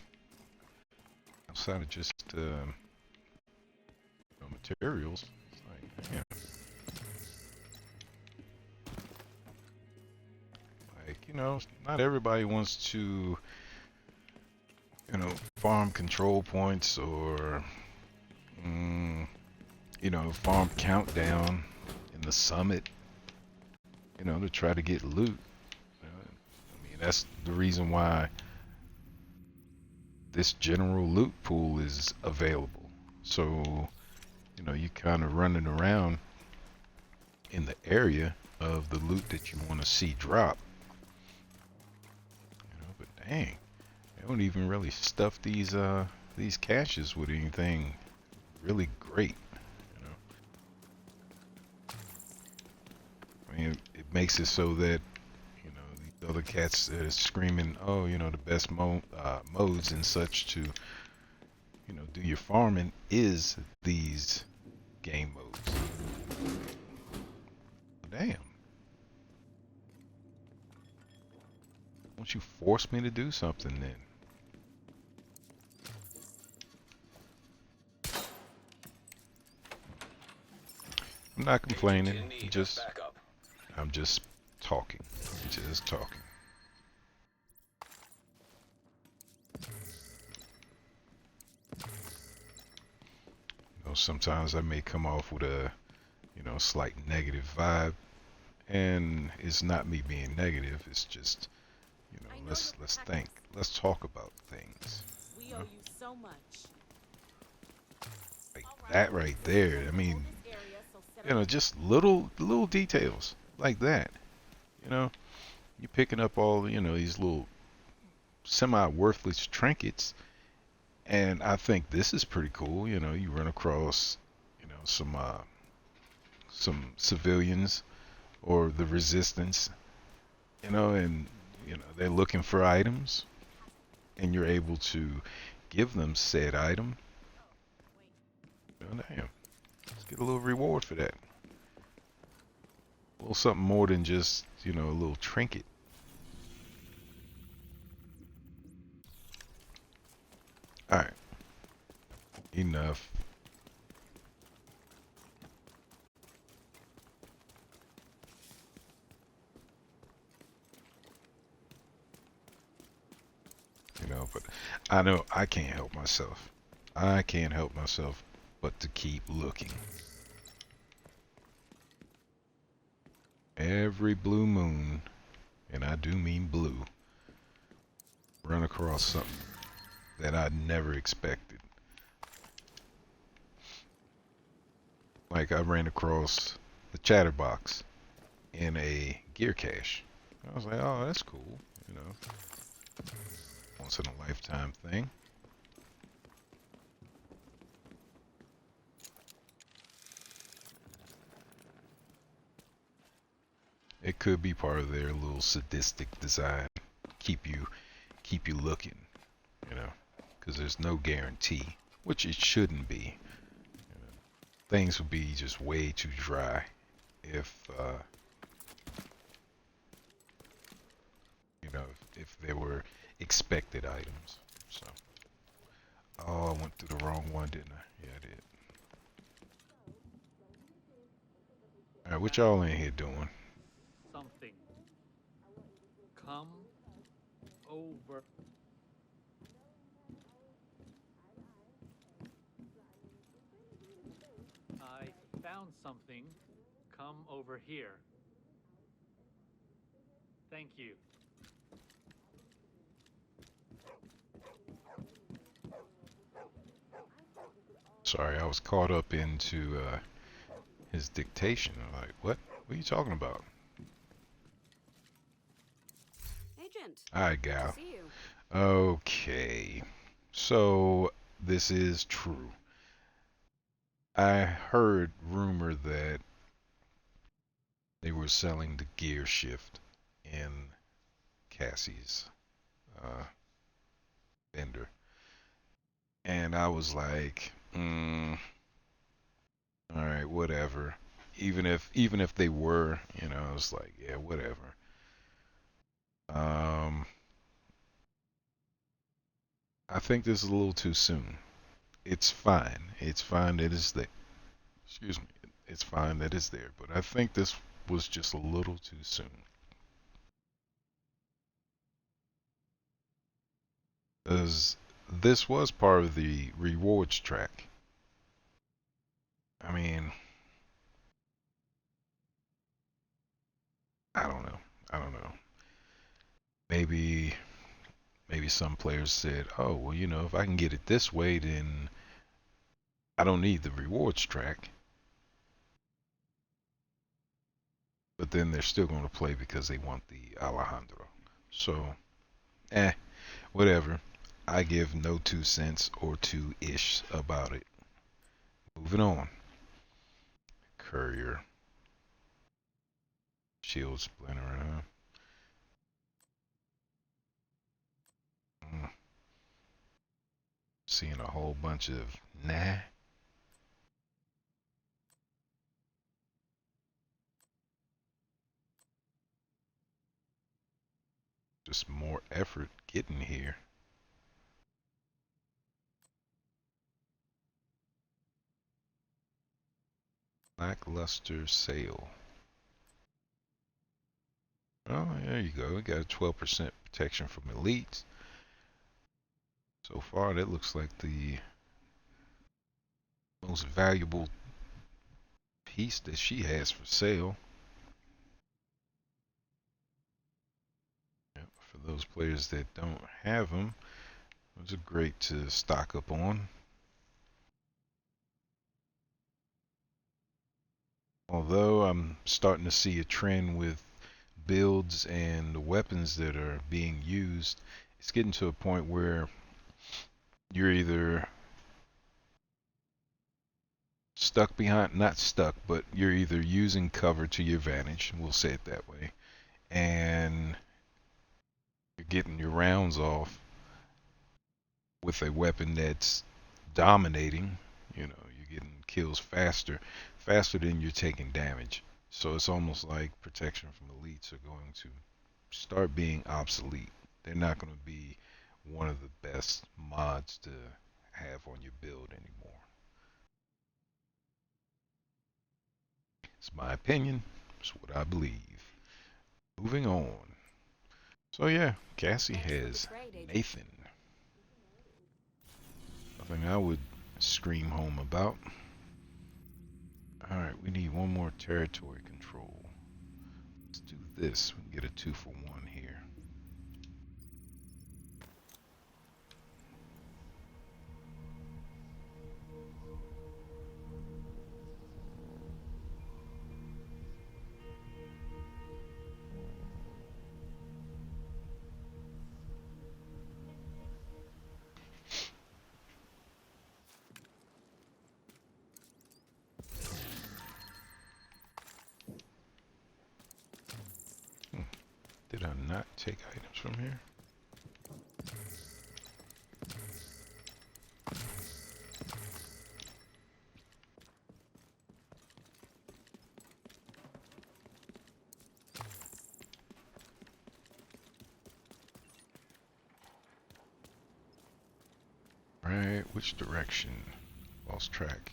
Outside of just materials. It's like, damn. Like, you know, not everybody wants to, you know, farm control points or, you know, farm countdown in the summit, you know, to try to get loot. I mean, that's the reason why this general loot pool is available. So, you know, you kind of running around in the area of the loot that you want to see drop. You know, but dang, they don't even really stuff these caches with anything really great. You know, I mean, it makes it so that, you know, these other cats that are screaming, oh, you know, the best modes and such to, you know, do your farming is these game modes. Damn. Won't you force me to do something then? I'm not complaining. I'm just talking. Just talking. You know, sometimes I may come off with a, you know, slight negative vibe, and it's not me being negative. It's just, you know, let's think. Let's talk about things. We owe you so much. Like that right there. I mean, you know, just little details like that. You know, you're picking up all, you know, these little semi-worthless trinkets, and I think this is pretty cool. You know, you run across, you know, some civilians or the resistance, you know, and you know they're looking for items, and you're able to give them said item. Oh, damn. Let's get a little reward for that. A little something more than just, you know, a little trinket. Alright. Enough. You know, but I know I can't help myself. I can't help myself but to keep looking. Every blue moon, and I do mean blue, run across something that I never expected. Like I ran across the chatterbox in a gear cache. I was like, oh, that's cool, you know. Once in a lifetime thing. It could be part of their little sadistic design. Keep you looking, you know, because there's no guarantee, which it shouldn't be. You know, things would be just way too dry if, you know, if there were expected items. So, oh, I went through the wrong one, didn't I? Yeah, I did. All right, what y'all in here doing? Something. Come over. I found something. Come over here. Thank you. Sorry, I was caught up into his dictation. I'm like, what? What are you talking about? Agent. Hi, Good gal. to see you. Okay. So, this is true. I heard rumor that they were selling the gear shift in Cassie's vendor. And I was like, all right, whatever. Even if they were, I was like, yeah, whatever. I think this is a little too soon. It's fine. It's fine that it's there. Excuse me. It's fine that it's there, but I think this was just a little too soon. Because this was part of the rewards track. I mean, I don't know. I don't know. Maybe some players said, "Oh, well, if I can get it this way, then I don't need the rewards track." But then they're still going to play because they want the Alejandro. So, whatever. I give no 2 cents or 2-ish about it. Moving on. Courier. Shield splinter, huh? Seeing a whole bunch of nah. Just more effort getting here. Lackluster sale. Oh, there you go. We got a 12% protection from elites. So far, that looks like the most valuable piece that she has for sale. Yep, for those players that don't have them, those are great to stock up on. Although I'm starting to see a trend with builds and the weapons that are being used, it's getting to a point where you're either stuck behind, not stuck, but you're either using cover to your advantage, we'll say it that way, and you're getting your rounds off with a weapon that's dominating. You're getting kills faster than you're taking damage. So it's almost like protection from elites are going to start being obsolete. They're not going to be one of the best mods to have on your build anymore. It's my opinion. It's what I believe. Moving on. So yeah, Cassie has Nathan. Nothing I would scream home about. Alright, we need one more territory control. Let's do this. We can get a 2-for-1 here. Did I not take items from here? Alright, which direction? Lost track.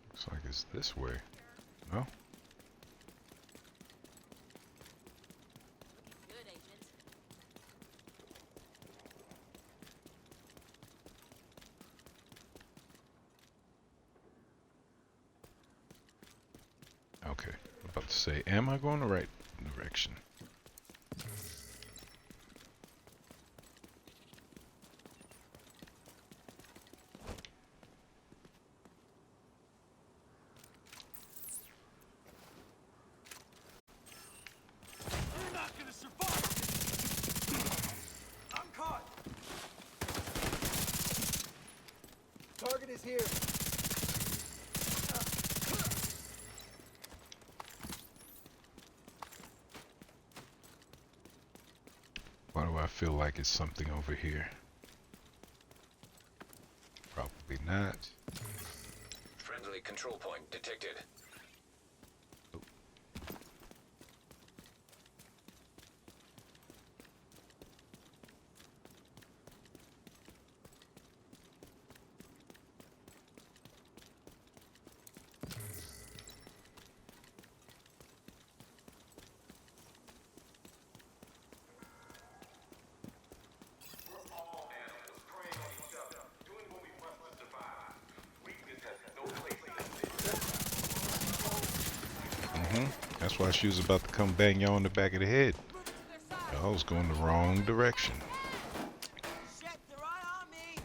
Looks like it's this way. No? Good, Agent. Okay. I'm about to say, am I going the right direction? You're not gonna survive! I'm caught! Target is here. Why do I feel like it's something over here? Probably not. Friendly control point detected. That's why she was about to come bang y'all in the back of the head. Y'all was going the wrong direction. Shit, they're right on me!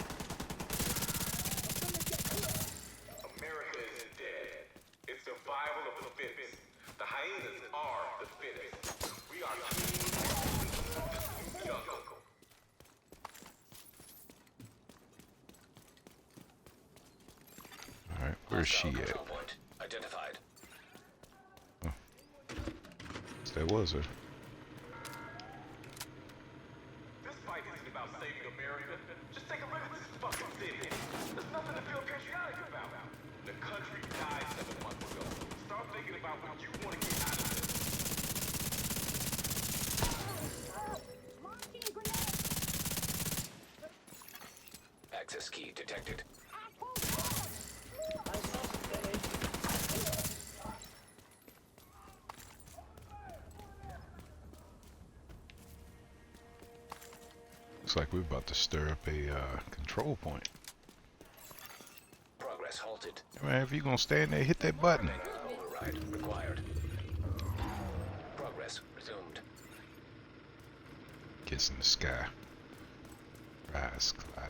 America is dead. It's survival of the fittest. The hyenas are the fittest. We are kings of this new jungle. Alright, where's she Hostile at? control point identified. That was her. This fight isn't about saving America. Just take a look at this fucking city. There's nothing to feel patriotic about. The country died 7 months ago. Start thinking about what you want to get out of this. Access key detected. Looks like we're about to stir up a control point. Progress halted. Man, if you're gonna stand there, hit that button. Override required. Progress resumed. Kiss in the sky. Rise, Clyde.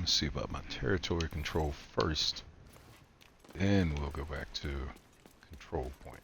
Let's see about my territory control first. Then we'll go back to control point.